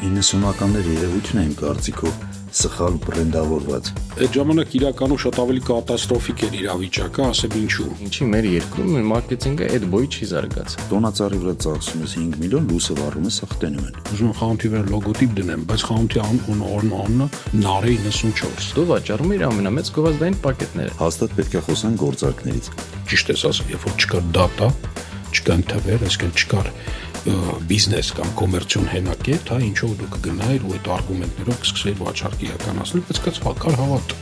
90-ականների երևույթն է իմ կարծիքով սխալ բրենդավորված։ Այդ ժամանակ իրականում շատ ավելի կատաստրոֆիկ էր իրավիճակը, ասեմ ինչու։ Ինչի մեր երկրում մարքեթինգը այդ բոյի չի զարգացել։ Տոնածառի վրա ծախսում ես 5 միլիոն, լույսը վառում ես, ախտենում են։ Ուզում եմ խանութի վրա լոգոտիպ դնեմ, բայց խանութի անունը Նարե 94։ Դու վաճառում ես ամենամեծ գովազդային պակետները։ Հաստատ պետք է խոսան գործարքներից։ Ճիշտ ես ասում, երբ որ չկար դատա, չկան թվեր, այսինքն չկար բիզնես կամ կոմերցիոն հենակետ, հա, ինչով դու կգնայիր ու այդ արգումենտներով կսկսեիր վաճառք իրականացնել, բայց կար հավատ։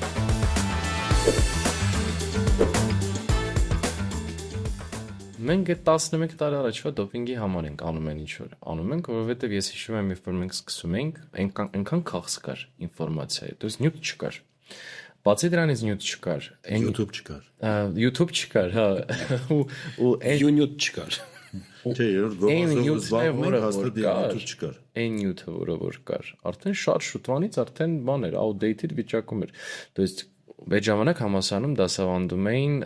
Մենք այդ 11 տարի առաջվա դոպինգի համար ենք անում են ինչ-որ։ Անում ենք, որովհետև ես հիշում եմ, երբ որ մենք սկսում էինք, այնքան քաղց կար ինֆորմացիայի, դες նյութ չկար։ Բացի դրանից նյութ չկար, YouTube չկար։ YouTube չկար, հա, ու Նյութ չկար։ Չէ, երբ գովազդով զբաղվում ենք, հաստատ YouTube չկար։ Այն նյութը, որը կար, արդեն շատ շուտվանից արդեն բան էր, outdated վիճակում էր։ То есть այդ ժամանակ համալսարանում դասավանդում էին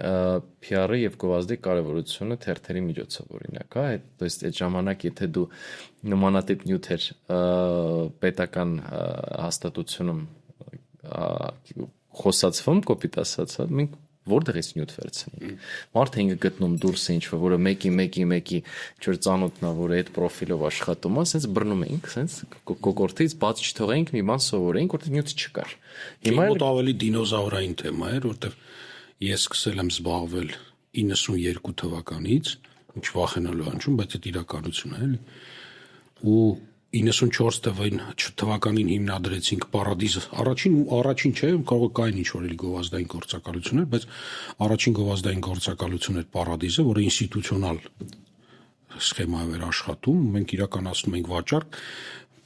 PR-ը եւ գովազդի կարեւորությունը թերթերի միջոցով օրինակ, հա, то есть այդ ժամանակ եթե դու նմանատիպ նյութեր պետական հաստատությունում խոսացվում կոպիտ ասած, մենք որտեղից նյութ վերցնենք։ Մարդը ինքը գտնում դուրս ինչ-որ, որը մեկի չոր ծանոթնա, որը այդ պրոֆիլով աշխատում է, ասենց բռնում էինք, ասենց կոկորտից բաց չթողեինք, մի բան սովորեինք, որտեղ նյութ չկար։ Հիմա մոտ ավելի դինոզավրային թեմա էր, որտեղ ես սկսել եմ զբաղվել 92 թվականից, ինչ վախենալու անջում, բայց այդ իրականություն է, էլի։ Ու 94 թվականին հիմնադրեցինք Պարադիզ, առաջին չէ, կարող կային ինչ-որ էլի գովազդային գործակալություններ, բայց առաջին գովազդային գործակալությունն էր Պարադիզը, որը ինստիտուցիոնալ սխեմայով էր աշխատում, մենք իրականացնում ենք վաճառք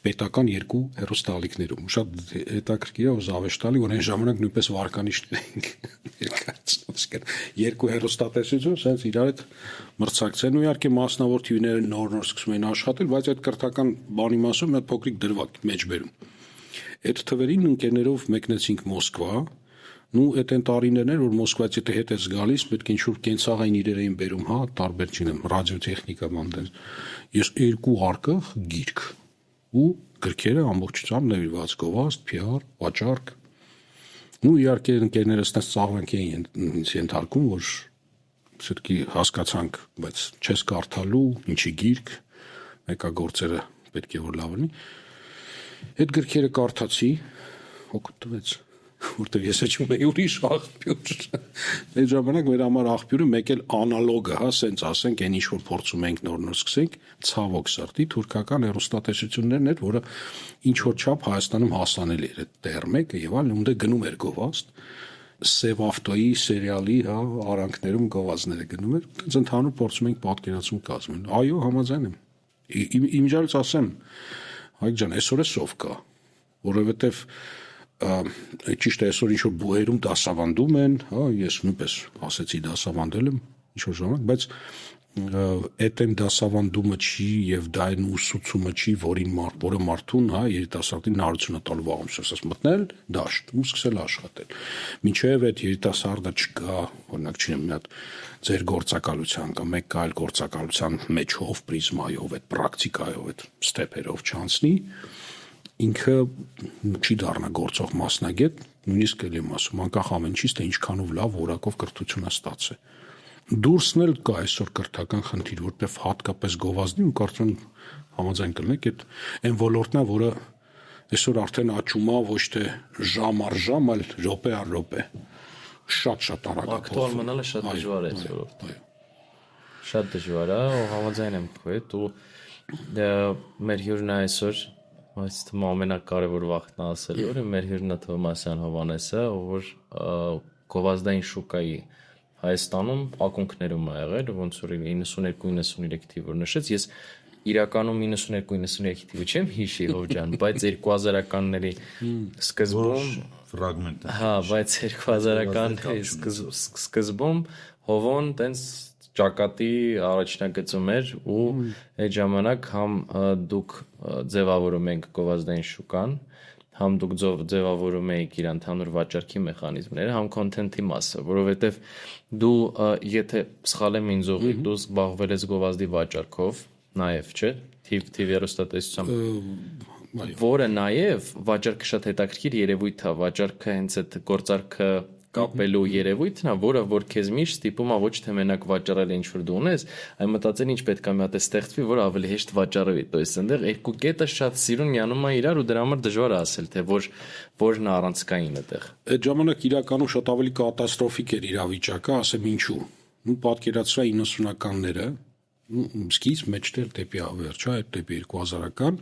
պետական երկու հեռուստաալիքներում։ Շատ հետաքրքիր է ու զավեշտալի, որ այն ժամանակ նույնպես վարկանիշներ էինք ներկայացնում, երկու հեռուստատեսություն, սենց իրար հետ մրցակցեն ու իհարկե մասնավոր թիվները նոր սկսում էին աշխատել, բայց այդ կրթական բանի մասով մի փոքրիկ դրվագ մեջբերում։ Այդ թվերին ընկերներով մեկնեցինք Մոսկվա, ու այդ են տարիներն էր, որ Մոսկվայից եթե հետ ես գալիս, պետք է ինչ-որ կենցաղային իրեր էին բերում, հա, տարբեր չինեմ, ռադիոտեխնիկա բան։ Ես երկու արկղ գիրք ու գրքերը ամբողջությամբ նվիրված գովազդ, PR, վաճառք։ Ու իհարկե ընկերներս այդպես ծաղրանք էին ինձ ենթարկում, որ ցերկի հասկացանք, բայց չես կարդալու, ինչի գիրք, մեկագործերը պետք է որ լավ լինի։ Այդ գրքերը կարդացի, օգուտ տվեց, որտեղ ես հեչում էի ուրիշ աղբյուր։ Այդ ժամանակ մեր համար աղբյուրը մեկ էլ անալոգը, հա, սենց ասենք, այն ինչ որ փորձում ենք նոր սկսենք, ցավոք սրտի թուրքական հեռուստատեսություններն էր, որը ինչ որ չափ Հայաստանում հասանելի էր այդ դեռ մեկը եւ այլն, ունդ գնում էր գովազդ, Սև ավտոյի սերիալի, հա, արանքներում գովազդները գնում էր, այնց ընդհանուր փորձում ենք պատկերացում կազմել։ Այո, համաձայն եմ։ Իմիջիայից ասեմ, Հայկ ջան, այսօր է սով կա, որովհետեւ ճիշտ է այսօր ինչ-որ բուհերում դասավանդում են, հա, ես նույնպես ասեցի դասավանդել եմ ինչ-որ ժամանակ, բայց այդ այն դասավանդումը չի եւ դա այն ուսուցումը չի, որը մարդուն, հա, երիտասարդին նարությունը տալու վաղում ասես մտնել դաշտ ու սկսել աշխատել։ Մինչեւ այդ երիտասարդը չգա, օրինակ չինեմ մի հատ ձեր գործակալության կամ մեկ այլ գործակալության մեջով պրիզմայով, այդ պրակտիկայով, այդ ստեփերով չանցնի, ինքը չի դառնա գործող մասնագետ, նույնիսկ էլ եմ ասում, անկախ ամեն ինչից, թե ինչքանով լավ որակով կրթություն է ստացել։ Դուրսն էլ կա այսօր կրթական խնդիր, որտեղ հատկապես գովազդի ու կարծում համաձայն կլինեք, այն ոլորտն է, որը այսօր արդեն աճում է ոչ թե ժամ առ ժամ, այլ րոպե առ րոպե։ Շատ արագ է։ Ակտուալ մնալը շատ դժվար է այս ոլորտում։ Շատ դժվար է, ու համաձայն եմ քո հետ, ու մեր հյուրն այսօր այս թվում ամենակարևոր վախտն ասել, որ մեր հյուրն Թովմասյան Հովհաննեսը, որ գովազդային շուկայի Հայաստանում ակունքներում է եղել, ոնց որ 92-93 թիվ որ նշեց, ես իրականում 92-93 թիվը չեմ հիշի հոր ջան, բայց 2000-ականների սկզբում ֆրագմենտ։ Հա, բայց 2000-ականների սկզբում Հովոն տենց ճակատի առաջնագծում էր ու այդ ժամանակ համ դուք ձևավորում ենք գովազդային շուկան, համ դուք ձևավորում եք իր ընդհանուր վաճառքի մեխանիզմները, համ քոնթենթի մասը, որովհետև դու եթե սխալ եմ ինձ ուղղի, դու զբաղվել ես գովազդի վաճառքով, նաև, չէ՞, թիվ հեռուստատեսությամբ։ որը նաև վաճառքը շատ հետաքրքիր երևույթ է, վաճառքը հենց այդ գործարքը կապելու երևույթն է, որը որ քեզ միշտ ստիպում է ոչ թե մենակ վաճառել ինչ որ դու ունես, այլ մտածել ինչ պետք է մի հատ ստեղծվի, որ ավելի հեշտ վաճառվի։ То есть այնտեղ երկու կետը շատ սիրուն միանում է իրար ու դրա համար դժվար է ասել, թե որն է առանցքային այդտեղ։ Այդ ժամանակ իրականում շատ ավելի կատաստրոֆիկ էր իրավիճակը, ասեմ ինչու։ Ու պատկերացրա 90-ականները, սկիզբ մեջտեղ դեպի ավերջ, այդ դեպի 2000-ական,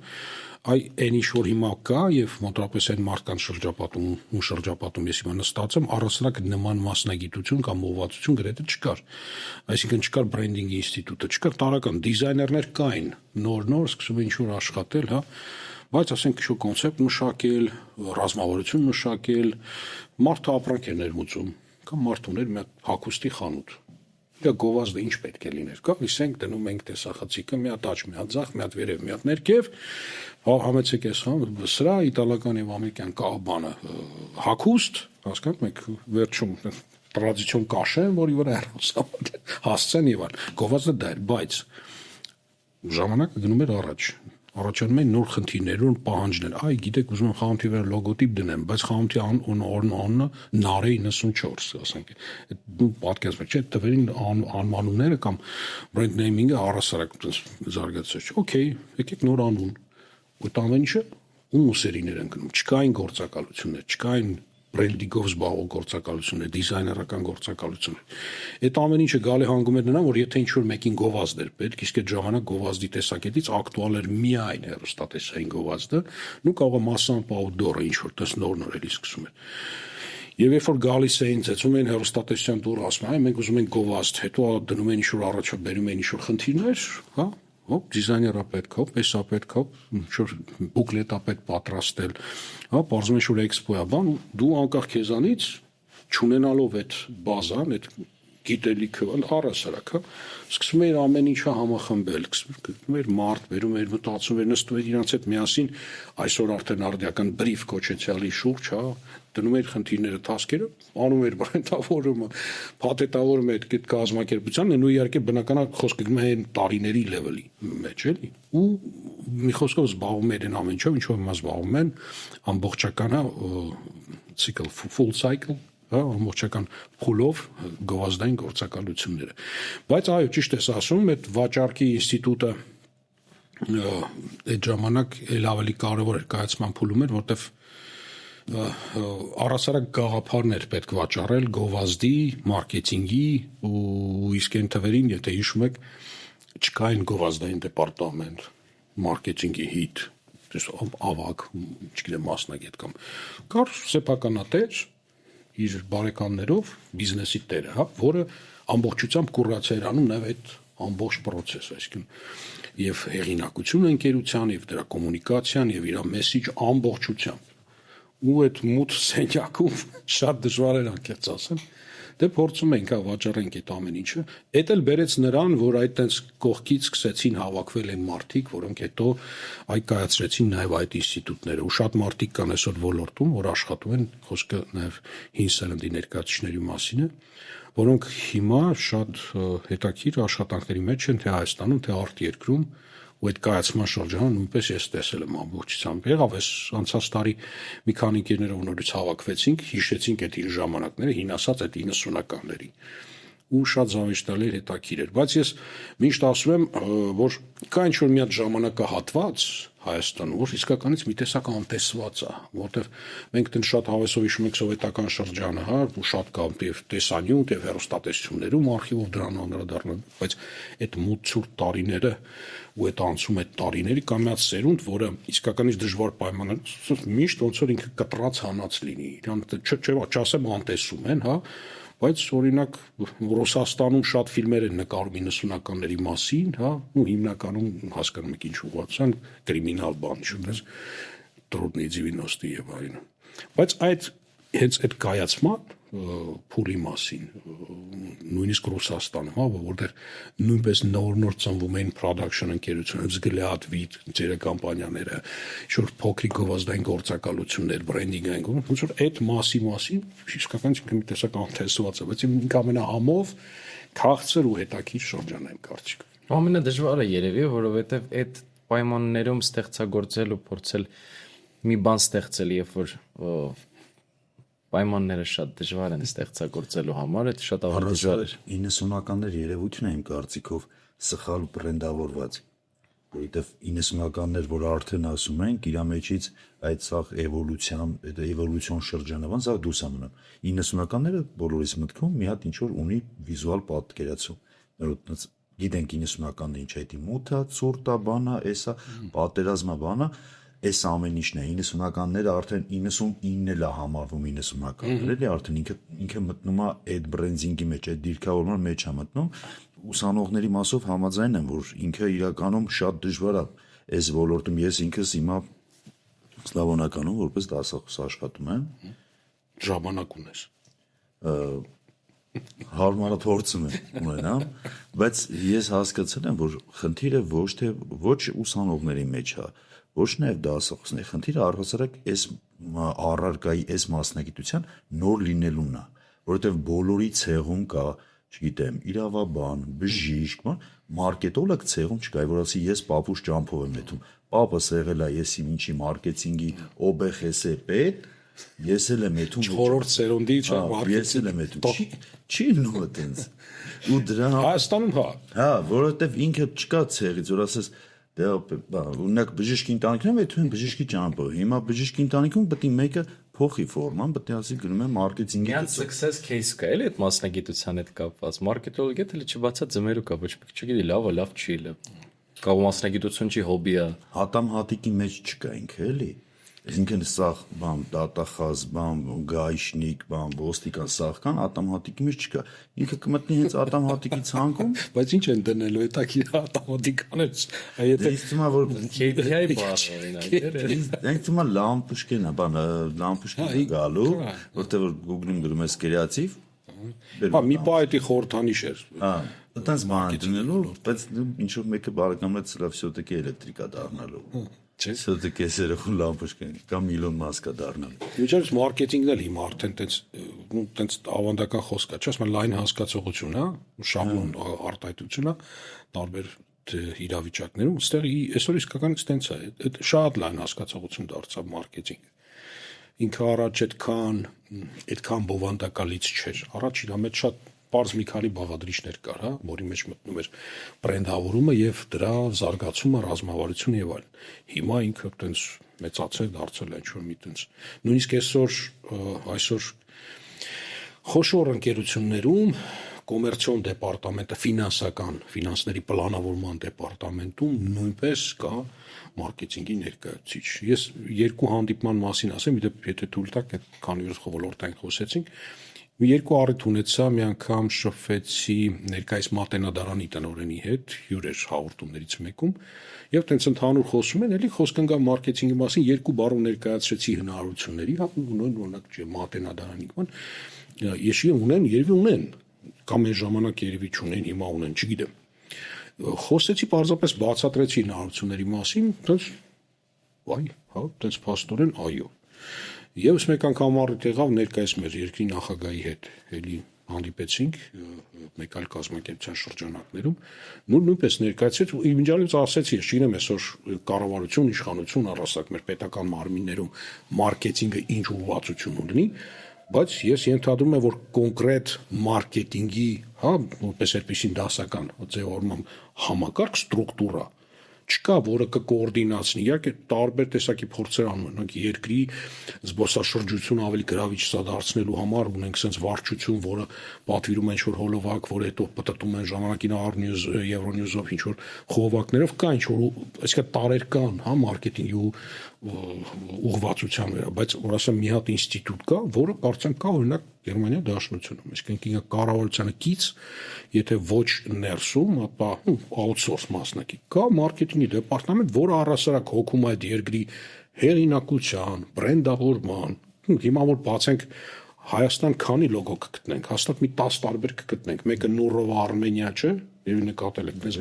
այն ինչ որ հիմա կա եւ մոտավորապես այն մարդկանց շրջապատում ես հիմա նստած եմ, առասարակ նման մասնագիտություն կամ ուղղվածություն գրեթե չկար։ Այսինքն չկար բրենդինգ ինստիտուտը, չկար տարական դիզայներներ կային, նոր սկսում ինչ որ աշխատել, հա, բայց ասենք ինչ-որ կոնցեպտ մշակել, ռազմավարություն մշակել, մարդը ապրանք էր ներմուծում, կամ մարդ ուներ մի հատ հագուստի խանութ։ Դա գովազդը ինչ պետք է լիներ, գալիս ենք դնում ենք տեսախցիկը, մի հատ աջ, մի հատ ձախ, մի հատ վերև, մի հատ ներքև, համեցեք էս սրա իտալական եւ ամերիկյան կաբանը հագուստ, հասկանաք մենք վերջում տրադիցիոն կաշեն, որի վրա հասցեն եւ այլ։ Գովազդը դա էր, բայց ժամանակը գնում էր առաջ։ Առաջանում են նոր խնդիրներ, նոր պահանջներ։ Այ գիտեք, ուզում եմ խանութի վրա լոգոտիպ դնեմ, բայց խանութի անունը Նարե 94, ասենք։ Դու պատկերացնում ես, չէ՞, տվերին անվանումները կամ brand naming-ը առասարակ զարգացած։ Okay, եկեք նոր անուն։ Այդ ամեն ինչը ուսերիներ են գնում։ Չկային գործակալություններ, չկային բրենդինգով զբաղվող գործակալություններ, դիզայներական գործակալություններ։ Այդ ամեն ինչը գալի հանգում էր նրան, որ եթե ինչ-որ մեկին գովազդ էր պետք, իսկ այդ ժամանակ գովազդի տեսակետից ակտուալ էր միայն հեռուստատեսային գովազդը, ու կարող է մասամբ outdoor-ը ինչ-որ տես նոր էլի սկսում էր։ Եվ երբ որ գալիս էին, ծեցում էին հեռուստատեսության դուռը, ասում են, մենք ուզում ենք գովազդ, հետո դնում են ինչ-որ առաջ բերում են ինչ-որ խնդիրներ, հա, հոп դիզայներա պետք է, էսա պետք է, ինչ-որ բուկլետա պետք պատրաստել, հա, բարձում ինչ-որ էքսպո է, բան, դու անկախ քեզանից չունենալով այդ բազան, այդ գիտելիքը, առասարակ, հա, սկսում էր ամեն ինչը համախմբել, սկսում էր մարդ, բերում էր, մտածում էր, նստում էր իրանց հետ միասին, այսօր արդեն արդիական բրիֆ կոչեցյալի շուրջ, հա, դնում էր խնդիրները, տասկերը, անում էր բրենդավորումը, փաթեթավորում էր այդ կազմակերպությանն ու իհարկե բնականաբար խոսքը գնում է տարիների լեվելի մեջ էլի ու մի խոսքով զբաղվում էր այն ամեն ինչով, ինչով հիմա զբաղվում են ամբողջական ցիկլ, full cycle, հա, ամբողջական փուլով գովազդային գործակալությունները։ Բայց այո, ճիշտ ես ասում, այդ վաճառքի ինստիտուտը այդ ժամանակ էլ ավելի կարևոր էր կայացման փուլում էր, որտեվ առասարակ գաղափարներ պետք վաճառել գովազդի, մարքեթինգի ու իսկ այն թվերին, եթե հիշում եք, չկային գովազդային դեպարտամենտ, մարքեթինգի հիթ, ավագ, չգիտեմ, մասնագետ կամ կար սեփականատեր իր բարեկամներով բիզնեսի տերը, հա, որը ամբողջությամբ կուրացիա էր անում նաև այդ ամբողջ process-ը, այսինքն եւ հեղինակությունը ընկերության եւ դրա կոմունիկացիան եւ իր մեսիջ ամբողջությամբ ու այդ մութ սենյակում շատ դժվար էր անկեղծ ասեմ, դե փորձում ենք վաճառենք այդ ամեն ինչը, այդ էլ բերեց նրան, որ այդ տենց կողքից սկսեցին հավաքվել են մարդիկ, որոնք հետո այ կայացրեցին նաև այդ ինստիտուտները, ու շատ մարդիկ կան այսօր ոլորտում, որ աշխատում են, խոսքը նաև հին սերնդի ներկայացուցիչների մասին է, որոնք հիմա շատ հետաքրքիր աշխատանքների մեջ են թե Հայաստանում, թե արտերկրում, ու այդ կայացման շրջանը նույնպես ես տեսել եմ ամբողջությամբ։ Եղավ էս անցած տարի մի քանի ընկերներով նորից հավաքվեցինք, հիշեցինք այդ իր ժամանակները, հին ասած այդ 90-ականների։ Ու շատ զավեշտալի էր, հետաքրքիր էր, բայց ես միշտ ասում եմ, որ կա ինչ-որ մի հատ ժամանակահատված Հայաստանում, որ իսկականից մի տեսակ անտեսված է, որտեղ մենք դեռ շատ հավեսով հիշում ենք սովետական շրջանը, հա, ու շատ կա եւ տեսանյութ եւ հեռուստատեսություններում արխիվով դրան անդրադառնալ, բայց այդ մութ ցուրտ տարիները ու այդ անցում այդ տարիների կամ մի հատ սերունդ, որը իսկականից դժվար պայմաններ, միշտ ոնց որ ինքը կտրած հանած լինի, իրան չասեմ անտեսում են, հա, բայց օրինակ Ռուսաստանում շատ ֆիլմեր են նկարում 90-ականների մասին, հա, ու հիմնականում հասկանում եք ինչ ուղղացան, կրիմինալ բան, չունես, Трудные 90-ի եւ այլն։ Բայց այդ հենց այդ կայացման փուլի մասին, նույնիսկ Ռուսաստանում, հա, որտեղ նույնպես նոր ծնվում են production ընկերություններ, Взгляд, Вид, տելեկամպանիաները, շուտ փոքրիկ գովազդային գործակալություններ, բրենդինգային, ոնց որ այդ մասին իսկական մի տեսակ անտեսված է, բայց ինք ամենահամով քաղցր ու հետաքրքիր շրջան եմ կարծիք։ Ամենադժվարը երևի է, որովհետև այդ պայմաններում ստեղծագործել ու փորձել մի բան ստեղծել, երբ որ պայմանները շատ դժվար են ստեղծագործելու համար, դա շատ ավելի դժվար է։ 90-ականներ երևույթն է իմ կարծիքով սխալ բրենդավորված, որովհետև 90-ականներ, որ արդեն ասում ենք, իր մեջից այդ սաղ էվոլյուցիոն շրջանը, ոնց է դուրս մնում։ 90-ականները բոլորիս մտքում մի հատ ինչ որ ունի վիզուալ պատկերացում։ Գիտենք 90-ականները ինչ է, դա մութա, ցուրտա, բանա, էսա, պատերազմա, բանա, այս ամեն ինչն է 90-ականները արդեն 99-ն էլ է համարվում 90-ականներ, էլի արդեն ինքը մտնում է այդ բրենդինգի մեջ, այդ դիրքավորման մեջ է մտնում, ուսանողների մասով համաձայն եմ, որ ինքը իրականում շատ դժվար է այս ոլորտում, ես ինքս հիմա Սլավոնականում որպես դասախոս աշխատում եմ, ժամանակ ունես։ Հարմարափորձում ունենամ, բայց ես հասկացել եմ, որ խնդիրը ոչ ուսանողների մեջ է, ոչ նաև դասախոսների, խնդիրը առհասարակ այս առարկայի, այս մասնագիտության նոր լինելուն է, որովհետև բոլորի ցեղում կա, չգիտեմ, իրավաբան, բժիշկ, մարքետոլոգ ցեղում չկա, որ ասի ես պապուս ճամփով եմ նետում, պապս եղել է եսի ինչի մարքեթինգի OBХS պետ, ես էլ եմ նետում չորրորդ սերունդի ես էլ եմ նետում, չի լինում այդպես, ու դրա Հայաստանում հա, որովհետև ինքը չկա ցեղից, որ ասես Ունեք բժիշկի ընտանիքում այդու են բժիշկի ճամփը։ Հիմա բժիշկի ընտանիքում պետք է մեկը փոխի ֆորման, պետք է ասի գնում է մարքեթինգի։ Իրանց success case կա էլի այդ մասնագիտության հետ կապված։ Մարքետոլոգիա դե չբացա ձմերու կա, ոչ մեկ չգիտի լավ է, լավ չի լավ։ Կա մասնագիտություն չի, հոբի է։ Հատամ հատիկի մեջ չկա ինքը էլի։ Այսինքն սաղ բան դատախազ, բան գայշնիկ, բան ոստիկան սաղ կան, ատամհատիկի մեջ չկա։ Ինքը կմտնի հենց ատամհատիկի ցանկում, բայց ինչ են դնելու հետաքրքիր ատամհատիկանից։ Եթե ինձ թվում է որ KPI բառ օրինակ։ ինձ թվում է լամպուշկեն է, բան լամպուշկեն գալու, որտեղ որ Google-ում գրում ես կրեատիվ։ Հա, մի բա էդի խորհրդանիշ էր։ Հա, այդպես բան դնելու, բայց ինչ որ մեկը բարեկամներ ցլավ всё-таки էլեկտրիկա դառնալու։ Չէ՞։ Все-таки սերախուն լամպուշկեն կամ միլիոն մասկա դառնալու։ Միջից մարքեթինգն էլ հիմա արդեն տենց ավանդական խոսք է, չէ՞, ասում են լայն հասկացողություն, հա, շաբլոն արտահայտություն է, տարբեր իրավիճակներում, այստեղ այսօր իսկական տենց է, այդ շատ լայն հասկացողություն դարձավ մարքեթինգ։ Ինքը առաջ այդքան բովանդակալից չէր։ Առաջ իր մեջ շատ պարզ մի քանի բաղադրիչներ կար, հա, որի մեջ մտնում էր բրենդավորումը եւ դրա զարգացումը, ռազմավարությունը եւ այլն։ Հիմա ինքը տենց մեծացել, դարձել է ինչ-որ մի տենց։ Նույնիսկ այսօր խոշոր ընկերություններում կոմերցիոն դեպարտամենտը, ֆինանսների պլանավորման դեպարտամենտում նույնպես կա մարքեթինգի ներկայացուցիչ։ Ես երկու հանդիպման մասին ասեմ, եթե թույլ տաք, քանի որ ոլորտային խոսեցինք, երկու առիթ ունեցա, մի անգամ շփվեցի ներկայիս Մատենադարանի տնօրենի հետ, հյուր էր հաղորդումներից մեկում, եւ տենց ընդհանուր խոսում են, էլի խոսք ընկա մարքեթինգի մասին, երկու բառով ներկայացրեցի հնարավորությունների, հա, նույն օրինակ չէ Մատենադարանի կան, եշի ունեն, կամ այն ժամանակ երևի չունեն, հիմա ունեն, չգիտեմ։ Խոսեցի պարզապես բացատրեցի հնարավորությունների մասին, տենց հա, տենց փաստորեն այո։ Եվս մեկ անգամ առիթ եղավ ներկայիս մեր երկրի նախագահի հետ, էլի հանդիպեցինք մեկ այլ կազմակերպության շրջանակներում, նույնպես ներկայացրեց ու իմիջիալից ասեցի, ես չգիտեմ այսօր կառավարություն, իշխանություն առասակ մեր պետական մարմիններում մարքեթինգը ինչ ուղղվածություն ունի, բայց ես ենթադրում եմ, որ կոնկրետ մարքեթինգի, հա, որպես այդպիսին դասական ձևավորման համակարգ ստրուկտուրա չկա, որը կկոորդինացնի, իհարկե տարբեր տեսակի փորձեր անում են, երկրի զբոսաշրջությունը ավելի գրավիչ դարձնելու համար ունենք sense վարչություն, որը պատվիրում է ինչ-որ հոլովակ, որը հետո պտտում են ժամանակին Arnews, Euronews-ով ինչ-որ խողովակներով, կա ինչ-որ, այսինքն տարեր կան, հա, մարքեթինգի ուղղվածության վրա, բայց որ ասեմ մի հատ ինստիտուտ կա, որը կարծեմ կա օրինակ Գերմանիա դաշնությունում, այսինքն ինքը կառավարությանը կից, եթե ոչ ներսում, ապա outsource մասնակի, կա մարքեթինգի դեպարտամենտ, որը առհասարակ հոգում է այդ երկրի հեղինակության, բրենդավորման, հիմա որ բացենք Հայաստան քանի լոգո կգտնենք, հաստատ մի 10 տարբեր կգտնենք, մեկը Նուրովա Արմենիա չէ, եւ նկատել եք, դες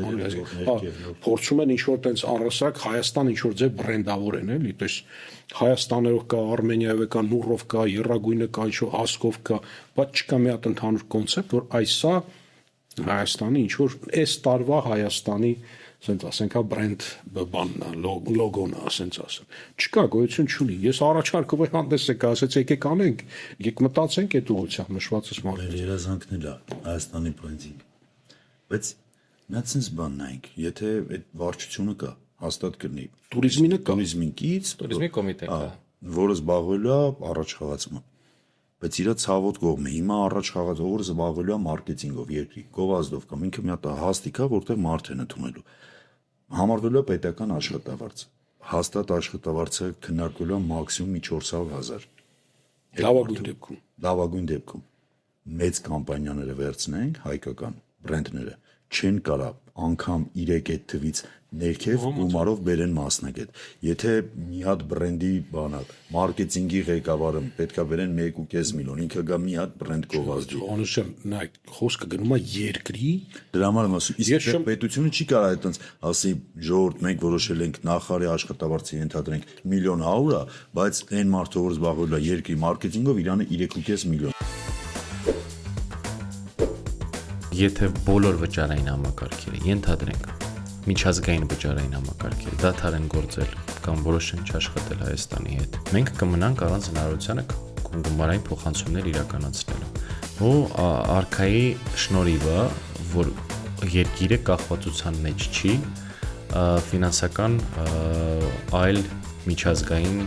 փորձում են ինչ-որ տենց առասարակ Հայաստան ինչ-որ ձև բրենդավորեն, էլի, տես Հայաստաներով կա, Արմենիայով կա, Նուրով կա, Եռագույնը կա, ինչ-որ Ասկով կա, բայց չկա մի հատ ընդհանուր կոնցեպտ, որ այսա Հայաստանի ինչ-որ այս տարվա Հայաստանի ասենք ասենք հա բրենդ բանն է, լոգոն է, ասենք ասեմ։ Չկա, գոյություն չունի։ Ես առաջարկով հանդես եկա, ասեց եկեք անենք, եկեք մտածենք այդ ուղղությամբ նշվածս Մեր մարդու։ երազանքն էլ է Հայաստանի բրենդինգ։ Բայց նա ցենց բան նայենք, եթե այդ վարչությունը կա, հաստատ կլինի։ Տուրիզմինը կա։ Տուրիզմին կից, Տուրիզմի կոմիտե կա։ որը զբաղվելու է առաջ խաղացմամբ։ Բայց իր ցավոտ կողմը հիմա առաջ խաղացող որը զբաղվելու է մարքեթինգով, երկրի գովազդով կամ ինքը մի հատ հաստիկա, որտեղ մարդ են ընդունելու։ Համարվելու է պետական աշխատավարձ։ Հաստատ աշխատավարձը քննարկվելու է մաքսիմում 400,000։ Լավագույն դեպքում։ Լավագույն դեպքում մեծ կամպանիաները վերցնենք, հայկական բրենդները չեն կարա անգամ 3 այդ թվից ներքև գումարով բերեն մասնագետ։ Եթե մի հատ բրենդի բանա մարքեթինգի ղեկավարը պետքա բերեն 1.5 միլիոն, ինքը գա մի հատ բրենդ գովազդի։ Անշան, նայ, խոսքը գնում է երկրի, Դրա համար եմ ասում, իսկ պետությունը չի կարա այդտենց ասի ժողովուրդ մենք որոշել ենք նախարարի աշխատավարձը ենթադրենք 1.100,000 է, բայց այն մարդը որ զբաղվելու է երկրի մարքեթինգով իրանը 3.5 միլիոն։ Եթե բոլոր վճարային համակարգերը ենթադրենք միջազգային վճարային համակարգերը դադար են գործել կամ որոշեն չաշխատել Հայաստանի հետ, մենք կմնանք առանց հնարավորության գումարային փոխանցումներ իրականացնելու։ Ու արքայի շնորհիվը, որ երկիրը կախվածության մեջ չի ֆինանսական այլ միջազգային,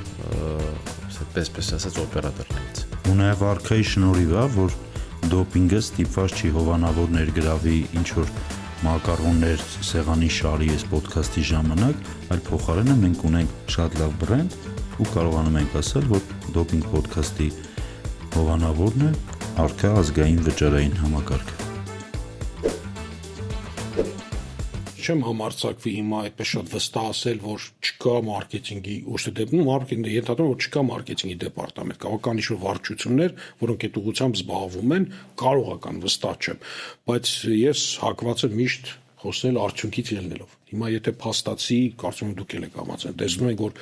այսպես ասած, օպերատորներից։ Ու նաև արքայի շնորհիվ է, որ դոպինգը ստիպված չի հովանավոր ներգրավի ինչ որ մակարոններ սեղանի շարի այս ոդքասթի ժամանակ, այլ փոխարենը մենք ունենք շատ լավ բրենդ ու կարողանում ենք ասել, որ դոպինգ ոդքասթի հովանավորն է արքա ազգային վճարային համակարգը։ Չեմ համարձակվի հիմա այդպես շատ վստահ ասել, որ չկա մարքեթինգի, ոչ թե մարքեթինգի, ենթադրում որ չկա մարքեթինգի դեպարտամենտ, կան ինչ-որ վարչություններ, որոնք այդ ուղղությամբ զբաղվում են, կարողական վստահ չեմ, բայց ես հակված եմ միշտ խոսել արդյունքից ելնելով։ Հիմա եթե փաստացի, կարծում եմ դուք եք համաձայն, տեսնում եք, որ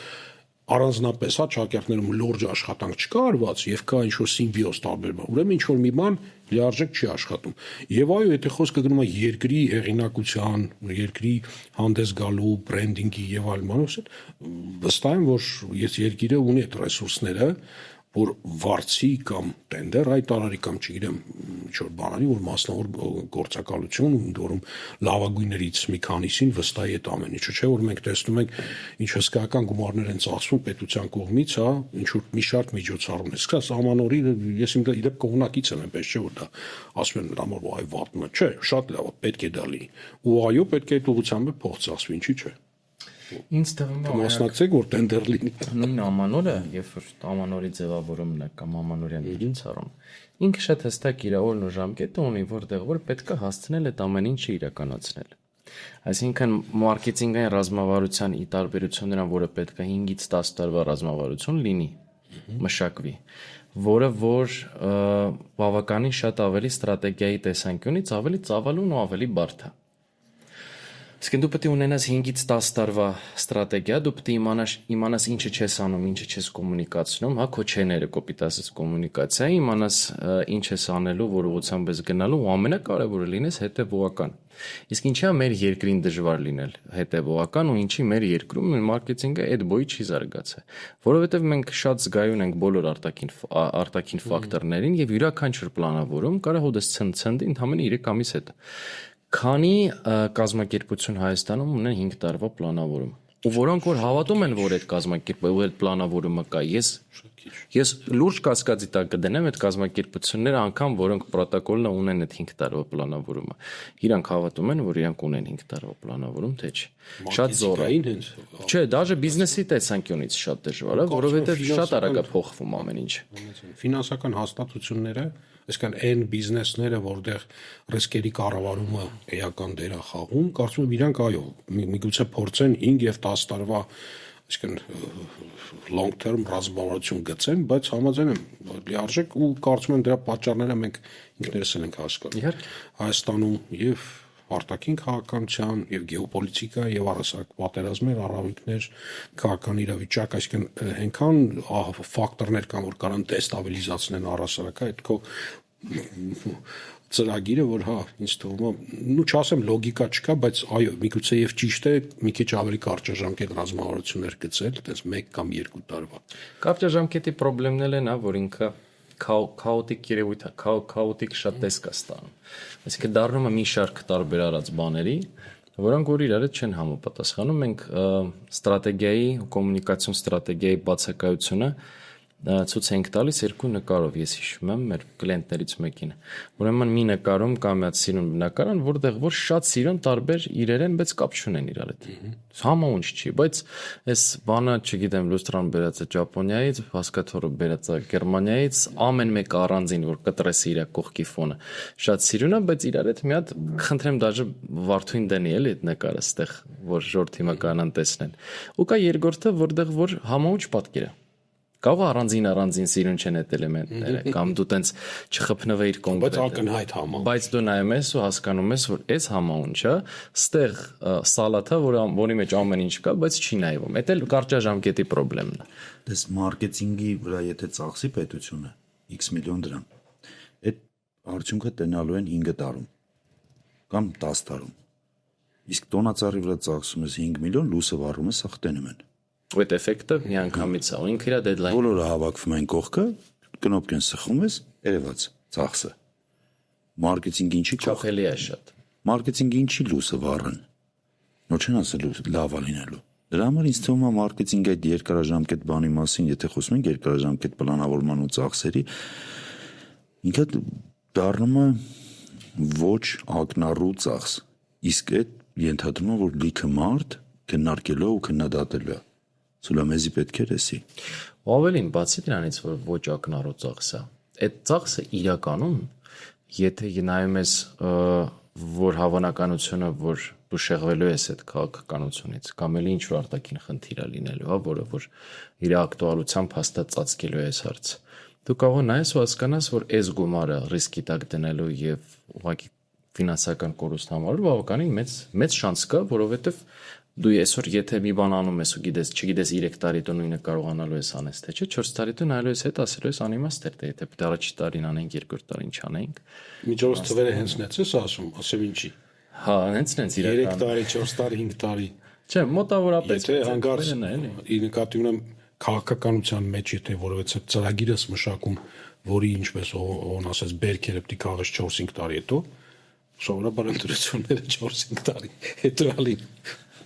առանձնապես հա ճակերտներում լուրջ աշխատանք չկա արված եւ կա ինչ-որ սիմբիոզ տարբերում, ուրեմն ինչ-որ մի բան լիարժեք չի աշխատում։ Եվ այո, եթե խոսքը գնում է երկրի հեղինակության, երկրի հանդես գալու, բրենդինգի եւ այլ բանոց, վստահ եմ, որ ես երկիրը ունի այդ ռեսուրսները, որ վարձի կամ տենդեր հայտարարի կամ չգիտեմ ինչ-որ բանալի, որ մասնավոր գործակալություն, որում լավագույններից մի քանիսին վստահի այդ ամեն ինչը, չէ՞ որ մենք տեսնում ենք ինչ հսկայական գումարներ են ծախսվում պետության կողմից, հա, ինչ-որ մի շարք միջոցառումներ։ Սկսած ամանորի ես իմ իդեպ կողմնակից եմ, այնպես չէ որ դա ասում են նրա որ այ վատնա, չէ, շատ լավ է, պետք է դա լինի։ Ու այո, պետք է այդ ուղղությամբ փող ծախսվի, ինչի՞ չէ։ Ինձ թվում է Մասնակցեք որ տենդեր լինի։ նույն ամանորը, երբ որ ամանորի ձևավորումն է կամ ամանորյան միջոցառում, ինքը շատ հստակ իր օրն ու ժամկետը ունի, որտեղ որ պետք է հասցնել այդ ամեն ինչը իրականացնել։ Այսինքն մարքեթինգային ռազմավարության ի տարբերություն նրան, որը պետք է 5-ից 10 տարվա ռազմավարություն լինի, մշակվի, որը որ բավականին շատ ավելի ստրատեգիայի տեսանկյունից ավելի ծավալուն ու ավելի բարդ է։ Իսկ դու պետք է ունենաս 5-ից 10 տարվա ստրատեգիա, դու պետք է իմանաս ինչը չես անում, ինչը չես կոմունիկացնում, հա, քո չեները կոպիտ ասած կոմունիկացիա, իմանաս ինչ ես անելու, որ ուղղությամբ ես գնալու, ու ամենակարևորը լինես հետևողական։ Իսկ ինչի՞ է մեր երկրին դժվար լինել հետևողական ու ինչի մեր երկրում մարքեթինգը այդ բոյի չի զարգացել, որովհետև մենք շատ զգայուն ենք բոլոր արտաքին ֆակտորներին եւ յուրաքանչյուր պլանավորում կարող հոդես ցնցնդի ընդամենը 3 ամիս հետո։ Քանի կազմակերպություն Հայաստանում ունեն 5 տարվա պլանավորում, ու որոնք որ հավատում են, որ այդ կազմակերպությունը, այդ պլանավորումը կա, ես լուրջ կասկածի տակ կդնեմ այդ կազմակերպությունները անգամ, որոնք պրոտոկոլը ունեն այդ 5 տարվա պլանավորումը։ Իրանք հավատում են, որ իրանք ունեն 5 տարվա պլանավորում, թե չէ։ Շատ զոր է։ Չէ, դաժե բիզնեսի տեսանկյունից շատ դժվար է, որովհետև շատ արագ է փոխվում ամեն ինչ։ Ֆինանսական հաստատությունները, այսինքն այն բիզնեսները, որտեղ ռիսկերի կառավարումը էական դեր է խաղում, կարծում եմ իրանք այո, միգուցե փորձեն 5 եւ 10 տարվա, այսինքն long term ռազմավարություն գծեն, բայց համաձայն եմ լիարժեք ու կարծում եմ դրա պատճառները մենք ինքներս ենք հասկանում։ Հայաստանում եւ արտաքին քաղաքականության եւ գեոպոլիտիկա եւ առասարակ պատերազմներ, առավիկներ, քաղաքական իրավիճակ, այսինքն այնքան ֆակտորներ կան, որ կարան դեստաբիլիզացնեն առասարակը, այդ քո ծրագիրը, որ հա, ինձ թվում է, նու չասեմ լոգիկա չկա, բայց այո, միգուցե եւ ճիշտ է, մի քիչ ավելի կարճաժամկետ ռազմավարություններ գծել, այդպես 1 կամ 2 տարվա։ Կարճաժամկետի խնդիրն էլ է նա, որ ինքը քաոտիկ երևույթ է, քաոտիկ շատ տեսք է ստանում։ Այսինքն դառնում է մի շարք տարբեր արած բաների, որոնք որ իրար հետ չեն համապատասխանում։ Մենք ստրատեգիայի, կոմունիկացիոն ստրատեգիայի բացակայությունը ցույց ենք տալիս 2 նկարով, ես հիշում եմ մեր կլիենտներից մեկին։ Ուրեմն մի նկարում կա մի հատ սիրուն բնակարան, որտեղ որ շատ սիրուն տարբեր իրեր են, բայց կապ չունեն իրար հետ։ Համաունչ չի, բայց այս բանը, չգիտեմ, լուստրան բերած է Ճապոնիայից, հասկաթորը բերած է Գերմանիայից, ամեն մեկը առանձին, որ կտրես իր կողքի ֆոնը։ Շատ սիրուն է, բայց իրար հետ մի հատ խնդրեմ դաժե Վարդուին դնի էլի այդ նկարը, այդտեղ որ ժողովրդի մականան տեսնեն։ Ու կա երկրորդը, որտեղ որ համաունչ պատկեր է։ Կարող առանձին սիրուն չեն այդ էլեմենտները, կամ դու տենց չխփնվեիր կոնկրետ։ Բայց ակնհայտ համա։ Բայց դու նայում ես ու հասկանում ես, որ այս համաունչը, ստեղ սալաթը, որի մեջ ամեն ինչ կա, բայց չի նայվում։ Դա էլ կարճաժամկետի խնդիրն է։ Դες մարքեթինգի վրա եթե ծախսի պետությունը X միլիոն դրամ, այդ արդյունքը տնալու են 5 տարում կամ 10 տարում։ Իսկ տոնածառի վրա ծախսում ես 5 միլիոն, լույսը վառում ես, ախտենում են։ Ու այդ էֆեկտը միանգամից է, ու ինքը իր դեդլայն։ Բոլորը հավաքվում են կողքը, կնոպկեն սխում ես, երևաց ծախսը։ Մարքեթինգը ինչի Չափելի է շատ։ Մարքեթինգը ինչի լույսը վառն։ Նո չեն ասելու լավ է լինելու։ Դրա համար ինձ թվում է մարքեթինգի այդ երկարաժամկետ բանի մասին, եթե խոսում ենք երկարաժամկետ պլանավորման ու ծախսերի, ինքը դառնում է ոչ ակնառու ծախս։ Իսկ այդ ենթադրում է, որ լիքը մարդ քննարկելու ու քննադատելու է։ Սուլա մեզի պետք է էսի։ Ու ավելին, բացի դրանից, որ ոչ ակնառու ծախս է, այդ ծախսը իրականում, եթե նայում ես, որ հավանականությունը, որ դու շեղվելու ես այդ քաղաքականությունից, կամ էլ ինչ-որ արտաքին խնդիր է լինելու, որը որ իր ակտուալությամբ հաստատ ծածկելու է այս հարցը, դու կարող նայես ու հասկանաս, որ այս գումարը ռիսկի տակ դնելու եւ ուղղակի ֆինանսական կորուստ համարելու բավականին մեծ շանս կա, որովհետեւ դու այսօր եթե մի բան անում ես ու չգիտես 3 տարի դու նույնը կարողանալու ես անես, թե չէ, 4 տարի դու նայելու ես հետ ասելու ես անիմաստ է, եթե պետք է առաջի տարին անենք, երկրորդ տարին չանենք։ Միջորոց թվերը հենց նենց ես ասում, ասեմ ինչի։ Հա, հենց 3 տարի, 4 տարի, 5 տարի։ Չէ, մոտավորապես Եթե հանգարց ի նկատի ունեմ քաղաքականության մեջ, եթե որովհետեւ ծրագիրս մշակում, որի ինչպես ոնց ասես բերքերը պետք է քաղաք 4-5 տարի հետո, սովորաբար ընտրությունները 4-5 տարի հետո ալին։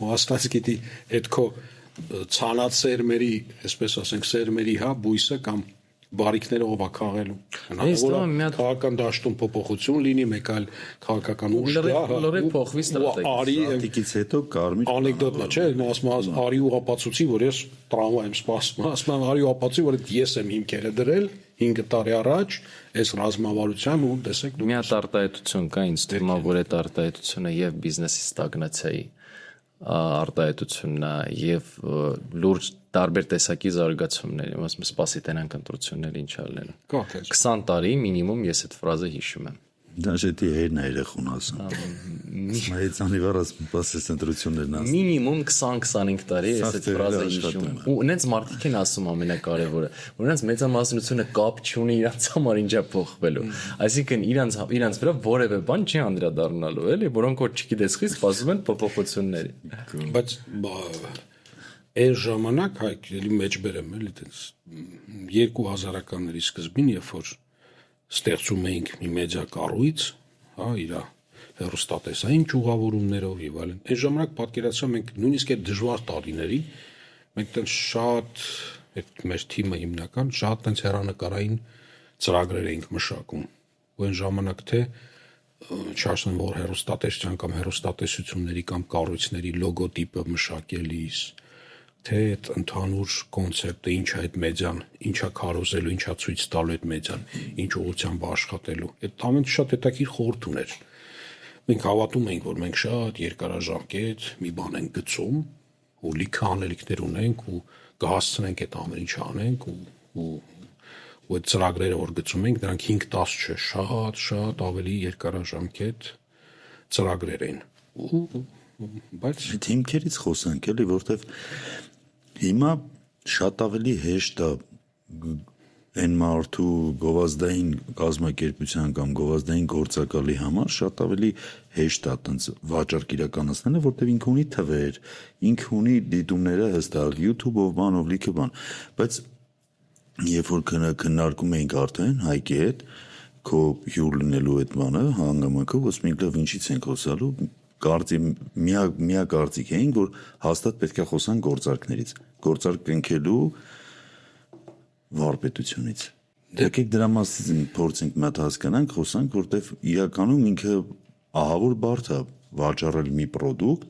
Ու աստված գիտի այդ քո ցանած սերմերի, այսպես ասենք, սերմերի հա բույսը կամ բարիկները ով է քաղելու։ Հնարավոր քաղաքական դաշտում փոփոխություն լինի, մեկ այլ քաղաքական ուժ կա, լուրջ փոխվի ստրատեգիա։ Ատիկից հետո կարմիր անեկդոտն է, չէ, ասում արի ու ապացուցի, որ ես տրամվա եմ սպասում, ասում արի ու ապացուցի, որ ես եմ հիմքերը դրել 5 տարի առաջ, այս ռազմավարության ու տեսեք դու։ Մի հատ արտահայտություն կա, ինձ թվում է, որ այդ արտահայտությունը եւ բիզնեսի ստագնացիայի արտահայտությունն է եւ լուրջ տարբեր տեսակի զարգացումներ, ասում սպասի տենանք ընտրություններ ինչ ալնելու։ 20 տարի մինիմում ես այդ ֆրազը հիշում եմ։ Դա շետի երն է երախուն ասում։ Մայցանի վարած պասես ընտրություններն ասում։ Մինիմում 20-25 տարի ես այդ ֆրազը հիշում եմ։ Ու նենց մարդիկ են ասում ամենակարևորը, որ նրանց մեծամասնությունը կապ չունի իրանց համար ինչա փոխվելու։ Այսինքն իրանց վրա որևէ բան չի անդրադառնալու, էլի, որոնք որ չգիտես խիստ սպասում են փոփոխությունների։ Բայց այն ժամանակ հայկելի մեջ բերեմ էլի տենց 2000-ականների սկզբին, երբ որ ստեղծում էինք մի մեդիա կառույց, հա, իր հեռուստատեսային ճյուղավորումներով եւ այլն։ Այն ժամանակ պատկերացրու մենք նույնիսկ այդ դժվար տարիներին մենք տենց շատ այդ մեր թիմը հիմնական շատ տենց հեռանկարային ծրագրեր էինք մշակում։ Ու այն ժամանակ թե չասեմ որ հեռուստատեսության կամ հեռուստատեսությունների կամ կառույցների լոգոտիպը մշակելիս թե այդ ընդհանուր կոնցեպտը ինչա այդ մեդիան, ինչա քարոզելու, ինչա ցույց տալու այդ մեդիան, ինչ ուղղությամբ աշխատելու։ Այդ ամենը շատ հետաքրքիր խորհուրդ ուներ։ Մենք հավատում ենք, որ մենք շատ երկարաժամկետ մի բան ենք գծում, ու լիքը անելիքներ ունենք ու կհասցնենք այդ ամեն ինչը անենք ու այդ ծրագրերը որ գծում ենք, դրանք 5-10 չէ, շատ ավելի երկարաժամկետ ծրագրեր են։ Բայց այդ հիմքերից խոսանք էլի, որտեվ հիմա շատ ավելի հեշտ է Այն մարդու գովազդային կազմակերպության կամ գովազդային գործակալի համար շատ ավելի հեշտ է տենց վաճառք իրականացնելը, որտեղ ինքը ունի թվեր, ինքը ունի դիտումները հստակ, YouTube-ով, բանով, լիքը բան, բայց երբ որ քննարկում էինք արդեն Հայկի հետ, քո հյուր լինելու այդ բանը, հանգամանքը, ոսմ մենք լավ ինչից ենք խոսալու, միակ կարծիք էինք, որ հաստատ պետք է խոսան գործարքներից, գործարք կնքելու վարպետությունից։ Եկեք դրա մասին փորձենք մի հատ հասկանանք, խոսանք, որտեվ իրականում ինքը ահավոր բարդ է վաճառել մի պրոդուկտ,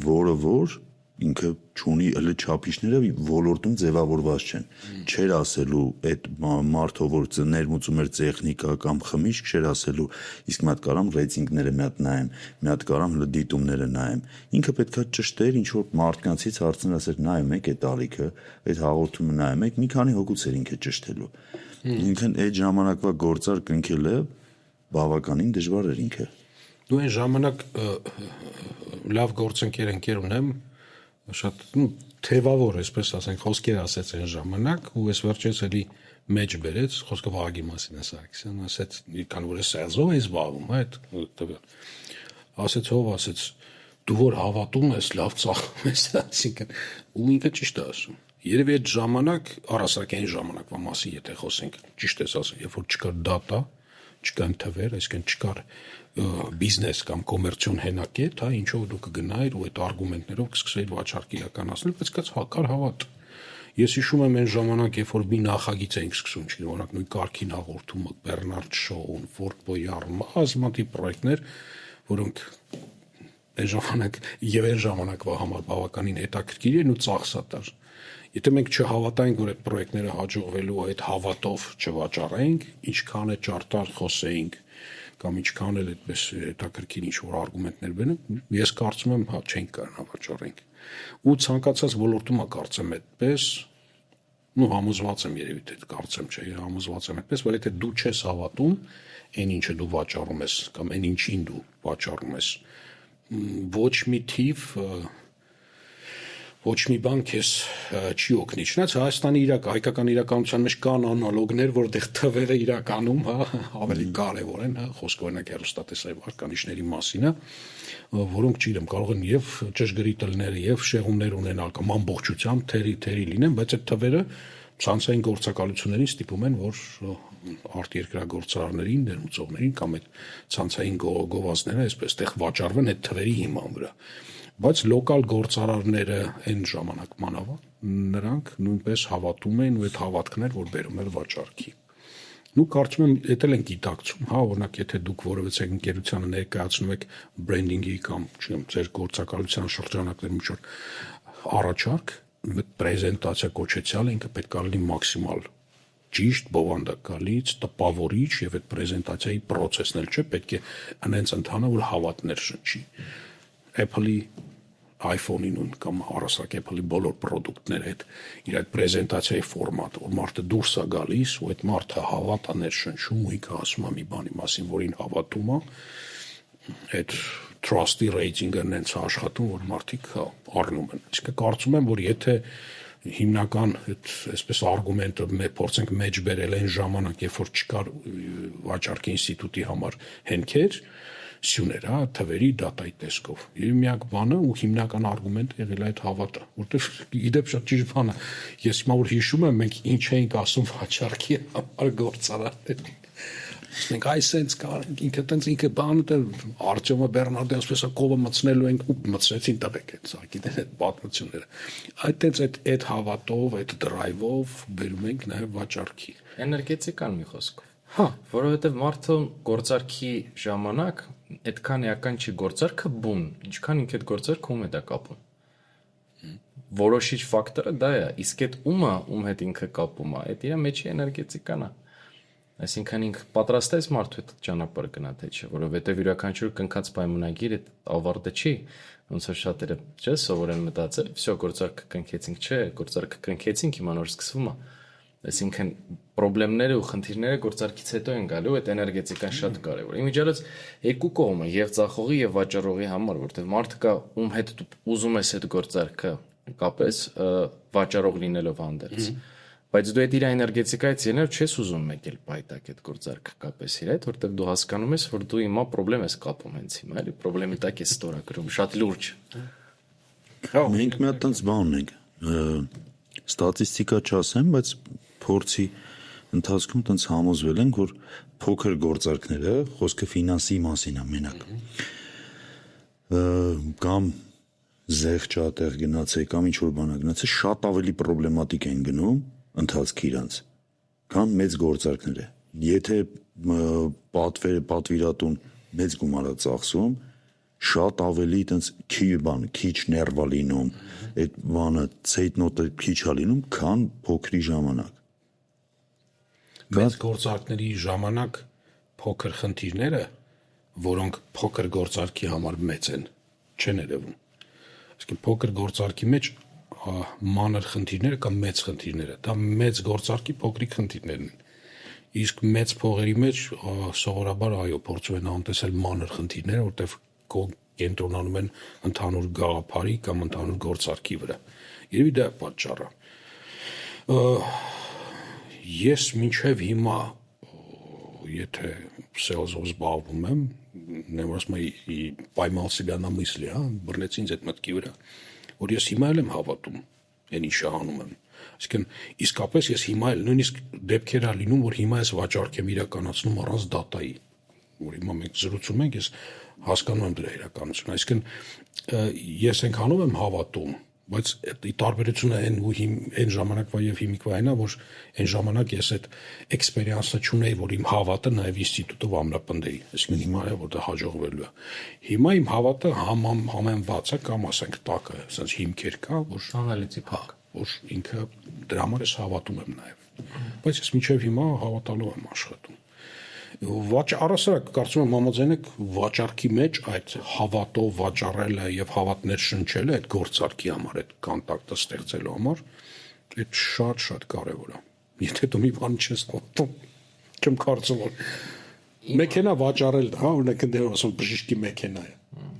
որը որ ինքը չունի հələ չափիչները ոլորտում ձևավորված չեն։ Չէր ասելու այդ մարդը, որ ներմուծում էր տեխնիկա կամ խմիչք, չէր ասելու, իսկ մի հատ կարամ ռեյտինգները մի հատ նայեմ, մի հատ կարամ հələ դիտումները նայեմ։ Ինքը պետքա ճշտեր ինչ որ մարդկանցից հարցնել ասեր նայում եք այդ ալիքը, այդ հաղորդումը նայում եք, մի քանի հոգուց էր ինքը ճշտելու։ Ինքն այդ ժամանակվա գործարք ընկելը բավականին դժվար էր ինքը։ Դու այն ժամանակ լավ գործընկեր ունեմ, շատ թևավոր, այսպես ասենք, խոսքեր ասեց այն ժամանակ ու այս վերջից էլի մեջ բերեց, խոսքը Վահագի մասին է Սարգսյան, ասեց, քան որ սեզով է զբաղվում, այդ ասեց ով ասեց, դու որ հավատում ես, լավ ծախում ես, այսինքն ու ինքը ճիշտ է ասում։ Երևի այդ ժամանակ, առասարակային ժամանակվա մասին եթե խոսենք, ճիշտ ես ասում, երբ որ չկար դատա, չկան թվեր, այսինքն չկար բիզնես կամ կոմերցիոն հենակետ, հա, ինչով դու կգնայիր ու այդ արգումենտներով կսկսեիր վաճառք իրականացնել, բայց կաց կար հավատ։ Ես հիշում եմ այն ժամանակ, երբ որ մի նախագիծ էինք սկսում, չի օրինակ նույն Կարգին հաղորդումը, Բեռնարդ Շոուն, Ֆորտ Բոյարն, բազմաթիվ պրոյեկտներ, որոնք այն ժամանակ եւ այն ժամանակվա համար բավականին հետաքրքիր են ու ծախսատար։ Եթե մենք չհավատայինք, որ այդ պրոյեկտները հաջողվելու այդ հավատով չվաճառենք, ինչքան է ճարտար խոսեինք կամ ինչքան էլ այդպես հետաքրքիր ինչ-որ արգումենտներ բերենք, ես կարծում եմ, հա, չենք կարող վաճառենք։ Ու ցանկացած ոլորտում կարծեմ այդպես, ու համոզված եմ երևի թե կարծեմ չէ, համոզված եմ այդպես, որ եթե դու չես հավատում, այն ինչը դու վաճառում ես կամ այն ինչին դու վաճառում ես, ոչ մի թիվ ոչ մի բան քեզ չի օգնի։ Չնայած Հայաստանի հայկական իրականության մեջ կան անալոգներ, որտեղ թվերը իրականում, հա, ավելի կարևոր են, հա, խոսքը օրինակ հեռուստատեսային վարկանիշների մասին է, որոնք չգիտեմ, կարող են եւ ճշգրիտ լինել, եւ շեղումներ ունենալ կամ ամբողջությամբ թերի լինեն, բայց այդ թվերը ցանցային գործակալություններին ստիպում են, որ արտերկրագործարարներին, ներմուծողներին կամ այդ ցանցային գովազդները այսպես տեղ վաճառվեն այդ թվերի հիման վրա։ Բայց լոկալ գործարարները այն ժամանակ մանավանդ նրանք նույնպես հավատում են ու այդ հավատքն էր, որ բերում էր վաճառքի։ Ու կարծում եմ, դա են գիտակցում, հա, օրինակ եթե դուք որևէ ընկերությանը ներկայացնում եք բրենդինգի կամ, չգիտեմ, ձեր գործակալության շրջանակներում ինչ-որ առաջարկ, պրեզենտացիա կոչեցյալը ինքը պետք է լինի մաքսիմալ ճիշտ, բովանդակալից, տպավորիչ եւ այդ պրեզենտացիայի process-ն էլ չէ, պետք է այնց ընթանա, որ հավատներ շնչի։ Apple-ի iPhone-ի նույն կամ առասարակ Apple-ի բոլոր պրոդուկտները այդ իր այդ պրեզենտացիայի ֆորմատը, որ մարդը դուրս է գալիս ու այդ մարդը հավատ է ներշնչում ու ինքը ասում է մի բանի մասին, որին հավատում է, այդ trust-ի rating-ը նենց է աշխատում, որ մարդիկ առնում են։ Իսկ կարծում եմ, որ եթե հիմնական այդ այսպես արգումենտը փորձենք մեջ բերել այն ժամանակ, երբ որ չկար վաճառքի ինստիտուտի համար հենքեր, սյուներ, հա, թվերի դատայի տեսքով։ Եվ միակ բանը ու հիմնական արգումենտը եղել է այդ հավատը, որտեղ իդեպ շատ ճիշտ բան է։ Ես հիմա որ հիշում եմ, մենք ինչ էինք ասում վաճառքի համար գործարարներին։ Մենք այսենց կարենք ինքը տենց ինքը բանը Արտյոմը Բեռնարդը ասես կովը մցնելու ենք ու մցնեցին տղեկ այդ սակիդեն այդ պատմությունները։ Այդտենց այդ հավատով, այդ դրայվով բերում ենք նաև վաճառքի։ Էներգետիկան մի խոսքով։ Հա, որովհետև մարդը գործարքի ժամանակ այդքան էական չի գործարքը բուն, ինչքան ինքը այդ գործարքը ում է դա կապում։ Որոշիչ ֆակտորը դա է, իսկ այդ ում հետ ինքը կապում է, այդ իր մեջի էներգետիկան է։ Այսինքն ինքը պատրաստ է մարդու հետ ճանապարհ գնա թե չէ, որովհետև յուրաքանչյուր կնքած պայմանագիր այդ ավարտը չի, ոնց որ շատերը չէ սովորեն մտածել, վсё գործարքը կնքեցինք, չէ, գործարքը կնքեցինք, հիմա նոր սկսվում է։ Այսինքն խնդիրները ու խնդիրները գործարքից հետո են գալու, այդ էներգետիկան շատ կարևոր է։ Իմիջիալից երկու կողմ է, եւ ծախողի եւ վաճառողի համար, որտեղ մարդը կա, ում հետ դու ուզում ես այդ գործարքը կապես վաճառող լինելով հանդերձ։ Բայց դու այդ իր էներգետիկայից ելնելով չես ուզում մեկ էլ պայտակ այդ գործարքը կապես իր հետ, որտեղ դու հասկանում ես, որ դու հիմա խնդրեմ ես կապում հենց հիմա, էլի, խնդրեմի տակ ես ստորագրում, շատ լուրջ։ Մենք մի հատ տենց բան ունենք, ստատիստիկա չասեմ, բայց փորձի ընթացքում տենց համոզվել ենք, որ փոքր գործարքները, խոսքը ֆինանսի մասին է մենակ, կամ զեղչատեղ գնացել, կամ ինչ-որ բանա գնացել, շատ ավելի պրոբլեմատիկ են գնում ընթացքի իրանց, քան մեծ գործարքները։ Եթե պատվիրատուն մեծ գումար է ծախսում, շատ ավելի տենց քիչ ներվա լինում, այդ բանը ցեյտնոտը քիչ է լինում, քան փոքրի ժամանակ։ Մեծ գործարքների ժամանակ փոքր խնդիրները, որոնք փոքր գործարքի համար մեծ են, չեն երևում։ Այսինքն փոքր գործարքի մեջ մանր խնդիրները կամ մեծ խնդիրները, դա մեծ գործարքի փոքրիկ խնդիրներն են։ Իսկ մեծ փողերի մեջ սովորաբար այո, փորձում են անտեսել մանր խնդիրները, որտեղ կենտրոնանում են ընդհանուր գաղափարի կամ ընդհանուր գործարքի վրա։ Երևի դա է պատճառը։ Ես մինչև հիմա, եթե սելզով զբաղվում եմ, նեմորսմա պայմալ себя на мысли, բռնեց ինձ այդ մտքի վրա, որ ես հիմա էլ եմ հավատում, այն ինչ անում եմ։ Այսինքն իսկապես ես հիմա էլ նույնիսկ դեպքեր ա լինում, որ հիմա ես վաճառք եմ իրականացնում առանց դատայի, որ հիմա մենք զրուցում ենք, ես հասկանում եմ դրա իրականությունը։ Այսինքն ես այնքանով եմ հավատում, բայց ի տարբերությունը այն ժամանակվա եւ հիմիկվա այնա, որ այն ժամանակ ես այդ էքսպերիենսը չունեի, որ իմ հավատը նաեւ ինստիտուտով ամրապնդեի, այսինքն հիմա է որ դա հաջողվելու է։ Հիմա իմ հավատը համեմված է կամ ասենք տակը, ասենց հիմքեր կա, որ անալիտիկ որ ինքը դրա համար ես հավատում եմ նաեւ։ Բայց ես մինչեւ հիմա հավատալով եմ աշխատում։ Առասարակ կարծում եմ համաձայն եք վաճառքի մեջ այդ հավատով վաճառելը եւ հավատներ շնչելը այդ գործարքի համար, այդ կոնտակտը ստեղծելու համար, այդ շատ կարեւոր է։ Եթե դու մի բան չես հավատում, չեմ կարծում որ մեքենա վաճառել, օրինակ դեռ ասում բժիշկի մեքենա է։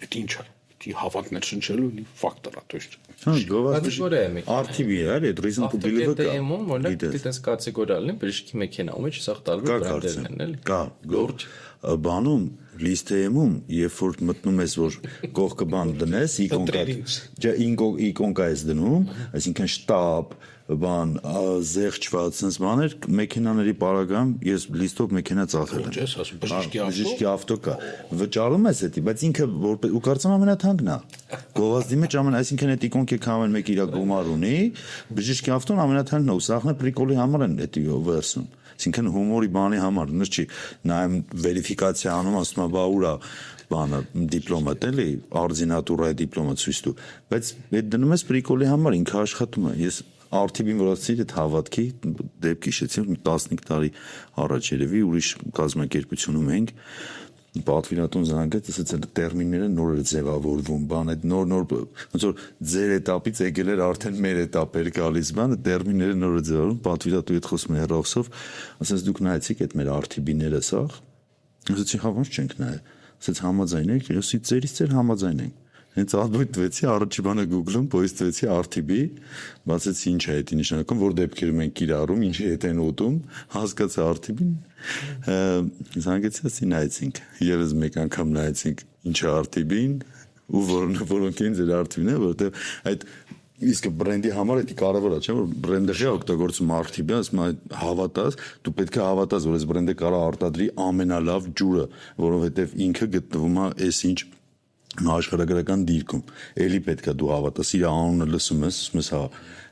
Այդ ինչ է։ Դի հավատներ շնչելու ֆակտոր է, то есть RTV է, այդ reason to believe-ը կա։ Դեմոն, օրինակ դիտես կատեգորիալն է, բժշկի մեքենա, ու մեջ սա տալու բրենդերն են, էլի։ Կա, գորջ բանում լիստեում, երբ որ մտնում ես, որ կողքը բան դնես, իկոնկա ես դնում, այսինքն շտաբ, բան, զեղչված, sense բաներ, մեքենաների պարագայում ես լիստով մեքենա ծախել եմ։ Բժշկի ավտո կա։ Վճարում ես դա, բայց ինքը ու կարծեմ ամենաթանկն է։ Գովազդի մեջ այսինքն այդ իկոնքի քամեն մեկ իր գումար ունի, բժշկի ավտոն ամենաթանկն է, ու սախնը պրիկոլի համար են դա վերսում։ Այսինքն հումորի բանի համար, նույնիսկ չի նայում վերիֆիկացիա անում, ասում է, բա ուրա բանը դիպլոմը էլի, արդինատուրայի դիպլոմը ցույց տու, բայց այդ դնում ես պրիկոլի համար, ինքը աշխատում է։ Ես RTV-ին որացրի այդ հավատքի դեպք հիշեցի 15 տարի առաջ երևի ուրիշ կազմակերպությունում ենք պատվիրատուն զանգեց, ասեց այդ տերմինները նոր էր ձևավորվում, բան այդ նոր ոնց որ ձեր этаպից եկել էր արդեն մեր этаպ էր գալիս, բանը տերմինները նոր է ձևավորվում, պատվիրատուի հետ խոսում էր հեռախոսով, ասեց դուք նայեցիք այդ մեր RTV-ները սա, ասեցի հա ոնց չենք նայել, ասեց համաձայն եք, եսի ձեր համաձայն ենք։ Հենց ադույթ տվեցի, առաջի բանը Google-ում post տվեցի RTV, բացեցի ինչ է դա նշանակում, որ դեպքերում ենք կիրառում, ինչ է դա ուտում, հասկացա RTV-ին, զանգեցի, ասի նայեցինք, եւս մեկ անգամ նայեցինք ինչ է RTV-ին, ու որոնք են ձեր RTV-ն է, որովհետեւ այդ իսկ բրենդի համար դա կարևոր է, չէ՞ որ բրենդը չի օգտագործում RTV-ը, ասում է հավատաս, դու պետք է հավատաս, որ այս բրենդը կարող արտադրի ամենալավ ջուրը, որովհետեւ ինքը գտնվում է այս ինչ աշխարհագրական դիրքում, էլի պետք է դու հավատաս, իր անունը լսում ես, ասում ես հա,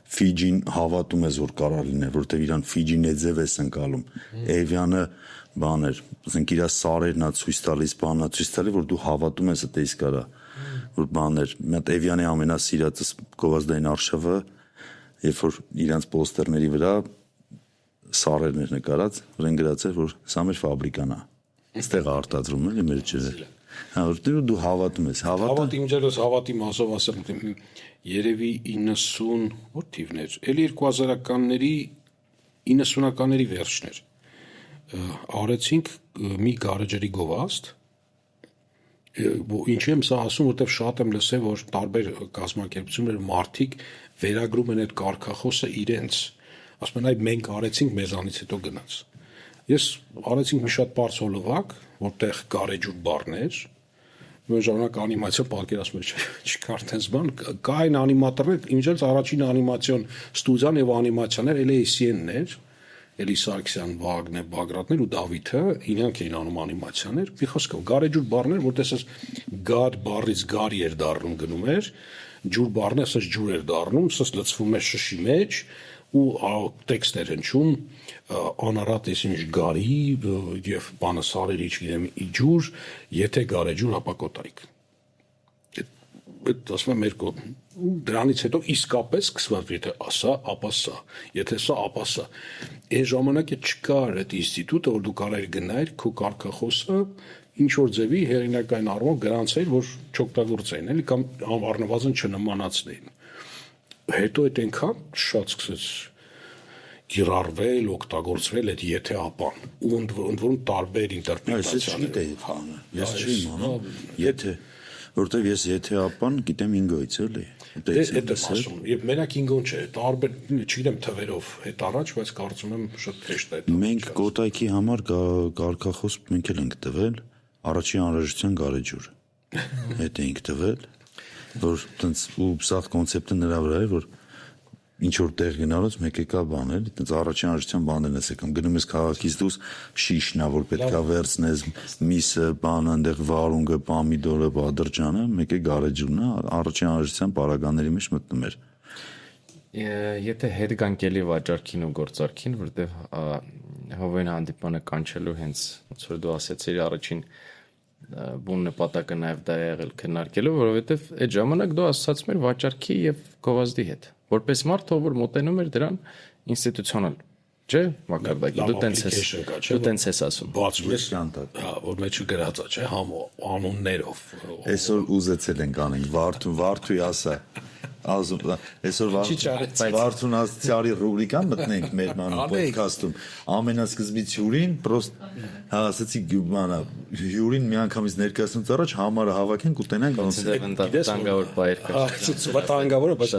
Ֆիջին հավատում ես, որ կարող լիներ, որտեվ իրան Ֆիջին է ձև ես ընկալում, Էվյանը բաներ, ասենք իր սարերն է ցույց տալիս, բանա ցույց տալի, որ դու հավատում ես դա իսկ արա, որ բաներ, մի հատ Էվյանի ամենասիրածս գովազդային արշավը, երբ որ իրանց պոստերների վրա սարերն էր նկարած, վրան գրած էր, որ սա մեր ֆաբրիկան է, այստեղ արտադրում էլի մեր ջրը։ Հա, որտեղ դու հավատում ես, հավատի միջերս հավատի մասով ասեմ, երևի 90 որ թիվներ, էլի 2000-ականների 90-ականների վերջներ արեցինք մի գարեջրի գովազդ, ինչի եմ սա ասում, որտեղ շատ եմ լսել, որ տարբեր կազմակերպություններ մարդիկ վերագրում են այդ կարգախոսը իրենց ասում են այ մենք արեցինք, մեզանից հետո գնաց։ Ես արեցինք մի շատ բարձ հոլովակ, որտեղ գարեջուր բառներ, մեր ժամանակ անիմացիա պատկերացնում էր, չկար տես բան, կա այն անիմատորներ, իմիջիայլոց առաջին անիմացիոն ստուդիան եւ անիմացիաներ LACN-ն էր, Էլի Սարգսյան, Վագնե, Բագրատներ ու Դավիթը, իրենք էին անում անիմացիաներ, մի խոսքով գարեջուր բառներ, որտեղ ասես գար բառից գարի էր դառնում գնում էր, ջուր բառն ասես ջուր էր դառնում, ասես լցվում էր շշի մեջ ու տեքստեր հնչում անարատ էսինչ գարի եւ բանը սարերի չգիտեմ ջուր, եթե գարեջուր ապա կոտայք։ Այդ ասում եմ մեր կողմ դրանից հետո իսկապես սկսված եթե ասա, ապա սա, եթե սա, ապա սա։ Այն ժամանակը չկար այդ ինստիտուտը, որ դու կարայր գնայր քո կարգախոսը ինչ որ ձևի հերինակային առումով գրանցեիր, որ չօգտագործեին, էլի կամ առնվազն չնմանացնեին։ Հետո այդ այնքան շատ սկսեց գիրառվել, օգտագործվել այդ եթե ապան։ Ու ընդ որում տարբեր ինտերպրետացիաներ։ Ես չի իմանում, եթե որտեվ ես եթե ապան գիտեմ ինգոից էլի։ Դա ասում, եւ մենակ ինգոն չէ, տարբեր, չգիտեմ թվերով հետ առաջ, բայց կարծում եմ շատ հեշտ է դա։ Մենք կոտայքի համար կարգախոս մենք էլ ենք տվել, առաջին անհրաժեշտության գարեջուր։ Հետ էինք տվել, որ տենց ու սա կոնցեպտը նրա վրա է, որ ինչ որ տեղ գնալուց մեկ եկա բան էլի, տենց առաջին անհրաժեշտության բաներն ես եկամ, գնում ես քաղաքից դուրս շիշնա, որ պետքա վերցնես, միսը, բանը, այնտեղ վարունգը, պամիդորը, բադրջանը, մեկ է գարեջուրն է, առաջին անհրաժեշտության պարագաների մեջ մտնում էր։ Եթե հետ գանք էլի վաճառքին ու գործարքին, որտեղ հովեն հանդիպանը կանչելու հենց ոնց որ դու ասեցիր առաջին բուն նպատակը նաև դա է եղել քննարկելու, որովհետև այդ ժամանակ դու ասացում էր վաճառքի եւ գովազդի հետ, որպես մարդ, որ մոտենում էր դրան ինստիտուցիոնալ, չէ՞, մակարդակի, դու տենց ես ասում։ Բացում ես Կանտակ։ հա, որ մեջը գրած է, չէ՞, անուններով։ Այսօր ուզեցել ենք անենք Վարդուի ասա։ Ասում այսօր Վարդուն ասցիարի ռուբրիկան մտնենք մեր ոդքասթում ամենասկզբից հյուրին պրոստ հա ասացի բանա հյուրին մի անգամից ներկայացնուց առաջ համարը հավաքենք ու տենանք ոնց վտանգավոր բայր կա։ Վտանգավորը, բայց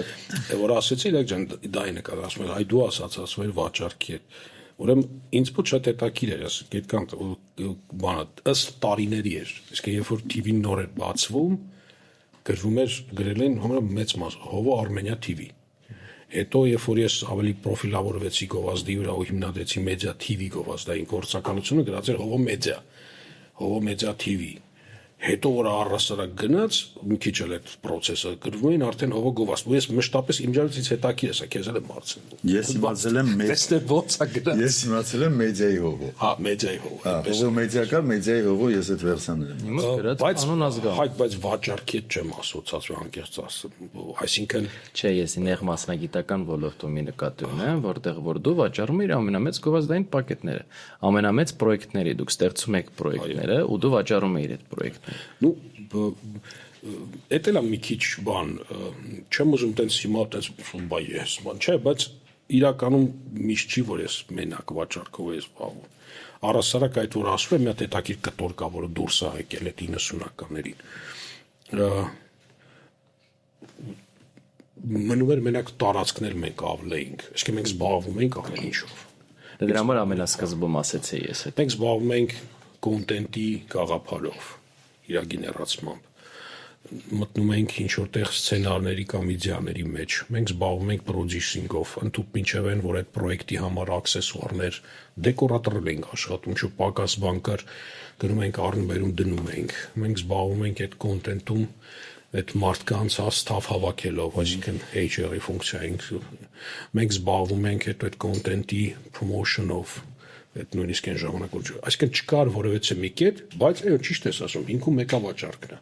որ ասեցի լեկ ջան դա է նկատի ասում եմ այ դու ասացած որ վաճառքի հետ ուրեմն ինձ ոչ շատ հետաքրքիր էր ասել գետքան բանը ըստ տարիների էր իսկ երբ որ TV-ն նոր էր բացվում գրվում էր գրել են հոմը մեծ մաս հովո Armenia TV հետո երբ որ ես ավելի պրոֆիլավորվեցի գովազդի վրա ու հիմնադրեցի մեդիա TV գովազդային գործականությունը գրած էր հովո մեդիա TV հետո որ առհասարակ գնաց մի քիչ էլ այդ process-ը գրվում էին արդեն հովո գովազդ ու ես մշտապես իմջալից հետաքրիր էսա քեզ էլ եմ հարցնում ես իմացել եմ մեծ ո՞նց է գնաց ես իմացել եմ մեդիայի հովո հա մեդիայի հովո հովո մեդիա կար մեդիայի հովո ես այդ վերսիաները Հիմա գրած անուն ազգա բայց վաճառքի հետ չեմ ասոցացու անկեղծ ասում այսինքն չէ ես նեղ մասնագիտական ոլորտում նկատի ունեմ որտեղ որ դու վաճառում ես ամենամեծ գովազդային պակետները ամենամեծ պրոյեկտները դուք ստեղծում եք պրոյեկտները ու դու վաճառում ես այդ պրոյեկտները Ну, это մի քիչ բան, չեմ ուզում տենց հիմա տենց բայ ես, բան չէ, բայց իրականում միշտ չի որ ես մենակ վաճառքով ես զբաղվում։ Առհասարակ այդ որ ասում եմ, մի հատ հետաքրքիր կտոր կա, որը դուրս է եկել այդ 90-ականներին։ Մնում էր մենակ տարածքներ մենք ավլեինք, իսկ մենք զբաղվում ենք ամեն ինչով։ Դրա համար ամենասկզբում ասեցի ես այդ։ Մենք զբաղվում ենք կոնտենտի գաղափարով իր գեներացմամբ մտնում ենք ինչ որտեղ սցենարների կամ իդեաների մեջ մենք զբաղվում ենք պրոդյուսինգով ընդհանուր մինչև այն որ այդ պրոյեկտի համար աքսեսուարներ դեկորատորներ ենք աշխատում չէ պակաս բանկար գնում ենք առնբերում դնում ենք մենք զբաղվում ենք այդ կոնտենտում այդ մարդկանց հաստավ հավաքելով այսինքն HR-ի ֆունկցիային մենք զբաղվում ենք այդ կոնտենտի promotion-ով այդ նույնիսկ այն ժամանակ որ այսինքն չկար որևէ մի կետ, բայց այո ճիշտ ես ասում, ինքու մեկա վաճառքն է։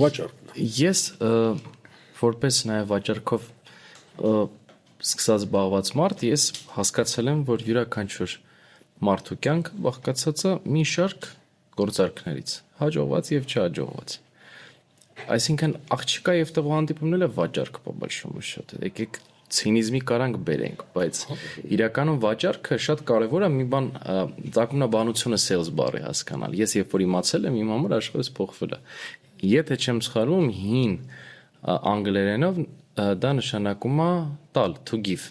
Վաճառքն է։ Ես որպես նաև վաճառքով սկսած զբաղված մարդ, ես հասկացել եմ, որ յուրաքանչյուր մարդու կյանքը բաղկացած է մի շարք գործարքներից, հաջողված եւ չհաջողված։ Այսինքն աղջիկա եւ տղու հանդիպումները վաճառք բաբաշում շատ։ Եկեք ցինիզմի կարանք բերենք, բայց իրականում վաճառքը շատ կարևոր է մի բան ծագումնաբանությունը sales բառի հասկանալ։ Ես երբ որ իմացել եմ, իմ համար աշխարհս փոխվել է։ Եթե չեմ սխալվում, հին անգլերենով դա նշանակում է տալ, to give։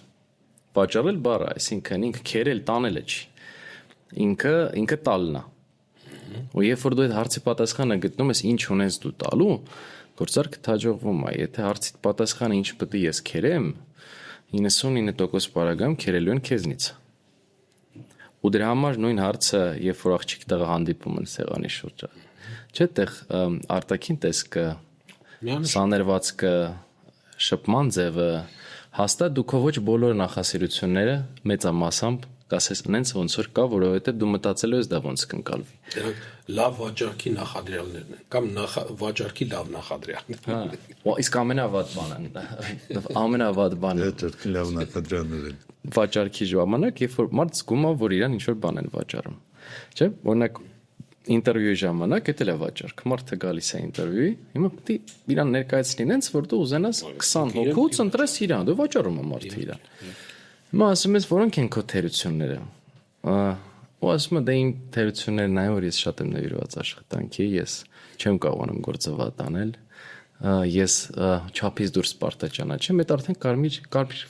վաճառել բառը, այսինքն ինքը քերել, տանելը չի։ Ինքը տալն է։ Ու երբ որ դու այդ հարցի պատասխանը գտնում ես ինչ ունես դու տալու, գործարքը հաջողվում է։ Եթե հարցի պատասխանը ինչ պետք է ես քերեմ, 99% պարագայում քերելու են քեզնից։ Ու դրա համար նույն հարցը, երբ որ աղջիկ տեղը հանդիպում են սեղանի շուրջը, չէ՞ տեղ արտաքին տեսքը, սաներվածքը, շփման ձևը, հաստատ դու քո ոչ բոլոր նախասիրությունները մեծամասամբ կասես նենց ոնց որ կա, որովհետև դու մտածելու ես դա ոնց կընկալվի։ Դրանք լավ վաճառքի նախադրյալներն են կամ վաճառքի լավ նախադրյալներ։ Հա, իսկ ամենավատ բանը, ամենավատ բանը Վաճառքի լավ նախադրյալներ են։ վաճառքի ժամանակ, երբ որ մարդ զգում է, որ իրան ինչ-որ բան են վաճառում։ Չէ՞, օրինակ ինտերվյուի ժամանակ դա էլ է վաճառք։ Մարդը գալիս է ինտերվյուի, հիմա պետք է իրան ներկայացնի նենց, որ դու ուզենաս 20 հոգուց ընտրես իրան, դու վաճառում ես մարդը իրան։ Հիմա ասում ես, որոնք են քո թերությունները։ Ու ասում եմ, դե իմ թերություններն այն որ ես շատ եմ նվիրված աշխատանքի, ես չեմ կարողանում գործը վատ անել, ես չափից դուրս պարտաճանաչեմ, այդ արդեն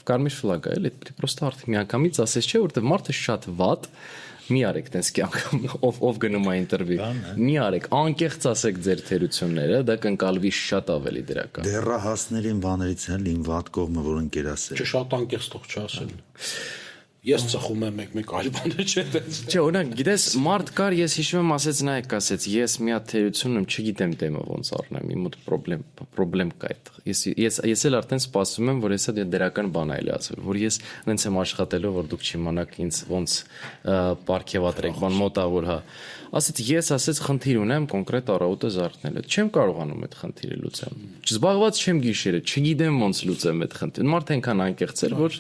կարմիր ֆլագ է, էլի, պետք է պրոստը արդեն միանգամից ասես չէ, որովհետև մարդը շատ վատ մի արեք տես կյանքում ով գնում է ինտերվյու։ Մի արեք, անկեղծ ասեք ձեր թերությունները, դա կընկալվի շատ ավելի դրական։ Դեռահասներին բաներից էլ իմ վատ կողմը, որ ընկերասեր։ Շատ անկեղծ թող չասեն։ Ես ծխում եմ մեկ այլ բաներ չէ դες։ Չէ, օրինակ, գիտես, մարդ կար, ես հիշում եմ, ասեց նայեք, ասեց, ես մի հատ թերություն եմ, չգիտեմ դեմը ոնց առնեմ, իմ մոտ պրոբլեմ կա այդ։ Ես էլ արդեն սպասում եմ, որ հեսա դրական բան այլ ասել, որ ես նենց եմ աշխատելով, որ դուք չիմանաք ինձ ոնց պարգևատրեք, բան մոտավոր, հա։ Ասեց, ես ասեց խնդիր ունեմ կոնկրետ առավոտը զարթնել։ Չեմ կարողանում այդ խնդիրը լուծեմ։ Չզբաղված չեմ գիշերը, չգիտեմ ոնց լուծեմ այդ խնդիրը։ Մարդ այնքան անկեղծ էր, որ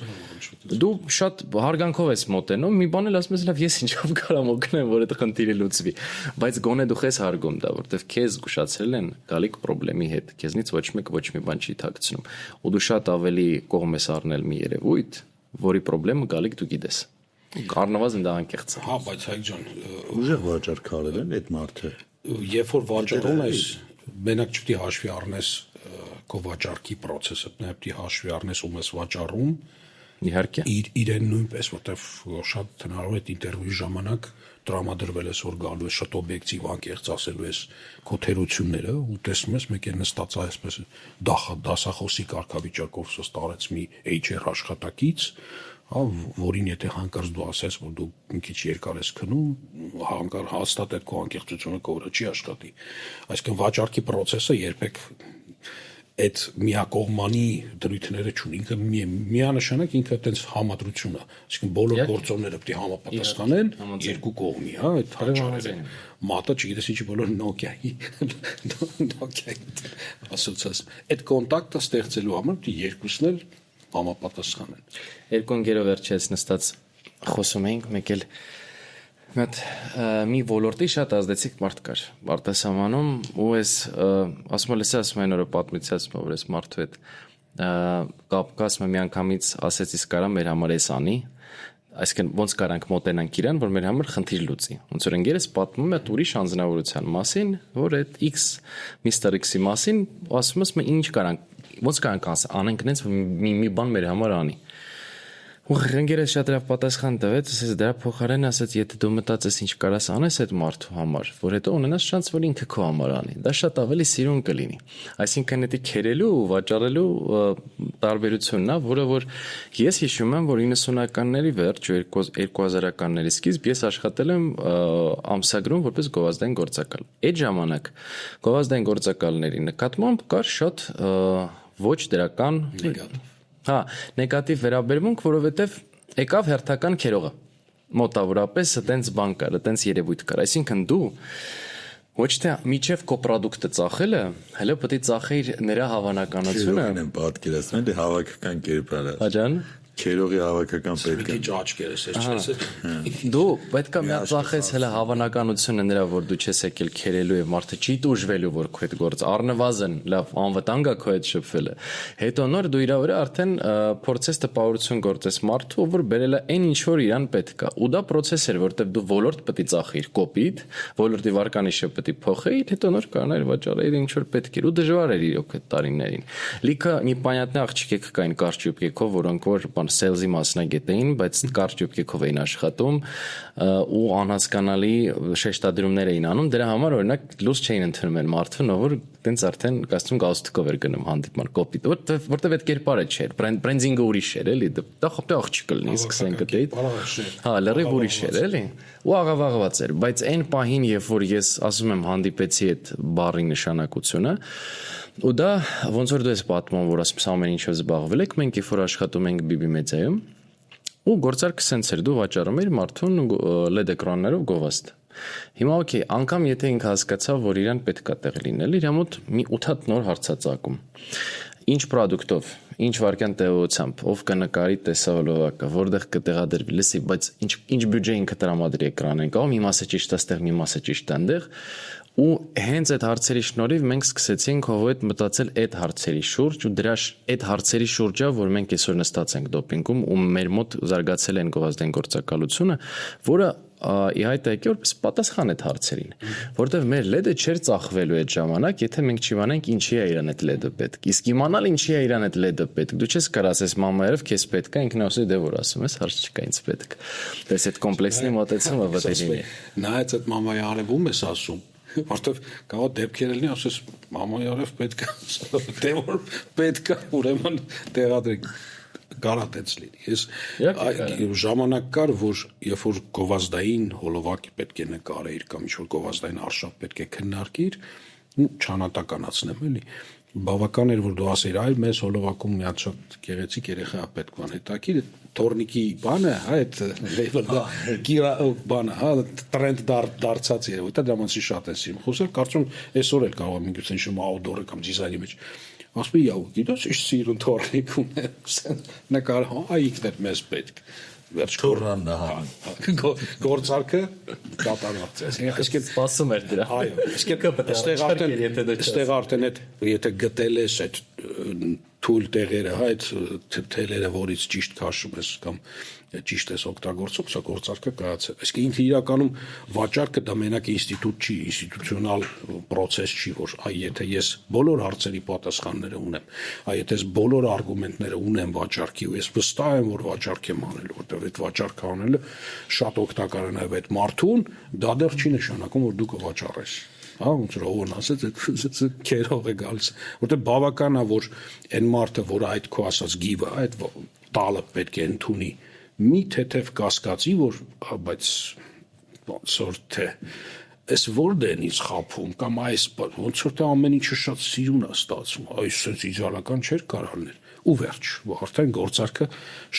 դու շատ հարգանքով ես մոտենում, մի բան էլ ասում ես, լավ, ես ինչով կարամ օգնեմ, որ այդ խնդիրը լուծվի։ Բայց գոնե դու ես հարգում դա, որտեվ քեզ զգուշացրել են գալիք խնդրի հետ, քեզնից ոչ մեկ ոչ մի բան չի թաքցնում։ Ու դու շատ ավելի կողմ ես առնել մի երևույթ, որի խնդրը գալիք դու գիտես։ Առնվազն դա անկեղծ է։ Հա, բայց Հայկ ջան, Ուժեղ վաճառք արել են այդ մարդը։ երբ որ վաճառում ես, մենակ չպետք է հաշվի առնես քո վաճառքի process-ը, նաև պետք է հաշվի առնես ում ես վաճառում։ Իհարկե։ Իրեն նույնպես, որտեվ շատ հնարավոր է ինտերվյուի ժամանակ տրամադրվել ես, որ գալու ես շատ օբյեկտիվ անկեղծ ասելու ես քո թերությունները ու տեսնում ես մեկ է նստած այսպես դասախոսի կարգավիճակով ստարեց մի HR աշխատակից, հա, որին եթե հանկարծ դու ասես, որ դու մի քիչ երկար ես քնում, հանկարծ հաստատ այդ քո անկեղծությունը քո վրա չի աշխատի։ Այսինքն վաճառքի process-ը երբեք այդ միակողմանի դրույթները չունի, ինքը միանշանակ ինքը այդպես համադրություն է, այսինքն բոլոր գործոնները պետք է համապատասխանեն երկու կողմի, հա, այդ հաճարերը։ Մատը չգիտես ինչի բոլոր Nokia-ի ասոցիաց։ Այդ կոնտակտը ստեղծելու համար պետք է երկուսն էլ համապատասխանեն։ Երկու ընկերով վերջերս նստած խոսում էինք, մեկ էլ մի ոլորտի շատ ազդեցիկ մարդ կար արտասահմանում ու ես ասում եմ ասում այն օրը պատմեցած որ ես մարդու հետ կապկաս մի անգամից ասեց իսկ կարա մեր համար էս անի այսինքն ոնց կարանք մոտենանք իրան որ մեր համար խնդիր լուծի ոնց որ ընկերս պատմում է ուրիշ անձնավորության մասին որ այդ X Mr. X-ի մասին ասում ես մենք ինչ կարանք ոնց կարանք անենք նենց մի բան մեր համար անի ու ընկերս շատ լավ պատասխան տվեց, ասես դրա փոխարեն ասեց, եթե դու մտածես ինչ կարաս անես այդ մարդու համար, որ հետո ունենաս շանս, որ ինքը քո համար անի, դա շատ ավելի սիրուն կլինի։ Այսինքն դա քերելու ու վաճառելու տարբերությունն է, որը որ ես հիշում եմ, որ 90-ականների վերջ, 2000-ականների սկիզբ ես աշխատել եմ ամսագրում որպես գովազդային գործակալ։ Այդ ժամանակ գովազդային գործակալների նկատմամբ կար շատ ոչ դրական Հա, նեգատիվ վերաբերմունք, որովհետև եկավ հերթական քերողը։ Մոտավորապես այտենց բան կար, այտենց երևույթ կար, այսինքն դու ոչ թե միջև քո product-ը ծախելը, հələ պետք է ծախեիր նրա հավանականությունը։ Քերողին եմ պատկերացնում, դե հավաքական կերպար է։ Աջան Քերողի հավաքական պետք է։ Մի քիչ աչքերս էս Դու պետք է մի հատ ծախես հələ հավանականությունը նրա որ դու չես եկել քերելու եւ մարդը չի դուժվելու որ քո այդ գործ առնվազն լավ անվտանգ է քո այդ շփվելը հետո նոր դու իրա վրա արդեն փորձես տպավորություն գործես մարդու որ բերել է այն ինչ որ իրան պետք է ու դա process էր որտեվ դու ոլորտ պետք է ծախեիր կոպիտ ոլորտի վարկանիշը պետք է փոխեիր հետո նոր կանայր վաճառեիր ինչ որ պետք էր ու դժվար էր իրոք այդ տարիներին լիքը մի պանյատնի աղջիկեք կային կարճուպկեքով որոնք որ բան sales-ի մասնագետ էին, բայց կարճ յուբկեքով էին աշխատում ու անհասկանալի շեշտադրումներ էին անում, դրա համար օրինակ լույս չէին ընդունում են մարդուն, որ տենց արդեն կոստյում գալստուկով էր գնում հանդիպման կոպիտ, որտեվ այդ կերպարը չէր, բրենդինգը ուրիշ էր, էլի, դա խոպե աղջիկ կլինի, սկսենք դեիտ։ Հա, լրիվ ուրիշ էր, էլի։ Ու աղավաղված էր, բայց այն պահին, երբ որ ես ասում եմ հանդիպեցի այդ բառի նշանակությունը, ու դա ոնց որ դու ես պատմում, որ ասում ամեն ինչով զբաղվել եք, մենք երբ որ աշխատում ենք BB Media-ում, ու գործարքը սենց էր, դու վաճառում էիր մարդուն LED էկրաններով գովաստ։ Հիմա օքեյ, անգամ եթե ինքը հասկացավ, որ իրան պետք է տեղ լինել, իր մոտ մի 8 հատ նոր հարցածակում։ Ինչ պրոդուկտով, ինչ վարկյան տևությամբ, ով կնկարի տեսահոլովակը, որտեղ կտեղադրվի, լսի, բայց ինչ բյուջե ինքը տրամադրի էկրանին, կամ մի մասը ճիշտ է ստեղ, մի մասը ճիշտ է այնտեղ, ու հենց այդ հարցերի շնորհիվ մենք սկսեցինք հովետ մտածել այդ հարցերի շուրջ ու դրա այդ հարցերի շուրջա, որ մենք այսօր նստած ենք դոպինգում ու մեր մոտ զարգացել են գովազդային գործակալությունը, որը ի հայտ է եկել որպես պատասխան այդ հարցերին, որտեղ մեր LED-ը չէր ծախվելու այդ ժամանակ, եթե մենք չիմանանք ինչի է իրան այդ LED-ը պետք։ Իսկ իմանալ ինչի է իրան այդ LED-ը պետք, դու չես կարող ասես մամայով քեզ պետք է, ինքն ասի դե որ ասում ես, հարց չկա ինձ պետք։ Դες այդ կոմպլեքսի մոտեցումը վտերին է։ Նայած այդ մամայի արևում ես ասում, որտեվ կարող դեպքեր լինի, ասես մամայի արև պետք է, դե որ պետք է, ուրեմն տեղադրեք գարատեց լինի։ Ես ժամանակ կար, որ երբ որ գովազդային հոլովակ պետք է նկարեիր կամ ինչ-որ գովազդային արշավ պետք է քննարկիր, չանատականացնեմ էլի, բավական էր, որ դու ասեիր, այ մեզ հոլովակում մի հատ շատ գեղեցիկ երեխա պետք բան հետաքրքիր, թորնիկի բանը, հա, այդ գիրա բանը, հա, տրենդ դարձած երևույթ է, դրանցի շատ է սիրում։ Խոսել, կարծում այսօր էլ կարող եմ միգուցե ինչ-որ աուտդորը կամ դիզայնի մեջ ասում եմ, «Яу, գիտես, ինչ սիրուն թորնիկ ունեմ»։ Նկար, հա, իքներ մեզ պետք։ Վերջ Թորնանն հա։ Գործարքը կատարված է։ Իսկ սպասում էր դրա։ Այո, իսկ այստեղ արդեն այդ եթե գտել ես այդ թույլ տեղերը, հա, այդ թելերը, որից ճիշտ քաշում ես կամ ճիշտ ես օգտագործում, սա գործարքը կայացել։ Իսկ ինքը իրականում վաճառքը դա մենակ ինստիտուտ չի, ինստիտուցիոնալ process չի, որ այ եթե ես բոլոր հարցերի պատասխանները ունեմ, այ եթե ես բոլոր արգումենտները ունեմ վաճառքի ու ես վստահ եմ, որ վաճառք եմ անել, որտեղ այդ վաճառքը անելը շատ օգտակար է նաև այդ մարդուն, դա դեռ չի նշանակում, որ դու կվաճառես։ Հա, ոնց որ ով ասեց, այդ քերով է գալիս, որտեղ բավական է, որ այն մարդը, որ այդ քո ասած գիվը, այդ տալը պետք է ընդունի, մի թեթև կասկածի, որ բայց ոնց որ թե այս որտեն ինձ խափում կամ այս ոնց որ թե ամեն ինչը շատ սիրուն է ստացվում, այս sense իդեալական չէր կարողանել ու վերջ, որ արդեն գործարքը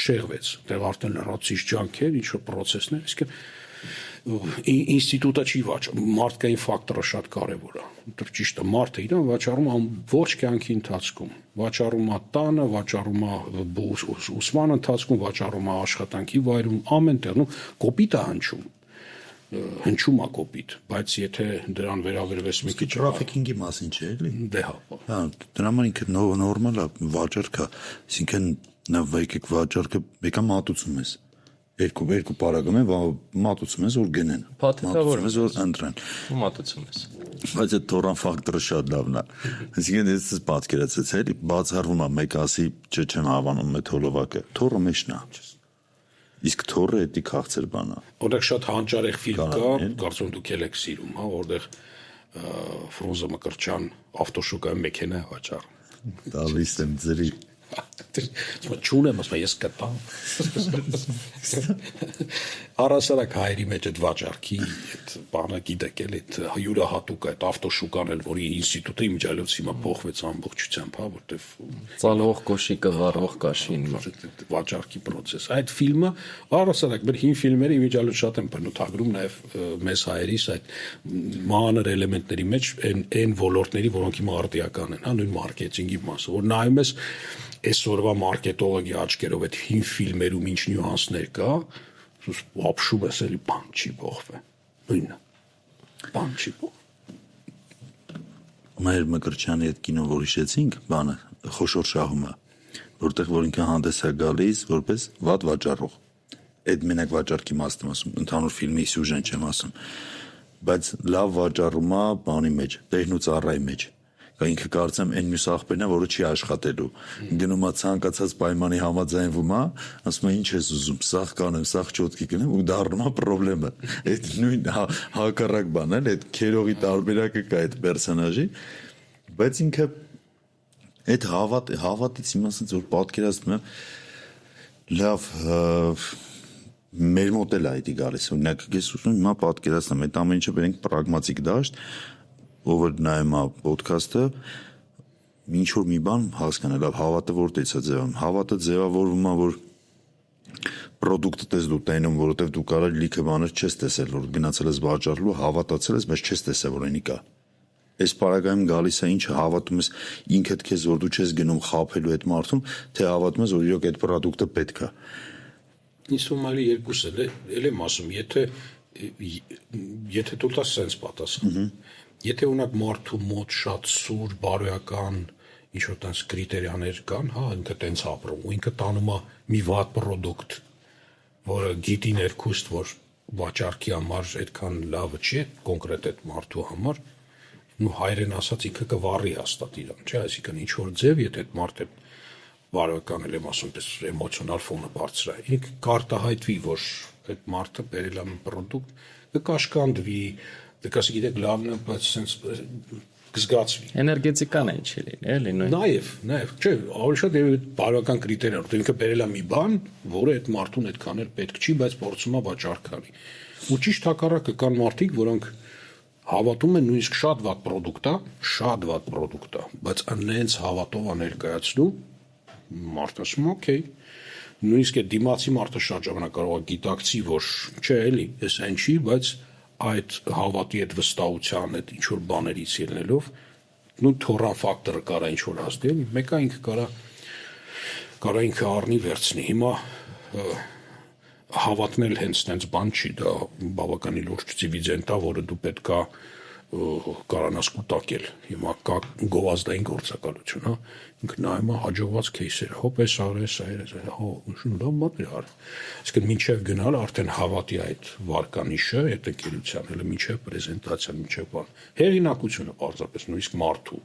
շեղվեց, դեռ արդեն լրացիչ ջանքեր, ինչ որ process-ներ, իսկ ինստիտուտը չի վաճառում, մարդկային ֆակտորը շատ կարևոր է։ Դեռ ճիշտ է, մարդը իրան վաճառում է ոչ կյանքի ընթացքում, վաճառում է տանը, վաճառում է ուսման ընթացքում, վաճառում է աշխատանքի վայրում, ամեն տեղում կոպիտ է հնչում է կոպիտ, բայց եթե դրան վերաբերվես մի քիչ Trafficking-ի մասին չէ, էլի։ Դե հա։ Հա, դրա համար ինքը նորմալ է վաճառքը, այսինքն նա եկեք վաճառքը եկա մատուցում ես։ Երկու պարագում են, մատուցում ես, որ գնեն։ Մատուցում ես, որ ընտրեն։ Ու մատուցում ես։ Բայց այդ թորան ֆակտորը շատ լավն է։ Այսինքն ես պատկերացրեցի, էլի բացառվում է մեկ ասի, չէ, չեմ հավանում այդ հոլովակը։ Թորը մեջն է։ Իսկ թորը էդի քաղցր բան է։ Որտեղ շատ հանճարեղ ֆիլմ կա, կարծում դուք ել եք սիրում, հա, որտեղ Ֆրունզե Մկրտչյան ավտոշուկայում մեքենա վաճառում։ Տալիս եմ ձրի։ Չունեմ, ասում ես կտամ։ Առասարակ հայերի մեջ այդ վաճառքի այդ բանը գիտեք էլ այդ յուրահատուկ այդ ավտոշուկան էլ, որի ինստիտուտի միջալոց հիմա փոխվեց ամբողջությամբ, հա, որտեվ Ծալվող կոշիկը վառվող կաշին վաճառքի process։ Այդ ֆիլմը առասարակ մեր հին ֆիլմերի միջալոց շատ են բնութագրում նաև մեզ հայերիս այդ մանր էլեմենտների մեջ այն ոլորտների, որոնք հիմա արդիական են, հա, նույն մարքեթինգի մասը, որ նայում ես այսօրվա մարքետոլոգի աչքերով այդ հին ֆիլմերում ինչ նյուանսներ կա, ապշում ես էլի բան չի փոխվել։ Նույնը։ Բան չի փոխվել։ Մեր Մկրտչյանի այդ կինո որ հիշեցինք, բանը խոշոր շահումը, որտեղ որ ինքը հանդես է գալիս որպես վատ վաճառող։ Այդ մենակ վաճառքի մասն եմ ասում, ընդհանուր ֆիլմի սյուժեն չեմ ասում, բայց լավ վաճառում է բանի մեջ, տեխնո ծառայի մեջ։ ինքը կարծեմ այն մյուս աղբերն է, որը չի աշխատելու։ Գնում է ցանկացած պայմանի համաձայնվում է, ասում է ինչ ես ուզում, սաղ կանեմ, սաղ չոտքի գնեմ ու դառնում է խնդրեմը։ Այդ նույն հակառակ բանն է, այդ քերողի տարբերակը կա այդ պերսոնաժի, բայց ինքը այդ հավատից իմ ասած որ պատկերացնում եմ լավ մեր մոտ էլ այդ գալիս օրինակ ես ուզում եմ հիմա պատկերացնեմ այդ ամեն ինչը բերենք պրագմատիկ դաշտ ով որ նայում է ոդքասթը ինչ որ մի բան հասկանա լավ հավատը որտեղից է ձևավորվում հավատը ձևավորվում է որ պրոդուկտը ես դու տենում որովհետև դու կարող լիքը բաներ չես տեսել որ գնացել ես վաճառելու հավատացել ես բայց չես տեսել որ այնի կա այս պարագայում գալիս է ինչը հավատում ես ինքդ քեզ որ դու չես գնում խաբելու այդ մարդուն թե հավատում ես որ իրոք այդ պրոդուկտը պետք է Ինձ թվում է երկուսը էլ եմ ասում, եթե դու տաս sense պատասխան։ Եթե ունակ մարդու մոտ շատ սուր, բարոյական ինչ որ տես կրիտերիաներ կան, հա, ինքը տենց ապրում, ու ինքը տանում է մի վատ պրոդուկտ, որը գիտի ներքուստ, որ վաճառքի համար այդքան լավը չի, կոնկրետ այդ մարդու համար, ու հայրեն ասած ինքը կվառի հաստատ իրան, չէ, այսինքն ինչ որ ձև, եթե այդ մարդը բարոյական եմ ասում, պես էմոցիոնալ ֆոնը բարձր է։ Ինքը կարտահայտվի, որ այդ մարդը բերել է մի պրոդուկտ, կկաշկանդվի, դեկասի գիտեք լավն է, բայց sense կզգացվի։ Էներգետիկան է ինչի լինի, էլի նույն։ Նաև, չէ, ավելի շատ բարոյական կրիտերիա, որ ինքը բերել է մի բան, որը այդ մարդուն այդքան էլ պետք չի, բայց փորձում է վաճառքանի։ Ու ճիշտ հակառակը կան մարդիկ, որոնք հավատում են նույնիսկ շատ վատ պրոդուկտ է, բայց անենց հավատով է ներկայացնում մարդը ասում օքեյ նույնիսկ այդ դիմացի մարդը շատ ժամանակ կարող է գիտակցի որ չէ էլի ես այն չի բայց այդ հավատի այդ վստահության այդ ինչ որ բաներից ելնելով նույն թորան ֆակտորը կարա ինչ որ ազդել մեկը ինքը կարա ինքը առնի վերցնի հիմա հավատնել հենց տենց բան չի դա բավականին լուրջ դիվիդենդ է որը դու պետքա կարանաս կուտակել հիմա կա գովազդային գործակալություն հա ինքը նայում է հաջողված кейսերը հոպ էս արես հո լավ մատեր այսինքն մինչև գնալ արդեն հավատի այդ վարկանիշը այդ ընկերության հələ մինչև պրեզենտացիան մինչև բան հեղինակությունը պարզապես նույնիսկ մարդու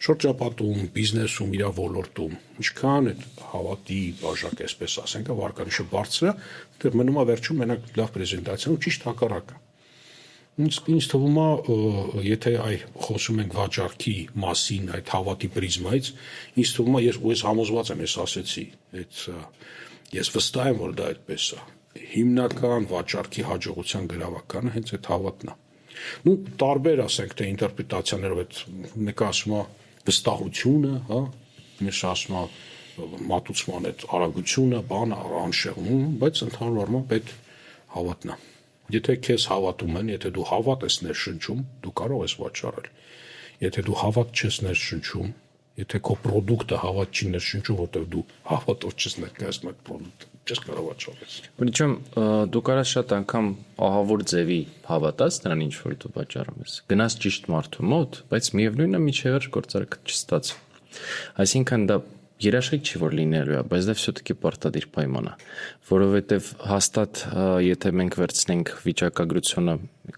շրջապատում բիզնեսում իր ոլորտում ինչքան այդ հավատի բաժակ այսպես ասենք վարկանիշը բարձր է դեռ մնում է վերջում մենակ լավ պրեզենտացիան ու ճիշտ հակառակը Ինձ թվում է, եթե խոսում ենք վաճառքի մասին այդ հավատի պրիզմայից, ինձ թվում է ես համոզված եմ, ես ասեցի, ես վստահ եմ, որ դա այդպես է։ Հիմնական վաճառքի հաջողության գրավականը հենց այդ հավատն է։ Ну, տարբեր ասենք թե ինտերպրետացիաներով այդ մեկը ասում է վստահությունը, հա, մյուսը ասում է մատուցման այդ արագությունը, բանը, անշեղում, բայց ընդհանուր առմամբ այդ հավատն է։ Եթե քեզ հավատում են, եթե դու հավատ ես ներշնչում, դու կարող ես վաճառել։ Եթե դու հավատ չես ներշնչում, եթե քո պրոդուկտը հավատ չի ներշնչում, որտեղ դու հավատով չես ներկայացնում այդ պրոդուկտը, չես կարող վաճառել։ Причем դու կարաս շատ անգամ ահավոր ձևի հավատաս նրան ինչ որ դու վաճառում ես։ Գնաս ճիշտ մարդու մոտ, բայց միևնույնն է միջև գործարքը չստացվի։ Այսինքն դա երաշխիք չի որ լինելու է, բայց դա все-таки պարտադիր պայման է, որովհետև հաստատ եթե մենք վերցնենք վիճակագրությունը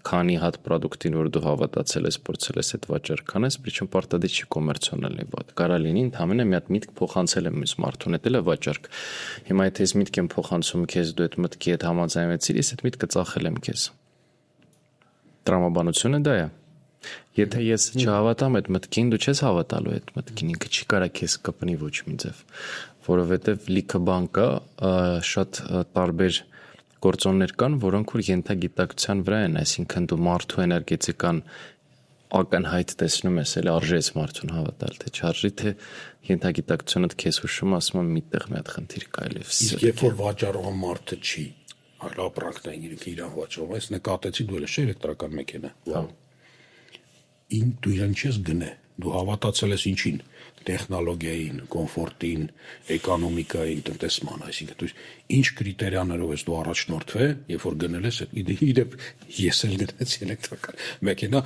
քանի հատ պրոդուկտին, որ դու հավատացել ես, փորձել ես այդ վաճառքան ես, причем պարտադիր չի կոմերցիոնալ լինի, կարա լինի ընդհանրապես մի հատ միտք փոխանցել եմ մյուս մարդուն, դա էլ է վաճառք։ Հիմա եթե ես միտք եմ փոխանցում քեզ, դու այդ մտքի հետ համաձայնվեցիր, ես այդ միտքը ծախել եմ քեզ։ Տրամաբանությունը դա է։ Եթե ես չհավատամ այդ մտքին, դու չես հավատալու այդ մտքին, ինքը չի կարա քեզ կպնի ոչ մի ձև, որովհետև լիքը բան կա, շատ տարբեր գործոններ կան, որոնք որ ենթագիտակցության վրա են, այսինքն դու մարդու էներգետիկան ակնհայտ տեսնում ես, էլ արժի ես մարդուն հավատալ, թե չարժի, թե ենթագիտակցությունդ քեզ հուշում, ասում եմ միտեղ մի հատ խնդիր կա, իսկ երբ որ վաճառող մարդը չի, այլ ապրանքն է իրան վաճառում, այս նկատեցի դու էլ ես էլեկտրական մեքենա։ Դու իրան չես գնե, դու հավատացել ես ինչին, տեխնոլոգիային, կոմֆորտին, էկոնոմիկային, տնտեսման, այսինքն դու ինչ կրիտերիաներով ես դու առաջնորդվել, երբ որ գնել ես, իդեպ ես էլ գնացի էլեկտրական մեքենա,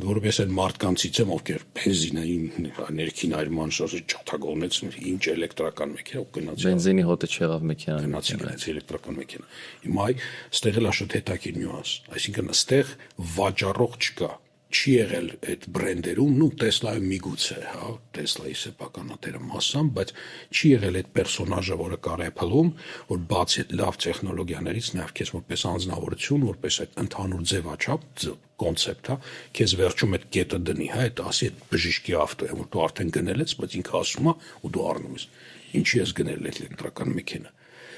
որովհետև այն մարդկանցից եմ, ովքեր բենզինային ներքին այրման շարժի չաթագողնեց, ինչ էլեկտրական մեքենա ու գնացի։ Բենզինի հոտը չեղավ մեքենան, գնացի էլեկտրական մեքենա։ Հիմա այստեղ էլ շատ հետաքրքիր նյուանս, այսինքն այստեղ վաճառող չկա։ չի եղել այդ բրենդերում, նու Տեսլայում միգուցե, հա, Տեսլայի սեփականատերը մասամբ, բայց չի եղել այդ պերսոնաժը, որը կար Apple-ում, որ բացի այդ լավ տեխնոլոգիաներից նաև քեզ որպես անձնավորություն, որպես այդ ընդհանուր ձևաչափ, կոնցեպտ, հա, քեզ վերջում այդ կետը դնի, հա, այդ ասի այդ բժիշկի ավտո է, որ դու արդեն գնել ես, բայց ինքը ասում է ու դու առնում ես։ Ինչի ես գնել այդ էլեկտրական մեքենա։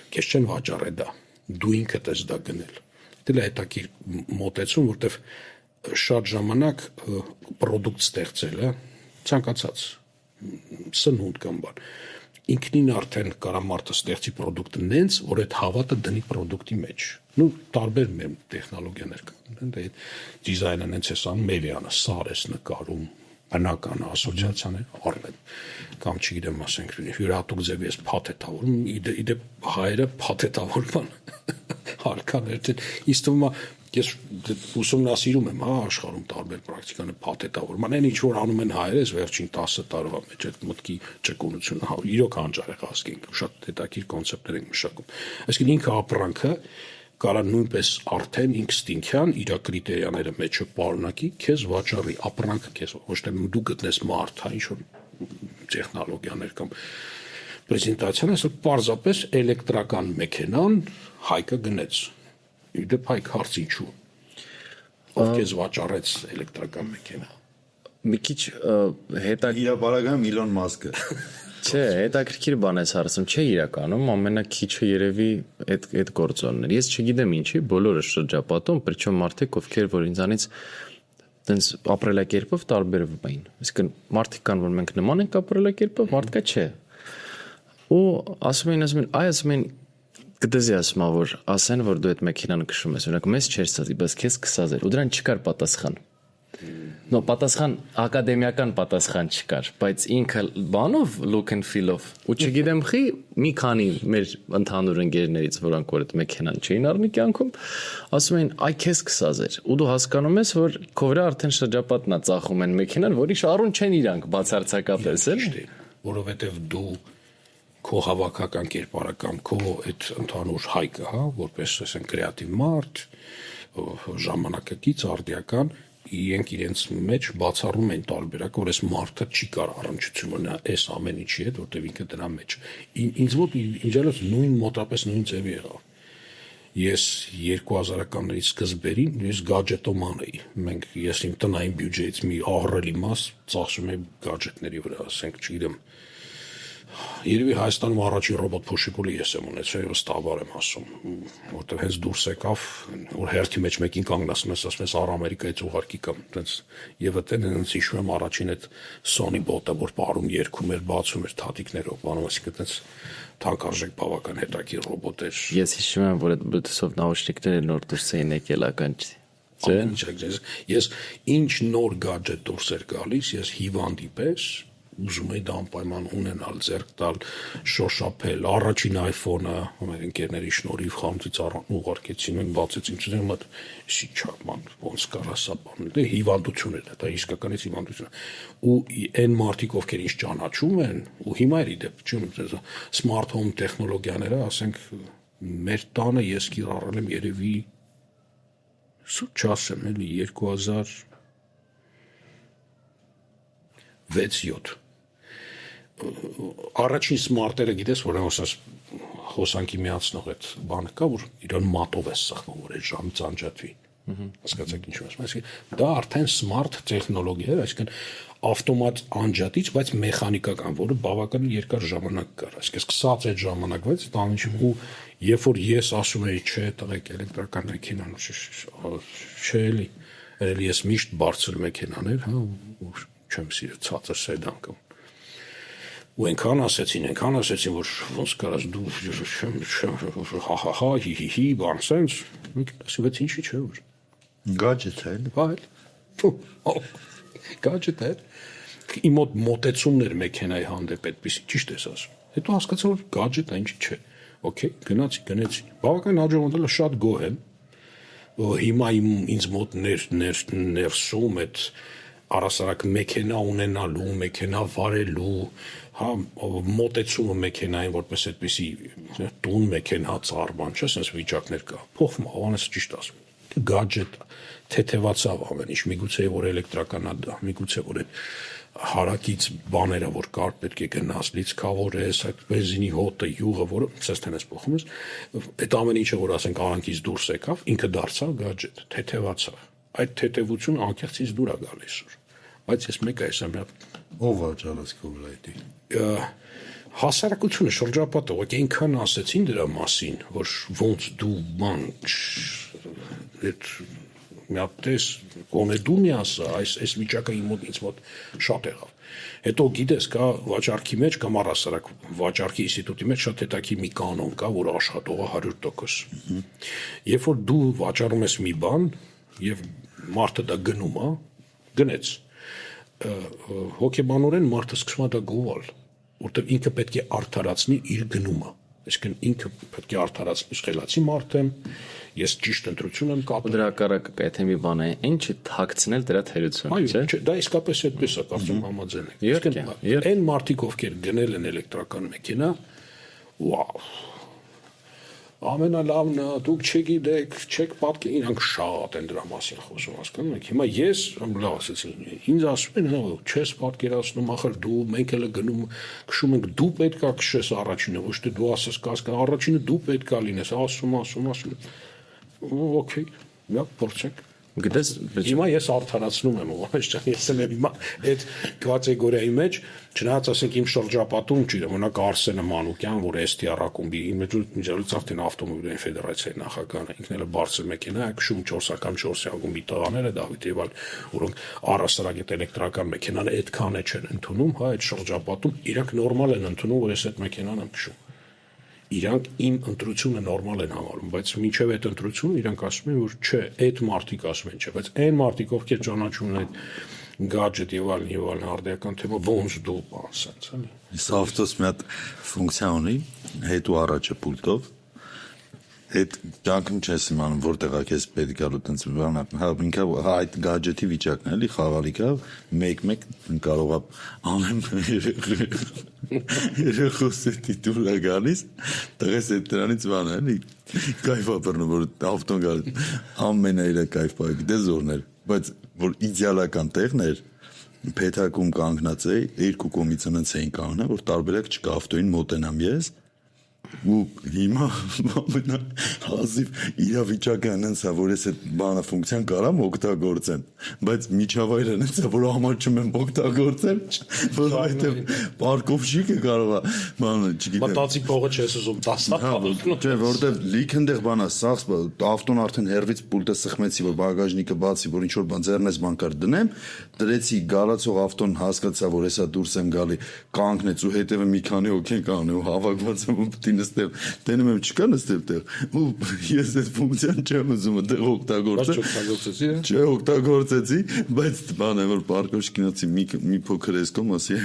Քեզ չեն վաճառել դա։ Դու ինքդ ես դա գնել։ Դա է հետաքրքիր մոտեցում, որտեվ շատ ժամանակ պրոդուկտ ստեղծելը ցանկացած սնունդ կամ բան ինքնին արդեն կարա մարդը ստեղծի պրոդուկտը նենց, որ այդ հավատը դնի պրոդուկտի մեջ։ Նու տարբեր մեր տեխնոլոգիաներ կան, դա դիզայնը նենց է անում, Մևյանը սար ես նկարում, բնական ասոցիացիաներ առնեն կամ չգիտեմ ասենք յուրահատուկ ձևի ես փաթեթավորում, իդեպ հայերը փաթեթավորման հարկաներ են, իսկ թվում է ես ուսումնասիրում եմ, հա, աշխարհում տարբեր պրակտիկաներ փաթեթավորման, այն ինչ որ անում են հայերս վերջին 10 տարվա մեջ այդ մտքի ճկունությունը, հա, իրոք անջարեղ ազգենք, շատ հետաքրքիր կոնցեպտներ են մշակում։ Այսինքն ինքը ապրանքը կարա նույնպես արդեն ինստինկտյան իր կրիտերիաները մեջը պարունակի, քեզ վաճառի ապրանքը քեզ, ոչ թե դու գտնես մարդ, հա, ինչ որ տեխնոլոգիաներ կամ պրեզենտացիան, այսօր պարզապես էլեկտրական մեքենան Հայկը գնեց։ Իդեպ Հայկ հարց ինչու։ Ով քեզ վաճառեց էլեկտրական մեքենա։ Մի քիչ Իրապարագայում Իլոն Մասկը։ Չէ, հետաքրքիր բան ես հարցում, չէ իրականում ամենակիչը երևի այդ գործոնն էր։ Ես չգիտեմ ինչի, բոլորը շրջապատում, причем մարդիկ ովքեր որ ինձանից տենց ապրելակերպով տարբերվում էին։ Այսինքն մարդիկ կան, որ մենք նման ենք ապրելակերպով, մարդկա չէ։ Ու ասում են, ասում են գտեզի ասում որ ասեն որ դու այդ մեքենան քշում ես, օրինակ մեզ չէր ստացի, բայց քեզ կսած էր, ու դրան չկար պատասխան։ No, պատասխան ակադեմիական պատասխան չկար, բայց ինքը բանով look and feel-ով ու չգիտեմ խի մի քանի մեր ընդհանուր ընկերներից, որոնք որ այդ մեքենան չէին առնի կյանքում, ասում են այ քեզ կսած էր, ու դու հասկանում ես, որ քո վրա արդեն շրջապատն է ծախում են մեքենան, որի շարուն չեն իրանք բացարձակապես, էլի, որովհետև դու քո հավաքական կերպարական քո այդ ընդհանուր հայկը, հա, որպես ասենք կրեատիվ մարդ, ժամանակակից արդիական իրենք իրենց մեջ բացառում են տարբերակ, որ այս մարդը չի կարող առնչություն ունենալ այս ամեն ինչի հետ, որտեղ ինքը դրա մեջ։ Ինձ մոտ ինձ նույն մոտապես նույն ձևի եղավ։ Ես 2000-ականներից սկզբերին ես գադջետոման էի։ Ես իմ տնային բյուջեից մի ահռելի մաս ծախսում եմ գադջետների վրա, ասենք, չգիտեմ, երևի Հայաստանում առաջին ռոբոտ փոշիկուլի ես եմ ունեցել, վստահաբար եմ ասում, որտեղ հենց դուրս եկավ, որ հերթի մեջ մեկին կանգնացնում ես, ասում ես առ Ամերիկայից ուղարկի կամ տենց, եւ այդտեղ հենց հիշում եմ առաջին այդ Sony բոտը, որ բարում երգում էր, բացում էր թաթիկներով, բանում, այսինքն տենց թանկարժեք բավական հետաքրքիր ռոբոտ էր։ Ես հիշում եմ, որ այդ Bluetooth նաուշնիկները նոր դուրս էին եկել ականջի։ Ես ինչ նոր գադջետ դուրս էր գալիս, ես հիվանդի պես ուզում էի դա անպայման ունենալ, ձեռք տալ, շոշափել, առաջին iPhone-ը, մեր ընկերների շնորհիվ խանութից ուղարկեցին, մենք բացեցինք, չեմ մոտ, ի չափման, ոնց կարա սա բան, դե հիվանդություն է դա, իսկականից հիվանդություն է։ Ու այն մարդիկ, ովքեր ինձ ճանաչում են, ու հիմա էլ իդեպ, չունեմ, smart home տեխնոլոգիաները, ասենք, մեր տանը ես կիրառել եմ երևի, սուտ չասեմ, էլի 2006-7 առաջին սմարտերը գիտես, որ ասես հոսանքի միացնող այդ բանը կա, որ իրան մատով է սխվում, որ այդ ժամից անջատվի։ Հասկացեք ինչ եմ ասում։ Դա արդեն smart տեխնոլոգիա է, այսինքն ավտոմատ անջատիչ, բայց մեխանիկական, որը բավականին երկար ժամանակ կար։ Այսինքն սկսած այդ ժամանակվից տանիչում ու երբ որ ես ասում եի, չէ, տղեկ էլեկտրական մեքենան, չէ, էլի ես միշտ բարձր մեքենաներ, հա, ու չեմ սիրել ցածր սեդան կամ ու այնքան ասեցին, որ ոնց կարաս դու հա հի բան sense, ասվեց ինչի՞ չէ որ Գադջետ է, այլ գադջետ է։ Իմ մոտ մոտեցումներ մեքենայի հանդեպ այդպեսի ճիշտ ես ասում։ Հետո հասկացա որ գադջետ է, ինչի՞ չէ։ Okay, գնացի։ Բավական հաջողվել շատ գոհ եմ։ Հիմա ինձ մոտ ներսում այդ առասարակ մեքենա ունենալու, մեքենա վարելու, հա, մոտեցումը մեքենային որպես այդպեսի տուն մեքենա ծառ բան, չէ՞, sense վիճակներ կա։ Փոխվում, անես ճիշտ ասում։ գadget թեթևացավ ամեն ինչ, միգուցե որ էլեկտրականա դա, միգուցե որ այդ հարակից բաները, որ կար պետք է գնաս, լիցքավորես, այդ բենզինի հոտը, յուղը, որը ցեստենես փոխում ես, այդ ամեն ինչը, որ ասենք արանքից դուրս եկավ, ինքը դարձավ գadget, թեթևացավ։ Այդ թեթևությունը անկեղծից դուր է գալիս ուր։ Բայց ես մեկ այսամ ով աճալած կոբլայտի։ Հասարակությունը շրջապատը ոք այնքան ասեցին դրա մասին, որ ոնց դու ման այդ միատես կոնե դու մի ասա, այս վիճակը ինձ մոտ շատ եղավ։ Հետո գիտես, կա վաճառքի մեջ կամ առհասարակ վաճառքի ինստիտուտի մեջ շատ հետաքի մի կանոն կա, որ աշխատողը 100%։ Երբ որ դու վաճառում ես մի բան եւ մարդը դա գնում է, գնեց։ Հոգեբանորեն մարդը սկսում է դա գովել, որտեղ ինքը պետք է արդարացնի իր գնումը։ Այսինքն ինքը պետք է արդարացնի խելացի մարդ եմ, ես ճիշտ ընտրություն եմ կապել։ Դրա կարակը եթե մի բան է, ինչ թաքցնել դրա թերությունը, չէ՞։ Դա իսկապես այդպես է, կարծում համաձայն եք։ Այն մարդիկ, ովքեր գնել են էլեկտրական մեքենա, վաու։ Ամենալավն է, դուք չգիտեք, չեք պատկերացնում, իրանք շատ են դրա մասին խոսում, հասկանում եք։ Հիմա ես լավ ասեցի, ինձ ասում են, հա, չես պատկերացնում, ախր դու մենք էլ գնում, քշում ենք, դու պետքա քշես առաջինը, ոչ թե դու ասես կասկա, առաջինը դու պետքա լինես, ասում։ Okay, միա փորձենք։ Գիտես, հիմա ես արդարացնում եմ, ո՞նց ես եմ հիմա այդ կատեգորիայի մեջ, չնայած ասենք իմ շրջապատում չի, օրինակ Արսենը Մանուկյան, որ STR ակումբի միջոցից արդեն ավտոմոբիլային ֆեդերացիայի նախագահն է, ինքն էլ բարձր մեքենա է, քշում 404 ակումբի տղաները, Դավիթ Եվալ, որոնք առհասարակ այդ էլեկտրական մեքենան այդքան է չեն ընդունում, հա, այդ շրջապատում իրանք նորմալ են ընդունում, որ ես այդ մեքենան եմ քշում։ Իրանք իմ ընտրությունը նորմալ են համարում, բայց մինչև այդ ընտրությունը իրանք ասում են, որ չէ, այդ մարդիկ ասում են, չէ, բայց այն մարդիկ, ովքեր ճանաչում են այդ gadget եւ այլն արդիական թեմա, ոնց դու ասած, էլի։ Սա ավտոս մի հատ ֆունկցիա ունի, հետ ու առաջը պուլտով։ Այդ ճանկն չես իմանում որտեղ է քեզ պետք է տենց բանա, հա ինքը հա այդ gadget-ի վիճակն է, էլի խաղալիքա, մեկ կարող է անեմ երախոսետի դուր է գալիս, տղես այդ դրանից բան է, էլի կայֆ է բռնում, որ ավտոն գալիս, ամենայրը կայֆ է, գիտես որն էր, բայց որ իդեալական տեղն էր, փեթակում կանգնած էի, երկու կողմից ընենց էին կանգնա, որ տարբերակ չկա, ավտոյին մոտենամ ես, ու հիմա հազիվ իրավիճակը հենց է, որ ես այդ բանը ֆունկցիան կարամ օգտագործեմ, բայց միջավայրը հենց է, որ ամաչում եմ օգտագործեմ, որ այդտեղ պարկով շիկը կարող է, բանը, չգիտեմ։ Մտածի փողը չես ուզում 10 Չէ, որտեղ լիքնդեղ բան է, սաղ ավտոն արդեն հերվից պուլտը սխմեցի, որ բագաժնիկը բացի, որ ինչ-որ բան ձեռնես բան կար դնեմ, դրեցի գալացող ավտոն հասկացա, որ հեսա դուրս եմ գալի, կանգնեց ու հետևը մի քանի օքեն կանգնի ու հավաքված եմ ու պիտի նստեմ, տենում եմ չկա նստել տեղ, ու ես այդ ֆունկցիան չեմ ուզում տեղ օգտագործել, չէ օգտագործեցի, բայց բան է, որ պարկոշ կինացի մի փոքր էսկոմ ասի,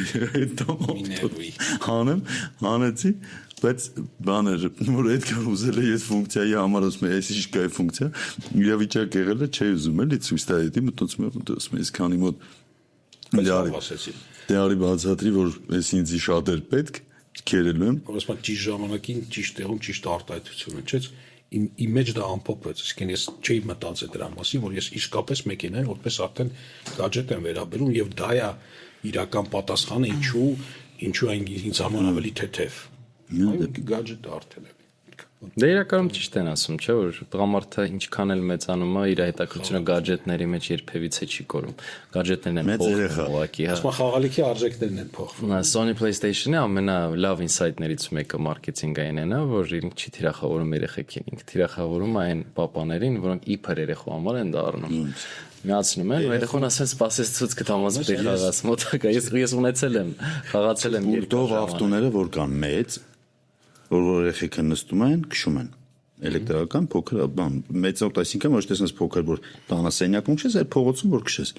հանեցի, բայց բաներ, որ այդքան ուզել է ես ֆունկցիայի համար ասում եմ, այս ինչ կա ֆունկցիա, իրավիճակ եղել է, չի ուզում էլի ցույց տա դի մտածում եմ, այս քանի մոտ դարի բացատրի, որ այս ինձի շատ էր պետք, քերելու եմ։ Որովհետեւ ճիշտ ժամանակին, ճիշտ տեղում, ճիշտ արտահայտությունը, չէ՞։ Իմ մեջ դա ամփոփվեց, իսկ ես չէի մտածել դրա մասին, որ ես իսկապես մեքենային որպես արդեն gadget եմ վերաբերում եւ դա է իրական պատասխանը, ինչու այն ինձ համար ավելի թեթև։ Gadget արդեն է։ Դե իրականում ճիշտ են ասում, չէ՞ որ տղամարդը ինչքան էլ մեծանում է, իր հետաքրությունը gadget-ների մեջ երբևիցե չի կորում։ Gadget-ներն են փոխվում, ուղղակի, հա։ Ասում խաղալիքի արժեքներն են փոխվում։ Sony PlayStation-ի ամենալավ ինսայթներից մեկը մարքեթինգային է, որ ինքը չի թիրախավորում երեխեքին, ինքը թիրախավորում է այն պապաներին, որոնք իբր երեխու համար են դառնում։ Միացնում են, երեխան ասեն սպասես ցույց կտամաս պետք խաղաս մոտակա, ես ունեցել եմ, խաղացել եմ երկու ավտոները, որ կան մեծ, որ երեխեքը նստում են, քշում են։ Էլեկտրական փոքր բան, մեծ օգտ, այսինքն ոչ թե sense փոքր, որ տանասենյակում քշես, այլ փողոցում որ քշես։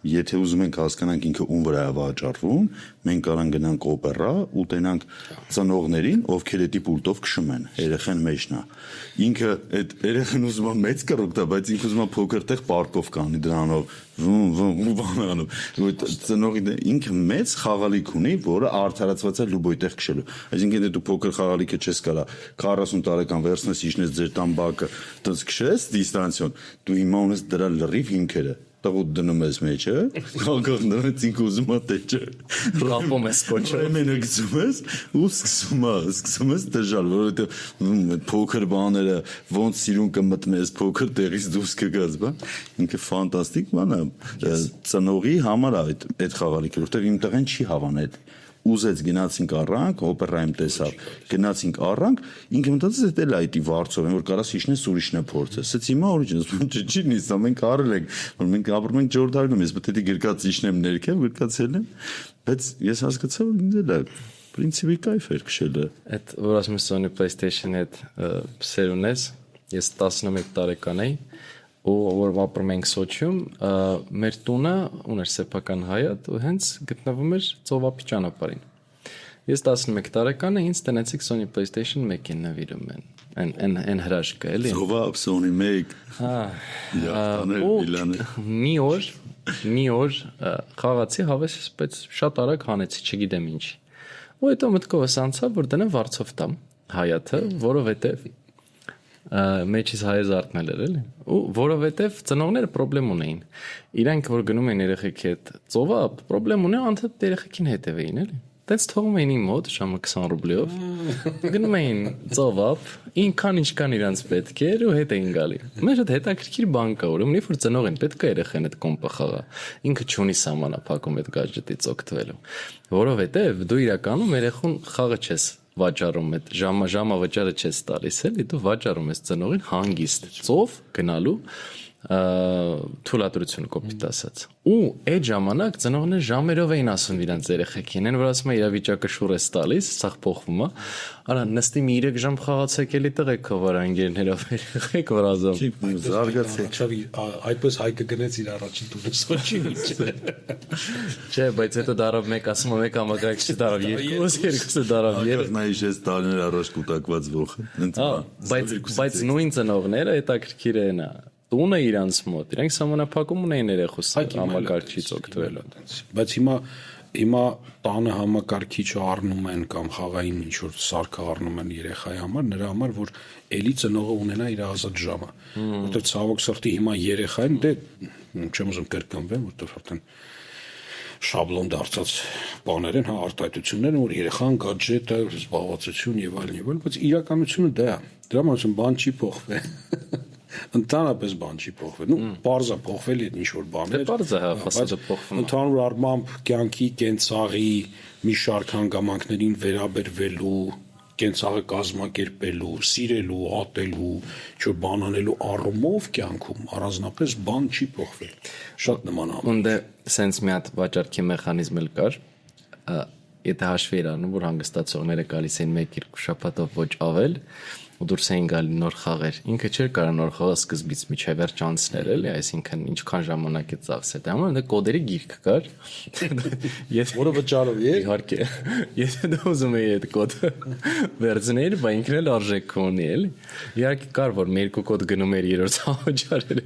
եթե ուզում ենք հասկանանք ինքը ում վրա է վաճառվում, մենք կարող գնանք օպերա ու տենանք ծնողներին, ովքեր էդի պուլտով քշում են, երեխան մեջն է։ Ինքը այդ երեխան ուզում է մեծ կռուկ տա, բայց ինքը ուզում է փոքր տեղ պարկով կանի դրանով, բանանով։ Ծնողի ինքը մեծ խաղալիք ունի, որը արդարացված է լուբոյ տեղ քշելու։ Այսինքն դու փոքր խաղալիքը չես կարա 40 տարեկան վերցնես իջնես ձեր տան բակը, դից քշես դիստանցիոն, դու հիմա ունես դրա լրիվ հիմքերը։ Տղուտ դնում ես մեջը, խաղող նրանց ինքը ուզում է տեջը։ Ռապում ես կոչը։ Ամենը գցում ես ու սկսում ես դժալ, որովհետև փոքր բաները ոնց սիրուն կմտնես, փոքր տեղից դուրս կգաս, բա։ Ինքը ֆանտաստիկ բան է։ Ծնողի համար է այդ խաղալիքը, որովհետև իմ տղեն չի հավանել այդ ուզեց գնացինք առանք, օպերայում տեսավ, գնացինք առանք, ինքը մտածեց դա էլ այդի վարձով են, որ կարաս իջնես ուրիշն է փորձես։ Ասեց հիմա ուրիշ չի նիսա, մենք արել ենք, որ մենք ապրում ենք Ջորդանում, ես պետք է գրկած իջնեմ ներքև, գրկացել եմ, բայց ես հասկացա, որ ինձ էլ է պրինցիպի կայֆ էր քշելը։ Այդ որ ասում ես Sony PlayStation-ի այդ սերուն ես, ես 11 տարեկան էի ու որ ապրում ենք Սոչիում, մեր տունը ուներ սեփական հայատ ու հենց գտնվում էր ծովափի ճանապարհին։ Ես 11 տարեկան եմ, ինձ տնեցիք Sony PlayStation 1-ին նվիրում են։ Այն հրաշքը էլի։ Ծովափ Sony 1։ Հա։ Յախտաներ Միլանը։ Մի օր խաղացի հավես, բայց շատ արագ հանեցի, չգիտեմ ինչի։ Ու հետո մտքովս անցավ, որ դնեմ վարձով տամ հայաթը, որովհետև մեջից հայը զարթնել էր էլի ու որովհետև ծնողները խնդրեմ ունեին իրանք որ գնում են երեխեքի հետ ծովափ խնդրեմ ունեն անթեթ երեխեքին հետևեին էլի տենց թողում էին իմ մոտ ժամը 20 ռուբլիով գնում էին ծովափ ինքան ինչքան իրանց պետք էր ու հետ էին գալի մեր հետ հետաքրքիր բան կա ուրեմն երբ որ ծնողին պետք է երեխան այդ կոմպը խաղա ինքը չունի սահմանափակում այդ գadgetից օգտվելու որովհետև դու իրականում երեխուն խաղը չես վաճառում այդ ժամավճարը չես տալիս էլի դու վաճառում ես ծնողին հանգիստ ծով գնալու թույլատրություն կոպիտ ասած ու այդ ժամանակ ծնողները ժամերով էին ասում իրանց երեխեքին են որ ասում է իրավիճակը շուռ է տալիս սաղ փոխվում է արա նստի մի 3 ժամ խաղացեք էլի տղեկ վար անգերներով երեխեք որ ազում Զարգացեք այդպես հայկը գնեց իր առաջին տուրը Սոչիից չէ բայց հետո դարավ մեկ ասում է մեկ համակարգիչ դարավ երկուսը դարավ երբ նա իշես տարիներ առաջ կուտակված ողը բայց նույն ծնողները հետաքրքիր են տունը իրանց մոտ իրանք սահմանափակում ունեն երեխուս համակարգիչից օգտվելու բայց հիմա տանը համակարգիչը առնում են կամ խաղային ինչ որ սարքը առնում են երեխայի համար նրա համար որ էլի ծնողը ունենա իր ազատ ժամը որտեղ ցավոք սրտի հիմա երեխային դե չեմ ուզում կրկնվեմ որտեղ արդեն շաբլոն դարձած բաներ են հա արտահայտություններ որ երեխան գadget-ը զբաղվածություն եւ այլն բայց իրականությունը դա է դրա համար բան չի փոխվել Ընդհանրապես բան չի փոխվել։ Ну, բարձա փոխվել է ինչ որ բաներ։ Բարձա հա, ֆասադը փոխվում։ Ընդհանուր առմամբ կյանքի կենցաղի մի շարք հանգամանքներին վերաբերվելու, կենցաղը կազմակերպելու, սիրելու, ատելու, ինչ-որ բան անելու առումով կյանքում առանձնապես բան չի փոխվել։ Շատ նման է։ Ունդե սենց մի հատ վաճառքի մեխանիզմ էլ կար։ Եթե հաշվի էր առնում, որ հանգստացողները գալիս են 1-2 շաբաթով ոչ ավել ու դուրս էին գալի նոր խաղեր։ Ինքը չէր կարող նոր խաղը սկզբից միջև վերջ անցնել, էլի, այսինքն ինչքան ժամանակ է ծախսել։ Դա համար դա կոդերի գիրք կար։ Որը վճարով է։ Իհարկե։ Եթե դու ուզում էի այդ կոդը վերցնել, բայց ինքն էլ արժեք ունի, էլի։ Իհարկե կար, որ մի երկու կոդ գնում էր երրորդ համաճարել։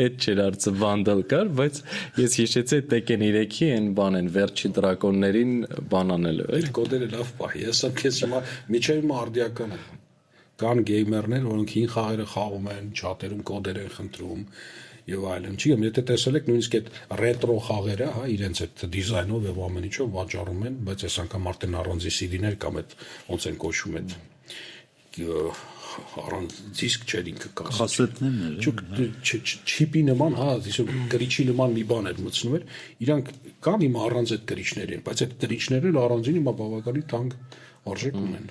Այդ չէր արծը վանդալ կար, բայց ես հիշեցի Tekken 3-ի այն բանեն վերջի դրակոններին բան անելու։ Այդ կոդերը լավ պահ։ Ես քեզ հիմա միջև արդիական եմ։ Կան գեյմերներ, որոնք հին խաղերը խաղում են, չաթերում կոդեր են խնդրում եւ այլն։ Չգիտեմ, եթե տեսել եք նույնիսկ այդ ռետրո խաղերը, հա, իրենց այդ դիզայնով եւ ամեն ինչով վաճառում են, բայց այս անգամ արդեն առանձի CD-ներ կամ այդ ոնց են կոչվում այդ առանց դիսկ չէր ինքը կա։ Կասետներն չիպի նման, հա, այսօր գրիչի նման մի բան էր մտցնում էր։ Իրանք կան հիմա առանց այդ գրիչների, բայց այդ գրիչները առանձին հիմա բավականին թանկ արժեք ունեն։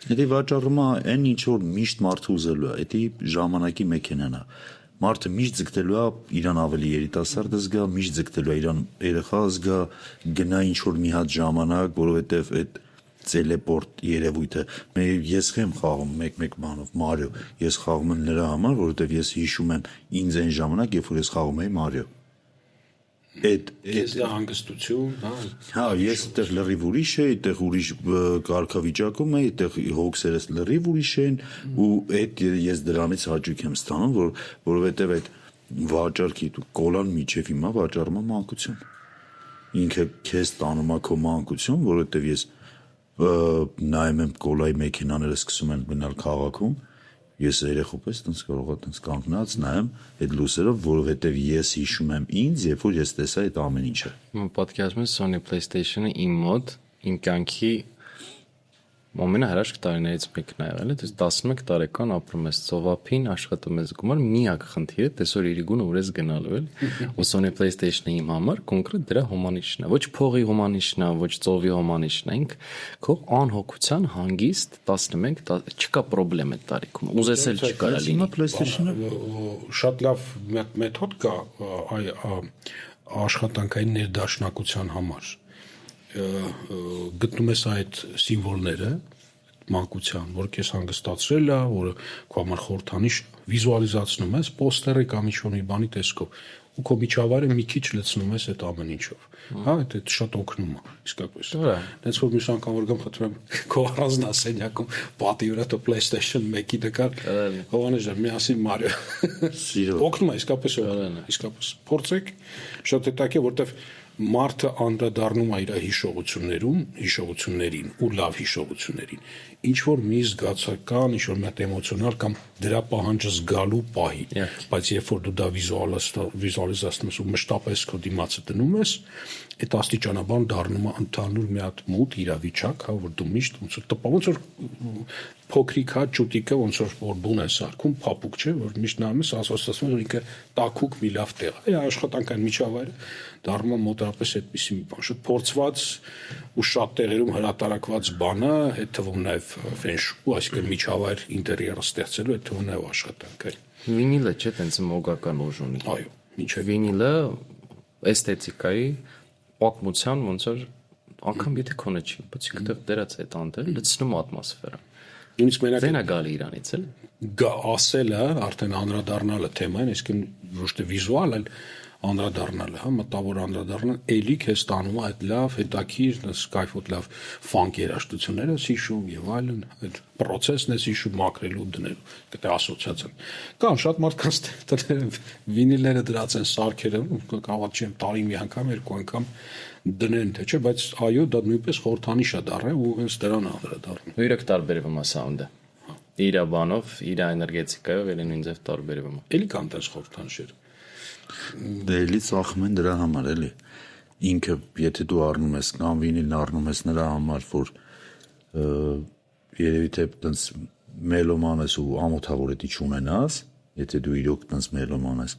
Եթե վաճառումը այն ինչ որ միշտ մարդը ուզելու է, դա ժամանակի մեքենան է։ Մարդը միշտ ձգտելու է իրան ավելի երիտասարդ զգա, միշտ ձգտելու է իրան երեխա զգա, գնա ինչ որ մի հատ ժամանակ, որովհետև այդ տելեպորտ երևույթը ես չեմ խաղում մեկ բանով Մարիո, ես խաղում եմ նրա համար, որովհետև ես հիշում եմ ինձ այն ժամանակ, երբ որ ես խաղում էի Մարիո։ Ես դա հանգստություն, Հա, ես այդտեղ լրիվ ուրիշ էի, այդտեղ ուրիշ կարգավիճակում էի, այդտեղ հոգսերս լրիվ ուրիշ են ու այդ ես դրանից հաճույք եմ ստանում, որովհետև այդ վաճառքի կոլան միջև հիմա վաճառում եմ մանկություն։ Ինքը քեզ տանում է քո մանկություն, որովհետև ես նայում եմ կոլայի մեքենաները սկսում են գնալ քաղաքում, ես երեխու պես տենց կարող եմ տենց կանգնած նայեմ այդ լույսերով, որովհետև ես հիշում եմ ինձ, երբ որ ես տեսա այդ ամեն ինչը։ Պատկերացնում ես Sony PlayStation-ը իմ մոտ, իմ կյանքի ամենահրաշք տարիներից մեկն է եղել, դες 11 տարեկան ապրում ես ծովափին, աշխատում ես գումար, միակ խնդիրը տեսօր իրիգունը ուր ես գնալու էլ, ու Sony PlayStation-ը իմ համար կոնկրետ դրա հոմանիշն է, ոչ փողի հոմանիշն է, ոչ ծովի հոմանիշն է, ինք քո անհոգության հանգիստ 11 չկա խնդրեմ այդ տարիքում, ուզես էլ չկարա լինի։ PlayStation-ը շատ լավ մեթոդ կա աշխատանքային ներդաշնակության համար։ Գտնում ես այդ սիմվոլները մանկության, որ քեզ հանգստացրել է, որը քո համար խորհրդանիշ վիզուալիզացնում ես պոստերի կամ ինչ-որ մի բանի տեսքով ու քո միջավայրը մի քիչ լցնում ես այդ ամեն ինչով։ Հա, դա շատ օգնում է, իսկապես։ Դենց որ մյուս անգամ որ գամ խնդրեմ քո առանձնասենյակում պատի վրա դու PlayStation 1-ի նկար Հովանես ջան, միասին Մարիո։ Օգնում է, իսկապես փորձեք, շատ հետաքրքիր, որտեվ մարդը անդրադառնում է իր հիշողություններին ու լավ հիշողություններին, ինչ որ մի զգացական, ինչ որ մի հատ էմոցիոնալ կամ դրա պահանջը զգալու պահի, բայց երբ որ դու դա վիզուալիզացնում ես ու մշտապես քո դիմացը դնում ես, այդ աստիճանաբար դառնում է ընդհանուր մի հատ մութ իրավիճակ, հա, որ դու միշտ ոնց որ փոքրիկ հա ճուտիկը ոնց որ բուն է սարքում, փափուկ չէ, որ միշտ նայում ես, ասում որ ինքը տաքուկ մի լավ տեղ է, աշխատանքային միջավայրը դառնում է մոտավորապես այդպիսի մի բան, շատ փորձված ու շատ տեղերում հրատարակված բանը, այդ թվում նաև ֆենշու, այսինքն միջավայր ինտերիերը ստեղծելու, այդ թվում նաև աշխատանքային։ Վինիլը չէ, տենց մոգական ուժ ունի։ Այո, ինչը վինիլը էսթետիկայի պատմության ոնց որ անգամ եթե քոնը չի, բայց ինքնտեղ դերած այդ անդել լցնում ատմոսֆերա։ նույնիսկ մենակ Ձենա գալի իրանից էլ։ ասելը, արդեն անդրադառնալը թեմային, այսինքն ոչ թե վիզուալ, այլ անդրադառնալը, հա, մտավոր անդրադառնալ, էլի քեզ տանում է այդ լավ, հետաքրքիր, սկայֆոտ լավ ֆանկ երաժշտությունները, հիշում եւ այլն, այդ process-ն է հիշում մաքրելու դնելու, դա ասոցիացիան։ Կան շատ մարդկանց վինիլները դրած են սարքերը, կարող չեմ տարի մի անգամ, երկու անգամ դնեն, թե չէ, բայց այո, դա նույնպես խորհրդանիշ է դառել ու հենց դրան է անդրադառնում։ Իրոք տարբերվում է սաունդը։ Իր բանով, իր էներգետիկայով էլ նույն ձև տարբերվում է։ Էլի կան տես խորհրդանիշեր։ Դե էլի ծախում են դրա համար էլի։ Ինքը եթե դու առնում ես կամ վինիլն առնում ես նրա համար, որ երևի թե տենց մելոման ես ու ամոթավոր էդի չունենաս, եթե դու իրոք տենց մելոման ես,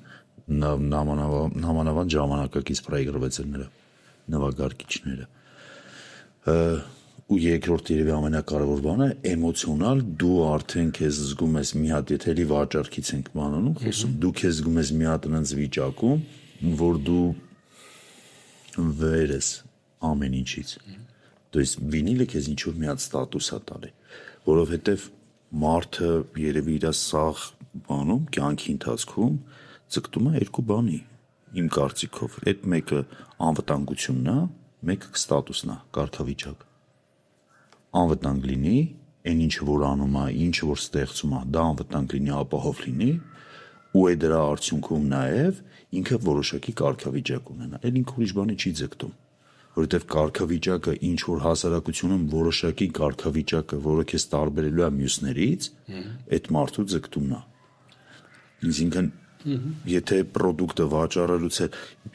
նամանավան ժամանակակից պրոյեկտվեցել նվագարկիչները։ Ու երկրորդ երևի ամենակարևոր բանը էմոցիոնալ դու արդեն քեզ զգում ես մի հատ եթե էլի վաճառքից ենք բանանում խոսում դու քեզ զգում ես մի հատ այնց վիճակում որ դու վեր ես ամեն ինչից то есть վինիլը քեզ ինչ որ մի հատ ստատուս է տալի որովհետև մարդը երևի իր սաղ բանում կյանքի ընթացքում ձգտում է երկու բանի իմ կարծիքով այդ մեկը անվտանգությունն է մեկը ստատուսն է կարգավիճակ անվտանգ լինի, այն ինչը որ անում է, ինչը որ ստեղծում է, դա անվտանգ լինի, ապահով լինի, ու այդ դրա արդյունքում նաև ինքը որոշակի կարգավիճակ ունենա։ Էլ ինքը ուրիշ բանի չի ձգտում, որովհետև կարգավիճակը ինչ որ հասարակությունում որոշակի կարգավիճակը, որը քեզ տարբերելու է մյուսներից, այդ մարդու ձգտումն է։ Այսինքն եթե պրոդուկտը վաճառելուց է,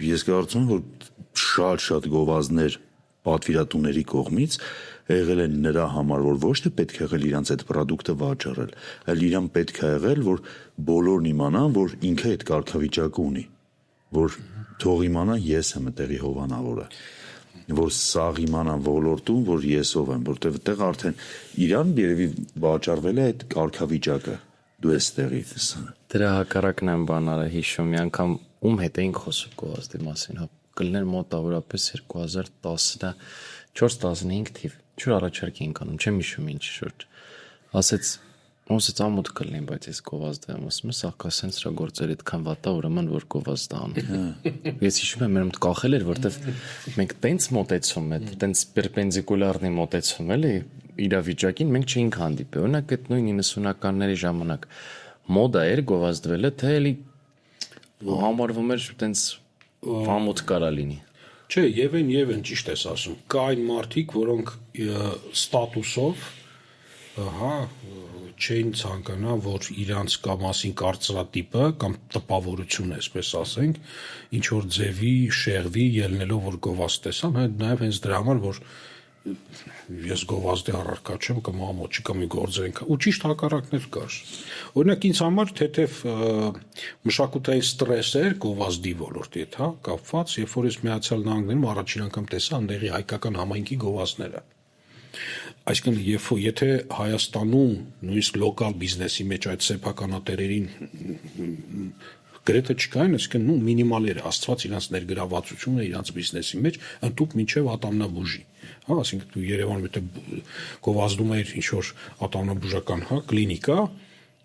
ես կարծում եմ, որ շատ գովազդներ պատվիրատուների կողմից եղել են նրա համար, որ ոչ թե պետք է եղել իրանց այդ պրոդուկտը վաճառել, այլ իրան պետք է եղել, որ բոլորն իմանան, որ ինքը այդ կարգավիճակը ունի, որ թող իմանան ես եմ այդտեղի հովանավորը, որ սաղ իմանան ոլորտում, որ ես ով եմ, որտեղ այդտեղ արդեն իրան երևի վաճառվել է այդ կարգավիճակը, դու ես տեղից։ Դրա հակառակն եմ բանարը հիշում, մի անգամ ում հետ էինք խոսում գովազդի մասին, հա, կլներ մոտավորապես 2014-15 թիվ, չոր առաջարկ էինք անում, չեմ հիշում ինչ շուրջ, ասեց Ոնց է ամոթ կլինի, բայց ես գովազդը եմ ասում, սա կասեն սրա գործերը այդքան վատ է, ուրեմն որ գովազդ անում։ Ես հիշում եմ, մերում կախել էր, որտեվ մենք տենց մոտեցում է, տենց պերպենդիկուլարնի մոտեցում էլի իրավիճակին մենք չէինք հանդիպել։ Օրինակ այդ նույն 90-ականների ժամանակ մոդա էր գովազդվելը, թե էլի համարվում էր տենց ամոթ կարա լինի։ Չէ, եւ են ճիշտ ես ասում։ Կա այն մարդիկ, որոնք ստատուսով չէին ցանկանա, որ իրանց կամ մասին կարծրատիպը կամ տպավորությունը, այսպես ասենք, ինչ որ ձևի, շեղվի ելնելով որ գովազդ տեսան, նաեւ հենց դրա համար որ ես գովազդի առարկա չեմ կամ ամոթ չի կամ մի գործեր ենք ու ճիշտ հակառակներ կար։ Օրինակ ինձ համար թեթև մշակութային ստրես էր գովազդի ոլորտի հետ, կապված, երբ որ ես Միացյալ Նահանգներում առաջին անգամ տեսա այնտեղի հայկական համայնքի գովազդները։ Այսինքն եթե Հայաստանում նույնիսկ լոկալ բիզնեսի մեջ այդ սեփականատերերին գրեթե չկային, այսինքն մինիմալ էր աստված իրանց ներգրավվածությունը իրանց բիզնեսի մեջ ընդཐུպ մինչև ատամնաբուժի։ Այսինքն դու Երևանում եթե գովազդում էր ինչ որ ատամնաբուժական, կլինիկա,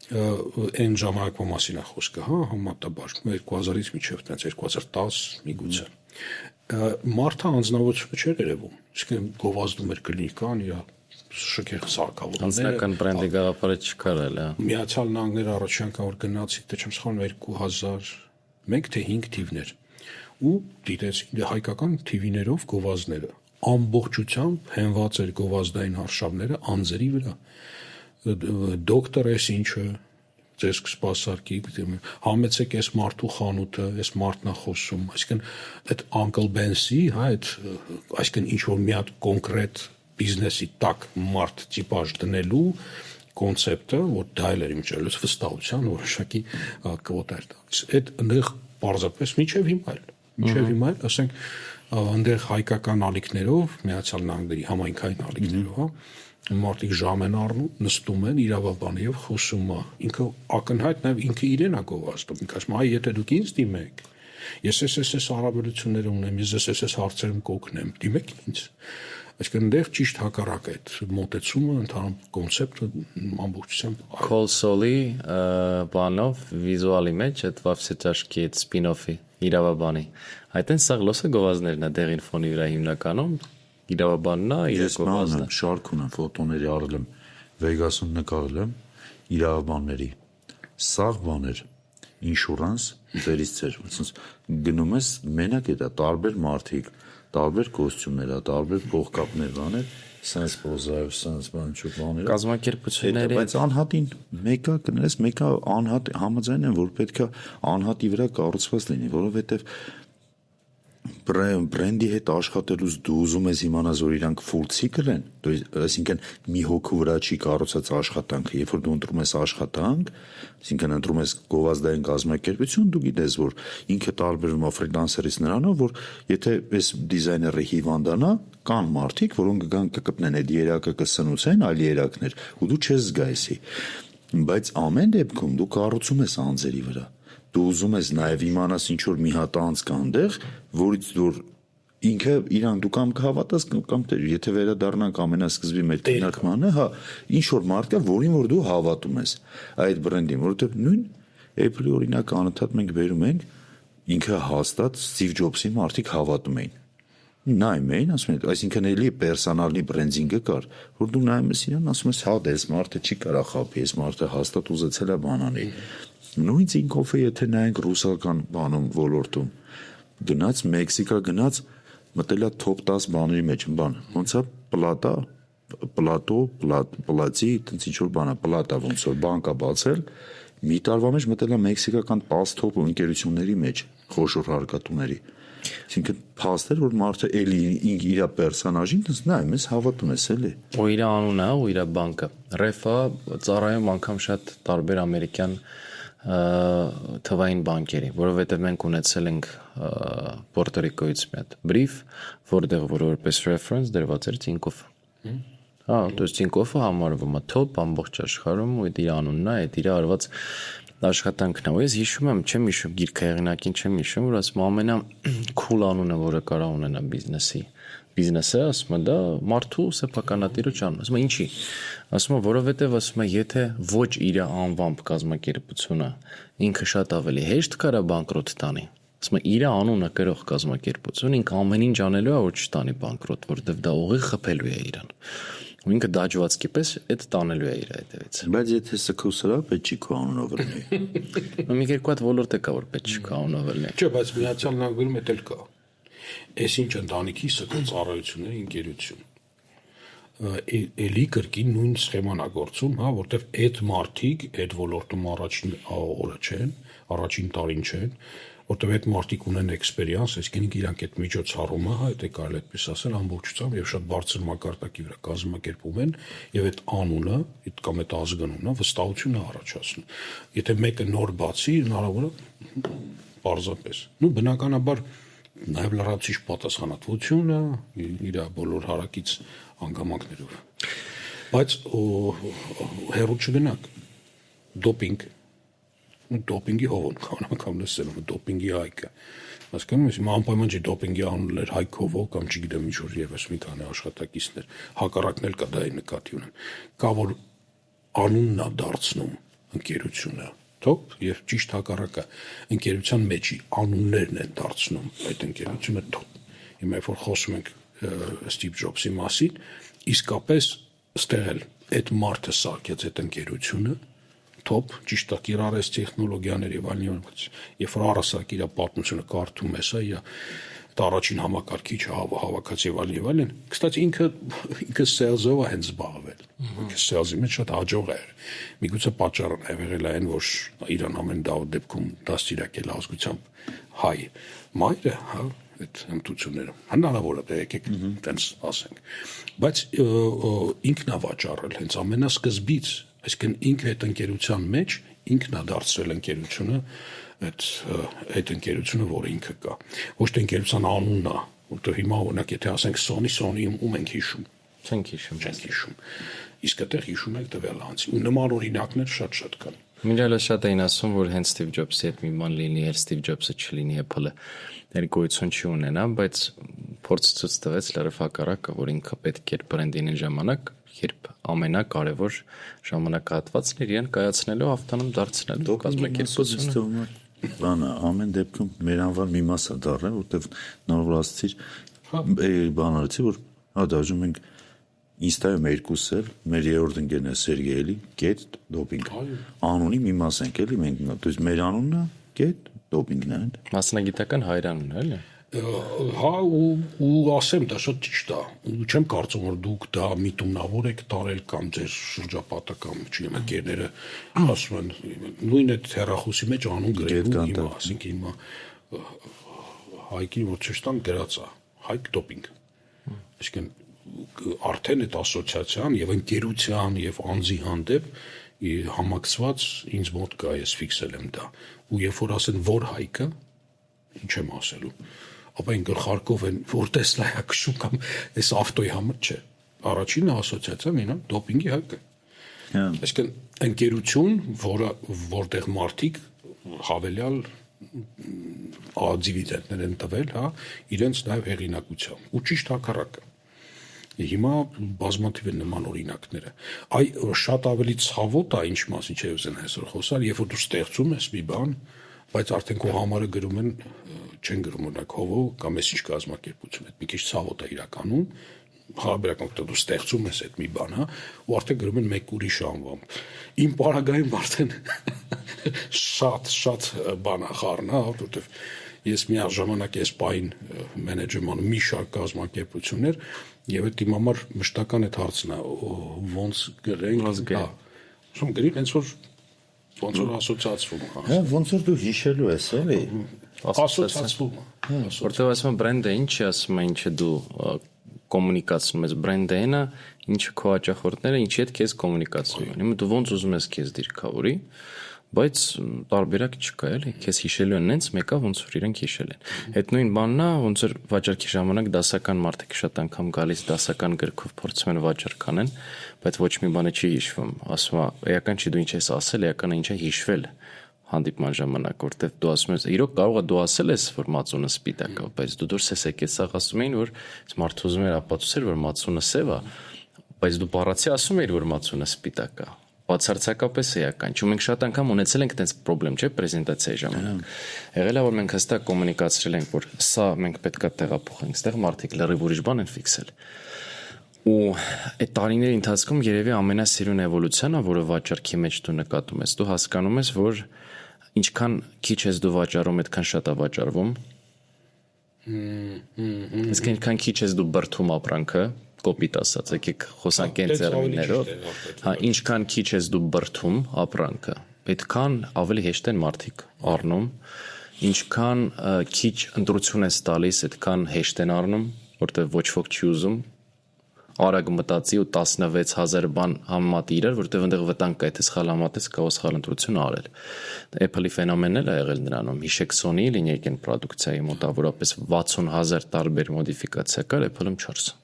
այն ժամանակվա մասին է խոսքը, համատաբար 2000-ից մինչև 2010 միգուցե։ Մարդը անձնավորությունը չէր երևում, այսինքն գովազդում էր կլինիկան, իր շքեղ սարքավորումները։ Անձնական բրենդի գաղափարը չկար էլ, Միացյալ Նահանգները առաջին անգամ որ գնացի, թե չեմ սխալվում 2001 թե 5 թիվներ ու դիտեցի հայկական թիվիներով գովազդները ամբողջությամբ հենված էր գովազդային արշավները անձերի վրա դոկտոր էս ինչը ձեզ կսպասարկի համեցեք այս մարդու խանութը այս մարդն է խոսում այսինքն այդ Uncle Ben-ի այդ այսինքն ինչ որ մի հատ կոնկրետ բիզնեսի տակ մարդ տիպաժ դնելու կոնցեպտը որ դա էլ էր իմ ճելուց վստահության որոշակի կվոտ էր տալիս այդ այնտեղ պարզապես միջև հիմա ասենք այնտեղ հայկական ալիքներով Միացյալ Նահանգների համայնքային ալիքներով մարդիկ ժամ են առնում, նստում են իրավաբանի եւ խոսում է։ Ինքը ակնհայտ նաեւ ինքը իրեն է գովազդում։ Ինքը ասում է, եթե դուք ինձ դիմեք, ես էս հարաբերություններ ունեմ, ես էս հարցերում կօգնեմ, դիմեք ինձ։ Այսինքն դեռ ճիշտ հակառակ է այդ մոտեցումը, ընդհանուր կոնցեպտը ամբողջությամբ Call Sol-ի բանով վիզուալի մեջ այդ վավսետաշկի այդ spin-off-ի իրավաբանի։ Այդտեն սա լոսը գովազդներն է դեղին ֆոնի վրա հիմնականում իրավաբանն է, ես ման շարք ունեմ ֆոտոների արել եմ Վեգասում նկարել եմ իրավաբանների սաղ բաներ ինշուրանս ձերից ծեր ոնց գնում ես մենակ է դա տարբեր մարդիկ տարբեր կոստյումներ տարբեր փողկապներ բաներ sense պոզայով sense բան չու բաներ կազմակերպությունների բայց անհատին մեկը կներես մեկը անհատ համաձայն են որ պետքա անհատի վրա կառուցված լինի որովհետև բրենդի հետ աշխատելուց դու ուզում ես իմանալ որ իրանք full cycle են այսինքն մի հոգու վրա չի կառուցած աշխատանքը երբ որ դու ընտրում ես աշխատանք այսինքն ընտրում ես գովազդային կազմակերպություն դու գիտես որ ինքը տարբերվում է ֆրիլանսերից նրանով որ եթե այս դիզայները հիվանդանա կան մարդիկ որոնք կգան կկպնեն այդ երակը կսնուցեն այլ երակներ ու դու չես զգա էսի բայց ամեն դեպքում դու կառուցում ես անձերի վրա դու ուզում ես նաև իմանաս ինչ որ մի հատ անց կա այնտեղ, որից որ ինքը իրան դու կամ կհավատաս կամ եթե վերադառնանք ամենասկզբի մեր քննարկմանը, ինչ որ մարդ կա, որին որ դու հավատում ես այդ բրենդին, որովհետև նույն Apple-ի օրինակը անընդհատ մենք վերում ենք, ինքը հաստատ Steve Jobs-ի մարդիկ հավատում էին։ Նայում էին, ասում են, այսինքն էլի պերսոնալի բրենդինգը կար, որ դու նայում ես իրան, ասում ես, հա, դες մարդը չի կարա խաբի, այս մարդը հաստատ ուզեցել է բան անել։ Նույն ցինկոֆը եթե նայենք ռուսական բանում ոլորտում գնաց Մեքսիկա գնաց մտել է top 10 բաների մեջ բան ոնց է պլատի տենց ինչ որ բան է պլատա ոնց որ բանկա բացել մի տարվա մեջ մտել է մեքսիկական 10 top ընկերությունների մեջ խոշոր հարկատուների այսինքն փաստեր որ մարդը էլի իր պերսոնաժին տես նայում ես հավատում ես էլի ու իր անունը ու իր բանկը ռեֆա ծառայում անգամ շատ տարբեր ամերիկյան թվային բանկերի, որովհետև մենք ունեցել ենք Պորտո Ռիկոյից մի հատ brief, որտեղ որպես reference դրված էր Տինկոֆ։ Հա, դուս Տինկոֆը համարվում է top ամբողջ աշխարհում ու իր անունն է, իր արված աշխատանքն է, ու ես հիշում եմ, չեմ հիշում գիրքը հեղինակին չեմ հիշում, որ ասում ամենա cool անունը, որը կարող ունենա բիզնեսը, ասում դա մարդու սեփականատիրոջ անունը, ասում ինչի, ասում որովհետև ասում եթե ոչ իր անվամբ կազմակերպությունը ինքը շատ ավելի հեշտ կարա բանկրոտ տանի, ասում իր անունը կրող կազմակերպություն ինքը ամեն ինչ անելու է, որ չտանի բանկրոտ, որովհետև դա ուղիղ խփելու է իրան։ Ու ինքը դաջվածքի պես այդ տանելու է իր հետևից։ Բայց եթե սքոսրա պետք չի քո անունով լինի։ Մի երկու հատ ոլորտ է կա, որ պետք չի քո անունով լինի։ Չէ, բայց Միացյալ Նահանգներում էլ կա։ Այսինչ ընտանիքի սքո ծառայությունների ընկերություն։ Էլի կրկին նույն սխեման է գործում, հա, որտեվ այդ մարդիկ այդ ոլորտում առաջին օրը չեն, առաջին տարին չեն, որտեվ այդ մարդիկ ունեն էքսպերիանս, այսինքն իրանք այդ միջոցառումը, հա, դա կարելի է այդպես ասել, ամբողջությամբ եւ շատ բարձր մակարդակի վրա կազմակերպում են եւ այդ անունը, այդ կամ այդ ազգանունը վստահություն է առաջացնում։ Եթե մեկը նոր բացի, հնարավոր է պարզապես։ Ну բնականաբար նաեւ լրացիչ պատասխանատվությունը իր բոլոր հարակից անգամակներով։ Բայց հերո չգնաք։ Դոպինգի հողոն կանական լսել եմ դոպինգի հայկը հասկանում ես հիմա անպայման չի դոպինգի անունն էր Հայկ Հովո կամ չգիտեմ ինչ որ եւս մի քանի աշխատակիցներ հակառակն էլ կա դա նկատի ունեմ կա որ անունն է դարձնում ընկերությունը top եւ ճիշտ հակառակը ընկերության մեջի անուններն են դարձնում այդ ընկերությունը top հիմա որ խոսում ենք Ստիվ Ջոբսի մասին իսկապես ստեղել այդ մարդը սարքեց այդ ընկերությունը top ճիշտ է կիրառեց տեխնոլոգիաներ եւ այլն երբ որ առասարակ իր պատմությունը կարդում ես այ դա առաջին համակարգիչը հավաքած եւ այլն կստացի ինքը սելզով է հենց զբաղվել ինքը սելզի մեջ շատ հաջող էր միգուցե պատճառը նաև եղել է այն որ իրան ամեն դեպքում դաստիարակել ազգությամբ հայ մայրը հա այդ հմտությունները հնարավոր է եկեք տենց ասենք բայց ինքն է վաճառել հենց ամենասկզբից այսինքն ինքը այդ ընկերության մեջ ինքն է դարձրել ընկերությունը այդ ընկերությունը որը ինքը կա ոչ թե ընկերության անունն է որտեղ հիմա օրինակ եթե ասենք Sony ում ենք հիշում չենք հիշում իսկ այդտեղ հիշում եք տվյալ անձի ու նման օրինակներ շատ կան Մինչև շատ էին ասում որ հենց Ստիվ Ջոբսի հետ մի բան լինի էլ Ստիվ Ջոբսը չլինի Apple-ը ներգոյություն չի ունենա բայց փորձ ցույց տվեց լրիվ հակառակը որ ինքը պետք էր բրենդին ժամանակ երբ ամենակարևոր ժամանակահատվածն էր իրեն կայացնելու ավտոնում դարձնելու կազմակերպությունը բանը ամեն դեպքում մեր անվան մի մաս է դառել որտեվ նոր ասացիր բան արեցի որ հա դաժում ենք Ինստայում երկուս էլ մեր երրորդ ընկերն է Սերգեյ էլի get doping անունի մի մաս ենք էլի մենք то есть մեր անունն է get doping-ն է մասնագիտական հայրանուն է էլի հա ու ասեմ դա շատ ճիշտ է ու չեմ կարծում որ դուք դա միտումնավոր եք տարել կամ ձեր շրջապատական չգիտեմ ընկերները ասում են նույն այդ հեռախոսի մեջ անուն գրել հիմա ասենք հիմա հայկի որ չստան գրած է Հայկ դոպինգ այսինքն արդեն այդ ասոցիացիան եւ ընկերության եւ անձի հանդեպ համակցված ինձ մոտ կա ես ֆիքսել եմ դա ու երբ որ ասեն որ Հայկը ինչ եմ ասելու ապա այն գլխարկով են որ Տեսլա է քշում կամ այս ավտոյի համար չէ առաջինը ասոցիացիան ինա դոպինգի Հայկը այսինքն ընկերություն որտեղ մարդիկ հավելյալ դիվիդենտներ են տվել հա իրենց նաեւ հեղինակությամբ ու ճիշտ հակառակը Հիմա բազմաթիվ են նման օրինակները։ Այ շատ ավելի ցավոտ է ինչ մասին չէ ուզեն այսօր խոսալ, երբ որ դու ստեղծում ես մի բան, բայց արդեն քո համարը գրում են, չեն գրում օրինակ հովո կամ էս ինչ կազմակերպություն, այդ մի քիչ ցավոտ է իրականում, հարաբերական դու ստեղծում ես այդ մի բան, հա, ու արդեն գրում են մեկ ուրիշ անվամբ։ Իմ պարագայում արդեն շատ բան է խառնա, որովհետև ես միաժամանակ ես պայն մենեջերման մի շարք կազմակերպություններ եւ այդ իմ համար մշտական այդ հարցն է ոնց գրենք հա ում գրի հենց որ ոնց որ ասոցիացվում հա ոնց որ դու հիշելու ես էլի ասոցիացվում որտեղ ասում բրենդը ինչ է ասում ինչ է դու կոմունիկացնում ես բրենդը այնա ինչը քո հաճախորդները ինչի հետ քեզ կոմունիկացնում են հիմա դու ոնց ուզում ես քեզ դիրքավորի բայց տարբերակ չկա էլի քեզ հիշելու են նենց մեկը ոնց որ իրենք հիշել են այդ նույն բանն է ոնց որ վաճառքի ժամանակ դասական մարդիկ շատ անգամ գալիս դասական գրքով փորձում են վաճառք անեն բայց ոչ մի բանը չի հիշվում ասում է էական չի դու ինչ ես ասել էականը ինչ է հիշվել հանդիպման ժամանակ, որտեվ դու ասում ես, իրոք կարող է դու ասել ես, որ մածունը սպիտակ է, բայց դու դուրս ես եկել, սա ասում էին, որ մարդը ուզում էր ապացուցել, որ մածունը սև է, բայց դու բառացի ասում ես, որ մածունը սպիտակ է։ Բացարձակապես էական։ Ու մենք շատ անգամ ունեցել ենք այդպես խնդրեմ, չէ՞, պրեզենտացիայի ժամանակ։ Եղել է, որ մենք հստակ կոմունիկացրել ենք, որ սա մենք պետքա տեղափոխենք, այստեղ մարդիկ լրիվ ուրիշ բան են ֆիքսել։ Ու այդ տարիների ընթացքում երևի ամենասիրուն էվոլյուցիան, որը վաճառքի մեջ դու նկատում ես, դու հասկանում ես, որ ինչքան քիչ ես դու վաճառում, այդքան շատ է վաճառվում։ Իսկ այնքան քիչ ես դու բրդում ապրանքը, կոպիտ ասած, եկեք խոսանք այն տերմիններով, հա, ինչքան քիչ ես դու բրդում ապրանքը, այդքան ավելի հեշտ են մարդիկ առնում, ինչքան քիչ ընտրություն ես տալիս, այդքան հեշտ են առնում, որտեղ ոչ ոք չի ուզում արագ մտածի ու 16000 բան համեմատի իրար, որտեղ այնտեղ վտանգ կա, եթե սխալ համատես կարող սխալ ընտրություն արել։ Apple-ի ֆենոմենն էլ է եղել նրանում։ Հիշեք Sony-ի լինեյքեն պրոդուկցիայի մոտավորապես 60000 տարբեր մոդիֆիկացիա կար, Apple-ում 4։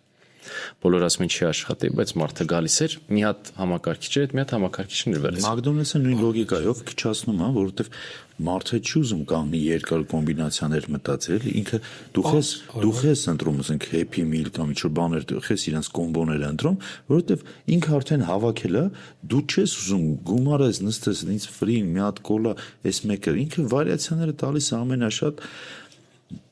Բոլորը ասում են չի աշխատի, բայց մարդը գալիս էր, մի հատ համակարգիչ էր, այդ մի հատ համակարգիչն նրվել էր։ McDonald's-ը նույն լոգիկայով քչացնում է, որովհետև մարդը չի ուզում կանգնի երկար կոմբինացիաներ մտածել, ինքը դու ես ընտրում, ասենք Happy Meal կամ ինչ-որ բաներ դու ես իրենց կոմբոները ընտրում, որովհետև ինքը արդեն հավաքել է, դու չես ուզում գումարես, նստես, ինձ ֆրին, մի հատ կոլա, այս մեկը, ինքը վարիացիաները տալիս է ամենաշատ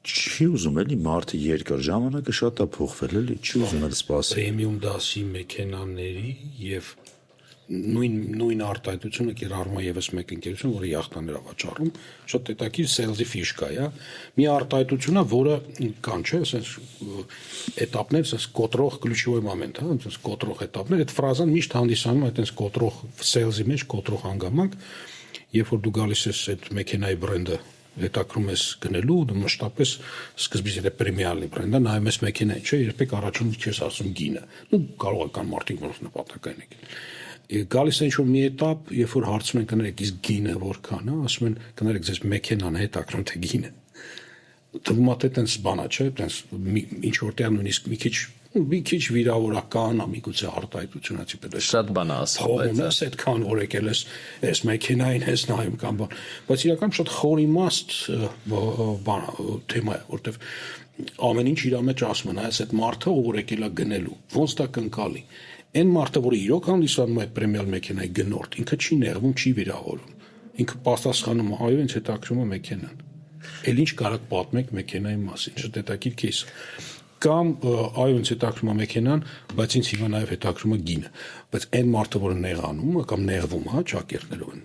չի ուզում էլի մարդը երկար ժամանակը շատ է փոխվել էլի չի ուզում էլ սպասել պրեմիում դասի մեքենաների եւ նույն արտահայտությունը կիրառում է եւս մեկ ընկերություն, որը յախտաներ է վաճառում, շատ հետաքրքիր սելզի ֆիշկա է, մի արտահայտություն է, որը կան, չէ, ասես էտապներ, ասես կոտրող ключевой момент, հա, ասես կոտրող էտապներ, այդ ֆրազան միշտ հանդիսանում է այդպես կոտրող սելզի մեջ կոտրող հանգամանք, երբ որ դու գալիս ես այդ մեքենայի բրենդը հետաքրում ես գնելու, դու մշտապես սկզբից եթե պրեմիալի բրենդը նայում ես մեքենային, չէ, երբեք առաջին չես ասում գինը։ Նու կարող է կան մարդիկ, որոնց նպատակային է։ Գալիս է ինչ-որ մի էտապ, երբ որ հարցում են կներեք, իսկ գինը որքան է, ասում են կներեք, ձեզ մեքենան է հետաքրում թե գինը։ Թվում է թե տենց բանա, չէ, տենց ինչ որտեղ նույնիսկ մի քիչ վիրավորական, միգուցե արտահայտությունա տիպը։ Շատ բան ասում, բայց այդքան որ եկել ես մեքենային ես նայում կամ բան, բայց իրական շատ խոր իմաստ բան թեմա է, որտեվ ամեն ինչ իր մեջ ասում են, այս այդ մարդը ով որ եկել է գնելու, ոնց դա կընկալի։ Այն մարդը, որը իրոք հանդիսանում է պրեմիալ մեքենայի գնորդ, ինքը չի նեղվում, չի վիրավորում։ Ինքը պատասխանում է, այո, ինձ հետաքրում է մեքենան։ Էլ ինչ կարող պատմեք մեքենայի մասին, շատ հետաքրքիր кейս։ Կամ այո, ինձ հետաքրում է մեքենան, բայց ինձ հիմա նաև հետաքրում է գինը։ Բայց այն մարդը, որը նեղանում է կամ նեղվում է, ճակերտներով են,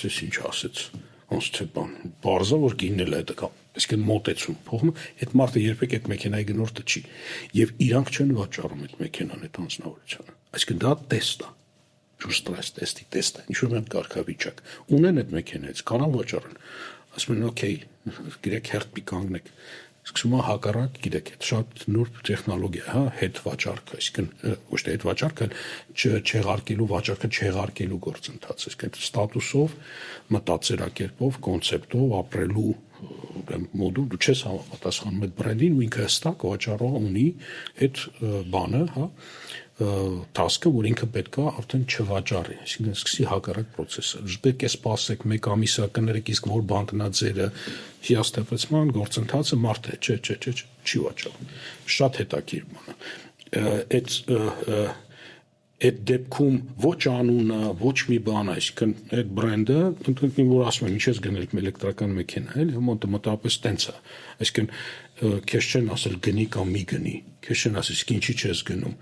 ես ինչ ասեց, ոնց թե բան, բարձա որ գինն էլ է դա կամ այսինքն մոտեցում փոխում, այդ մարդը երբեք այդ մեքենայի գնորդը չի եւ իրանք չեն վաճառում այդ մեքենան այդ անձնավորությունը այսինքն դա տեստ է շուստրես տեստի ինչ որ մի կարգավիճակ ունեն այդ մեքենայից կանալ վաճառեն ասում են օքեյ գիրեք հերթ մի կանգնեք սկսում է հակառակ գիտեք այդ շատ նուրբ տեխնոլոգիա հա հետ վաճառքը այսինքն ոչ թե հետ վաճառքը չեղարկելու վաճառքը չեղարկելու գործընթաց այսինքն ստատուսով մտածելակերպով կոնցեպտով ապրելու մոդուլ դու չես համապատասխանում այդ բրենդին ու ինքը հստակ վաճառողը ունի այդ բանը հա տասկը որ ինքը պետքա արդեն չվաճառի այսինքն սկսի հակառակ process-ը պետք է սպասեք մեկ ամիսա կներեք իսկ որ բանկնա ձերը հիաստեղծման գործընթացը մարդ է չի վաճառում շատ հետաքրքիր բան է այդ դեպքում ոչ անունը, ոչ մի բան, այսինքն այդ բրենդը, ընտրին որ ասում են, ինչ ես գնել էլեկտրական մեքենա, էլի, մոտավորապես տենց է։ Այսինքն քեզ չեն ասել գնի կամ մի գնի, քեզ չեն ասել իսկ ինչի չես գնում։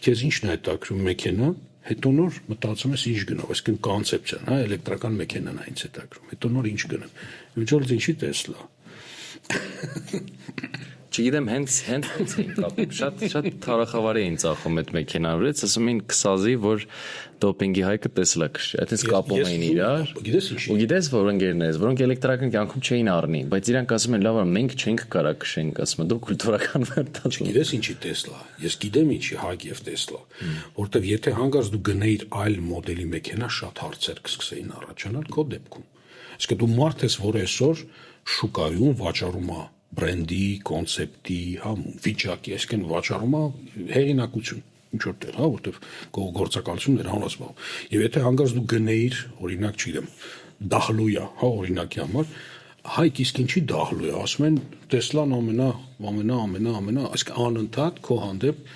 Քեզ ինչն է հետաքրում մեքենա, հետո նոր մտածում ես ինչ գնով, այսինքն կոնցեպցիան, հա, էլեկտրական մեքենան է ինձ հետաքրում, հետո նոր ինչ գնեմ։ Ինչո՞ր ինչի Տեսլա։ Չգիտեմ, հենց էին կապում, շատ թարախավար էին ծախում այդ մեքենաներից, ասում էին քսազի, որ դոպինգի հայկը Տեսլա քշի, այդպես կապում էին իրար, ու գիտես, որ ընկերներս, որոնք էլեկտրական կյանքում չէին առնի, բայց իրանք ասում են, լավ, մենք չենք կարա քշենք, ասում են, դու կուլտուրական վերտացում։ Գիտես ինչի Տեսլա, ես գիտեմ ինչի Հայկ եւ Տեսլա, որտեվ եթե հանգարց դու գնեիր այլ մոդելի մեքենա, շատ հարցեր կսկսեին առաջանալ քո դեպքում։ Իսկ դու մարդ ես, որ այսօր շուկայում վաճառում է բրենդի, կոնցեպտի, հա, վիճակի, այսինքն վաճառում է հեղինակություն, ինչ որտեղ, հա, որտեղ գործակալություններ հանրազբաղ։ Եվ եթե հանգարց դու գնեիր, օրինակ, չգիտեմ, դահլու է, հա օրինակի համար, հայք իսկ ինչի դահլու է, ասում են Տեսլան ամենա, այսինքն անընդհատ քո հանդեպ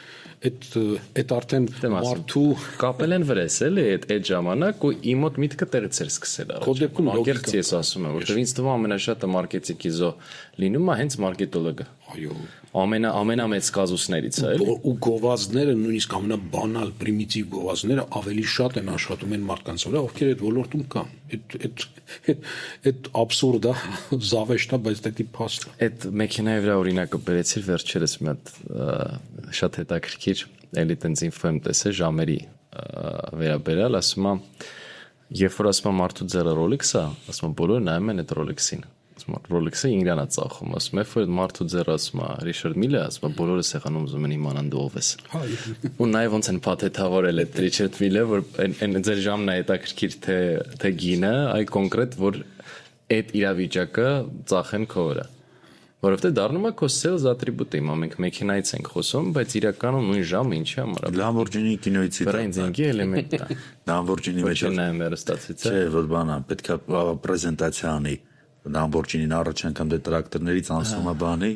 այդ արդեն մարդու կապել են վրես էլի այդ ժամանակ ու իմ մոտ միտքը տեղից էր սկսել Քո դեպքում անկեղծ ես ասում եմ որտեղ ինձ թվում ամենաշատը մարքեթինգի զո լինում է հենց մարքետոլոգը այո ամենամեծ կազուսներից է էլի ու գովազդները նույնիսկ ամենաբանալ պրիմիտիվ գովազդները ավելի շատ են աշխատում են մարդկանց վրա ովքեր այդ ոլորտում կան այդ աբսուրդա զավեշտա բայց դա փաստ այդ մեքենայի վրա օրինակը բերեցիր վերջերս մի հատ շատ հետաքրքիր էլի տենց ինֆո եմ տեսել ժամերի վերաբերալ ասում եմ երբ որ ասում եմ մարդու ձեռը Rolex-ա ասում եմ բոլորը նայում են այդ Rolex-ին ասում եմ Rolex-ը ինգրանա ծախում ասում եմ որ մարդու ձեռը ասում եմ Richard Mille ասում եմ բոլորը սեղանում ուզում են իմանան դու ով ես ու նաև ոնց են փաթեթավորել այդ Richard Mille որ այն ձեր ժամն է հետաքրքիր թե գինը այ կոնկրետ որ այդ իրավիճակը ծախեն քո վրա որովհետեւ դառնում է քո sales attribute-ը հիմա մենք մեքենայից ենք խոսում բայց իրականում նույն ժամը ինչի համար է Lamborghini կինոյցի բրենդինգի էլեմենտ է Lamborghini մեջ նայում երստացից չէ որ բանա պետքա պրեզենտացիա անի Lamborghini-ն առաջ անգամ դե տրակտորներից անցնում է բանի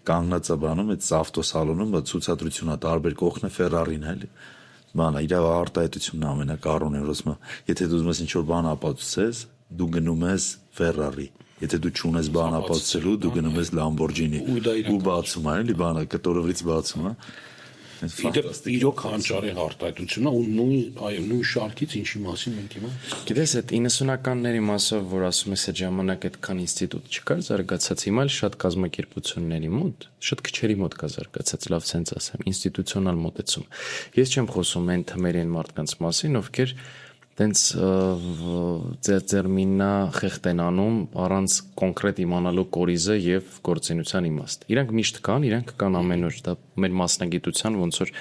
կանգնած է բանում այդ ավտոսալոնում ցուցադրությունա տարբեր կողքն է Ferrari-ն էլի բանա իր արտահայտությունն ամենակարողն է որ ասում եթե դու ուզում ես ինչ-որ բան ապացուցես դու գնում ես Ferrari Եթե դու չունես բան ապացուցելու, դու գնում ես Lamborghini ու բացում է, էլի բանը կտորովից բացում է։ Իրոք հանճարեղ արտահայտությունն ու նույն շարքից ինչի մասին մենք հիմա։ Գիտես, այդ 90-ականների մասով, որ ասում ես այդ ժամանակ այդքան ինստիտուտ չկար, զարգացած հիմա էլ շատ կազմակերպությունների մոտ, շատ քչերի մոտ կա զարգացած, լավ sense ասեմ, ինստիտուցիոնալ մոտեցում։ Ես չեմ խոսում այն թմերի են մարդկանց մասին, ովքեր տենց ձերմիննա խեղտ են անում առանց կոնկրետ իմանալու կորիզը եւ գործունեության իմաստ։ Իրանք միշտ կան, իրանք կան ամեն օր, դա մեր մասնագիտության ոնց որ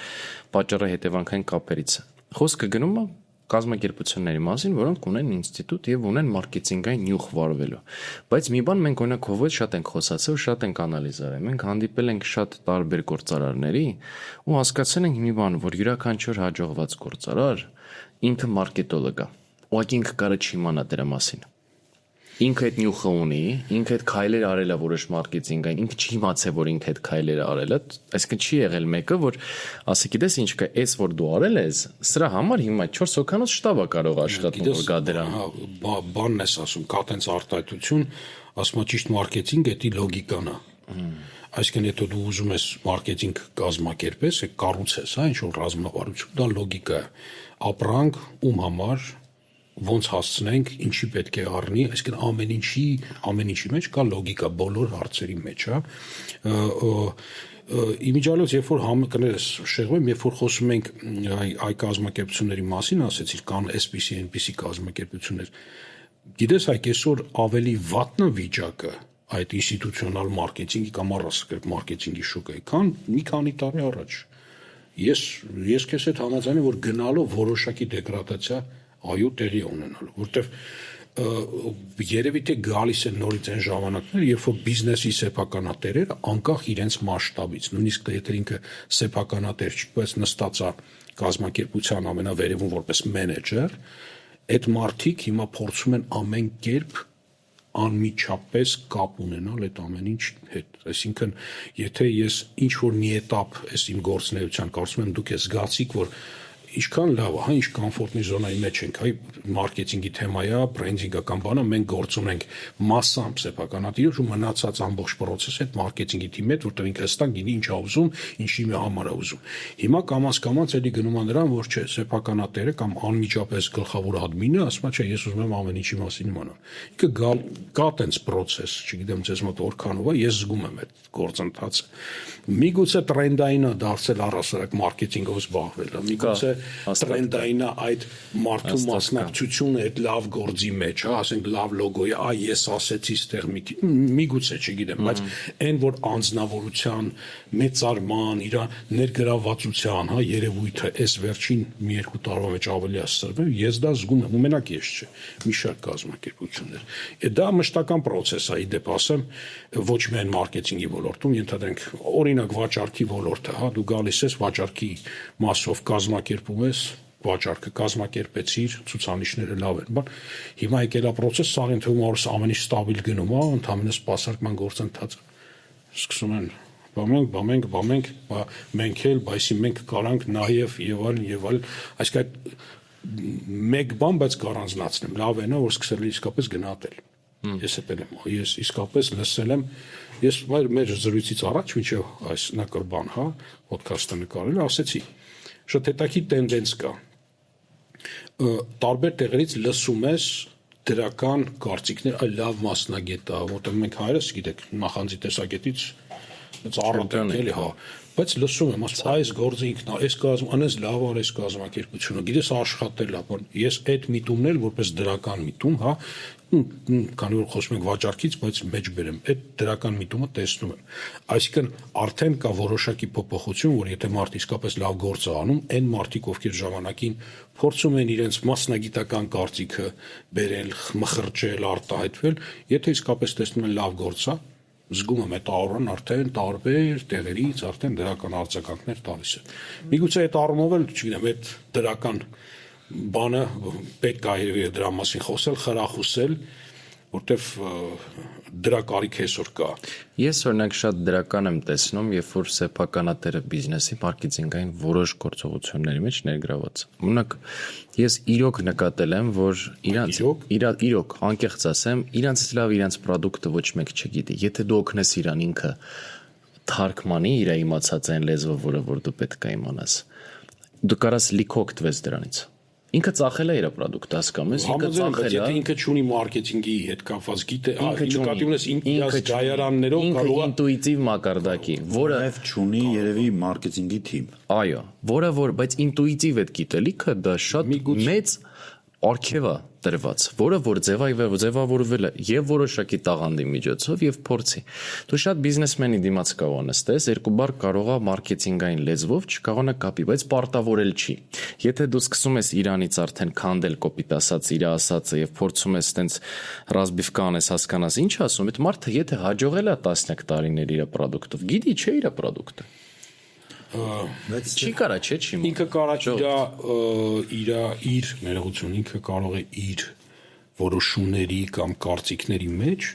պատճառը հետևանքային կապերից է։ Խոսքը գնում է կազմակերպությունների մասին, որոնք ունեն ինստիտուտ եւ ունեն մարքեթինգային նյութ վարվելու։ Բայց մի բան մենք օրինակ հովոց շատ ենք խոսացել, շատ ենք անալիզարել։ Մենք հանդիպել ենք շատ տարբեր գործարարների ու հասկացել ենք մի բան, որ յուրաքանչյուր հաջողված գործարար ինքը մարքետոլոգ է։ Ուղղակի ինքը կարա չիմանա դրա մասին։ Ինքը այդ նյութը ունի, ինքը այդ քայլեր արել է որոշ մարքեթինգային, ինքը չի իմացել որ ինքը այդ քայլերը արել է, այսինքն չի եղել մեկը, որ ասի գիտես ինչ կա, էս որ դու արել ես, սրա համար հիմա 4 հոգանոց շտաբ է կարող աշխատում որ գա դրան։ Բանն ես ասում, կա տենց արտահայտություն, ասում է ճիշտ մարքեթինգ, դա լոգիկան է։ Այսինքն եթե դու ուզում ես մարքեթինգ կազմակերպես, կառուցես, հա, ինչ որ ռազմավարություն, դա լոգիկա է։ Ապրանք ում համար ոնց հասցնենք, ինչի պետք է առնի, այսինքն ամեն ինչի մեջ կա լոգիկա բոլոր հարցերի մեջ, հա։ Իմիջիալոց երբ որ կներես շեղվեմ, երբ որ խոսում ենք այ կազմակերպությունների մասին, ասեցիր կան այսպիսի այնպիսի կազմակերպություններ։ Գիտես, այ այսօր ավելի վատն է վիճակը այդ ինստիտուցիոնալ մարքեթինգի կամ առասկերպ մարքեթինգի շուկայի, քան մի քանի տարի առաջ։ Ես քեզ հետ համաձայն եմ, որ գնալով որոշակի դեգրադացիա այո տեղի ունենալու, որտեվ երևի թե գալիս են նորից այն ժամանակներ, երբ որ բիզնեսի սեփականատերերը անկախ իրենց մասշտաբից, նույնիսկ եթե ինքը սեփականատեր չի, բայց նստած է կազմակերպության ամենավերևում որպես մենեջեր, այդ մարդիկ հիմա փորձում են ամեն կերպ անմիջապես կապ ունենալ այդ ամեն ինչ հետ։ Այսինքն, եթե ես ինչ որ մի этап այս իմ գործունեության կարծում եմ դուք ես զգացիք, որ ինչքան լավ է, հա, ինչ կոմֆորտնի զոնայի մեջ ենք, հայ մարքեթինգի թեմայա, բրենդինգական բանը, մենք գործ ունենք մասամբ սեփականատիրոջ ու մնացած ամբողջ process-ը այդ մարքեթինգի թիմի հետ, որտեղ ինքը հստակ գինի ինչ է ուզում, ինչի համար է ուզում։ Հիմա կամաց էլի գնում է նրան, որ չէ, սեփականատերը կամ անմիջապես գլխավոր ադմինը ասում է, չէ, ես ուզում եմ ամեն ինչի մասին իմանալ։ Ինքը կա տենց process, չգիտեմ ձեզ մոտ որքանով է, ես զգում եմ այդ գործընթացը։ Միգուցե տրենդային է դարձել առասարակ մարքեթինգով զբաղվելը, միգուցե տրենդային է այդ մարդու մասնակցությունը այդ լավ գործի մեջ, հա, ասենք լավ լոգոյի, այ ես ասեցի ստեղ միգուցե չգիտեմ, բայց այն որ անձնավորության մեծարման, իր ներգրավվածության, հա, երևույթը այս վերջին 1-2 տարվա մեջ ավելի աստրվել, ես դա զգում եմ, ու մենակ ես չէ, մի շարք կազմակերպություններ։ Դա մշտական process է, իդեպ ասեմ, ոչ միայն մարքեթինգի ոլորտում, ենթադրենք օրինակ վաճառքի ոլորտը, հա, դու գալիս ես վաճառքի մասով կազմակերպում ես, վաճառքը կազմակերպեցիր, ցուցանիշները լավ են, բան հիմա եկել է process, սաղին թվում է որ ամեն ինչ ստաբիլ գնում է, ընդհանրապես սպասարկման գործընթացը սկսում են մենք էլ, բայց մենք կարանք նաև եւ այլն, այսինքն մեկ բան, բայց կառանձնացնեմ, լավ է նա, որ սկսել է իսկապես գնահատել։ Ես իսկապես լսել եմ, ես մեր զրույցից առաջ մինչև այս նկարբան, հա, ոդքասթը նկարել, ասեցի, շատ հետաքրքիր տենդենս կա։ Տարբեր տեղերից լսում ես դրական կարծիքներ, այլ լավ մասնագետ է, որտեղ մենք հայերս, գիտեք, նախանձի տեսակետից ծառատենք էլի, հա, բայց լսում եմ, ասում այս գործը ինքն է, այս կազմ, անես լավ է այս կազմակերպությունը, գիտես աշխատել է, բան, ես այդ միտումն էլ որպես դրական միտում, հա, քանի որ խոսում ենք վաճառքից, բայց մեջ բերեմ, այդ դրական միտումը տեսնում եմ։ Այսինքն արդեն կա որոշակի փոփոխություն, որ եթե մարդ իսկապես լավ գործ է անում, այն մարդիկ, ովքեր ժամանակին փորձում են իրենց մասնագիտական կարծիքը բերել, մխրճել, արտահայտվել, եթե իսկապես տեսնում են լավ գործ է, զգում եմ այդ առան արդեն տարբեր տեղերից արդեն դրական արձագանքներ տալիս է։ Միգուցե այդ առումով էլ, չգիտեմ, այդ դրական բանը պետք է դրա մասին խոսել, խրախուսել, որտեվ դրա կարիք այսօր կա։ Ես օրինակ շատ դրական եմ տեսնում, երբ որ սեփականատերը բիզնեսի մարքեթինգային որոշ գործողությունների մեջ ներգրաված։ Օրինակ ես իրոք նկատել եմ, որ իրոք անկեղծ ասեմ, իրանցից լավ իրանց պրոդուկտը ոչ մեկ չգիտի։ Եթե դու օգնես իրան ինքը թարգմանի իր իմացած այն լեզվով, որ դու պետք է իմանաս, դու կարաս լիքը օգտվես դրանից։ Ինքը ծախել է իր պրոդուկտը, հասկանում ես, ինքը ծախել է։ Եթե ինքը չունի մարքեթինգի հետ կապված, գիտե, նկատի ունես ինքը գայարաններով կարող է ինտուիտիվ մակարդակի, որը նաև չունի երևի մարքեթինգի թիմ։ Այո, բայց ինտուիտիվ այդ գիտելիքը դա շատ մեծ արգև է տրված, որը որ ձևավորվել է եւ որոշակի տաղանդի միջոցով եւ փորձի։ Դու շատ բիզնեսմենի դիմաց կարող նստես, երկու բառ կարող է մարքեթինգային լեզվով չկարողանա կապի, բայց պարտավորել չի։ Եթե դու սկսում ես իրանից արդեն քանդել կոպիտ ասած իր ասածը եւ փորձում ես տենց ռազմիվկա անես հասկանաս ինչ ասում, այդ մարդը եթե հաջողել է 10 տարիներ իր պրոդուկտով, գիտի չէ իր պրոդուկտը։ Բայց չի կարա, չէ, չի։ Ինքը կարա իր ներողություն, ինքը կարող է իր որոշումների կամ կարծիքների մեջ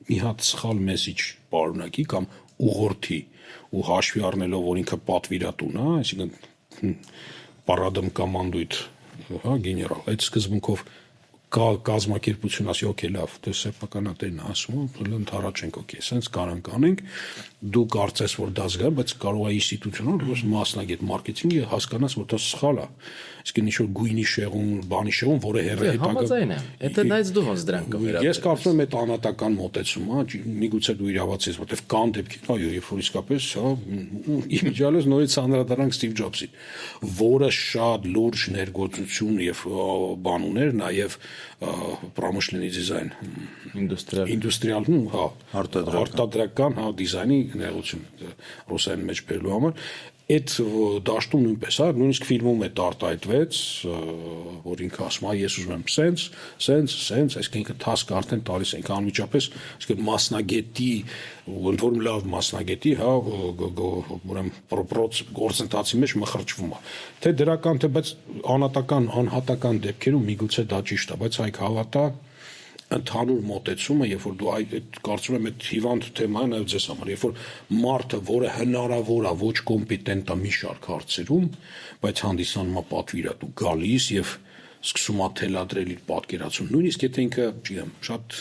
մի հատ սխալ մեսիջ պարունակի կամ ուղղորդի ու հաշվի առնելով, որ ինքը պատվիրատուն է, այսինքն պարադում կոմանդույթ, հա, գեներալ, այդ սկզբունքով կազմակերպություն ասի, օքեյ, լավ, դե սեփականատերն ասում, ընդառաջ ենք, օքեյ, սենց կարանք անենք, դու կարծես, որ դա զգա, բայց կարող է ինստիտուցիոնալ, որ մասնագետ մարքեթինգի հասկանաս, որ դա սխալ է։ Իսկ ինչ-որ գույնի շեղում, բանի շեղում, որը Համաձայն եմ։ Եթե նայած դու ոնց դրան կվերաբերես։ Ես կարծում եմ այդ անհատական մոտեցումը, միգուցե դու իրավացի ես, որտեվ կան դեպքեր, այո, երբ որ իսկապես, հա, իմիջիալս նորից անդրադառնանք Սթիվ Ջոբսին, որը շատ լուրջ ներգործություն եւ բան ուներ, նաեւ պրոմոշնի դիզայն, ինդուստրիալ, հա, արտադրական, հա, դիզայնի ներողություն ռուսերեն մեջ բերելու համար, այդ դաշտում նույնպես, հա, նույնիսկ ֆիլմում է արտահայտվեց, որ ինքը ասում է, ես ուզում եմ սենց, այսինքն ինքը թասկ արդեն տալիս ենք անմիջապես, այսինքն մասնագետի, ընդ որում լավ մասնագետի, հա, ուրեմն գործընթացի մեջ մխրճվում է։ Թե դրական, թե բայց անհատական դեպքերում միգուցե դա ճիշտ է, բայց այք հավատա ընդհանուր մոտեցումը, երբ որ դու կարծում եմ այդ հիվանդ թեմա է նաև ձեզ համար, երբ որ մարդը, որը հնարավոր է, ոչ կոմպետենտ է մի շարք հարցերում, բայց հանդիսանում է պատվիրատու գալիս եւ սկսում է թելադրել իր պատկերացում, նույնիսկ եթե ինքը, չգիտեմ, շատ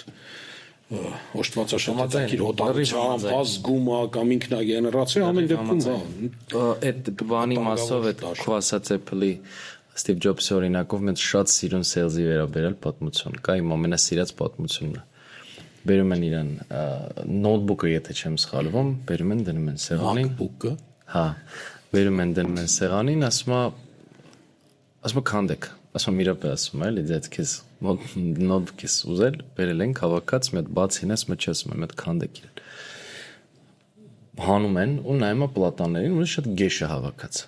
օժտվածաշատակիր հոտարության ազգում է կամ ինքնագեներացիա, ամեն դեպքում այդ բանի մասով այդ քո ասած Apple-ի Սթիվ Ջոբսի օրինակով մենք շատ սիրուն սելզի վերաբերել պատմություն, կա իմ ամենասիրած պատմությունն է։ Բերում են իրան նոթբուքը, եթե չեմ սխալվում, բերում են դնում են սեղանին։ MacBook-ը։ Հա, բերում են դնում են սեղանին, ասում քանդեք, ասում իրապես ասում էլի, դե քեզ նոթբուք ես ուզել, բերել ենք հավաքած, մի հատ բացին ես մչացում եմ, այդ քանդեք իրեն։ Հանում են ու նայում է պլատաներին, ու շատ գեշ է հավաքած։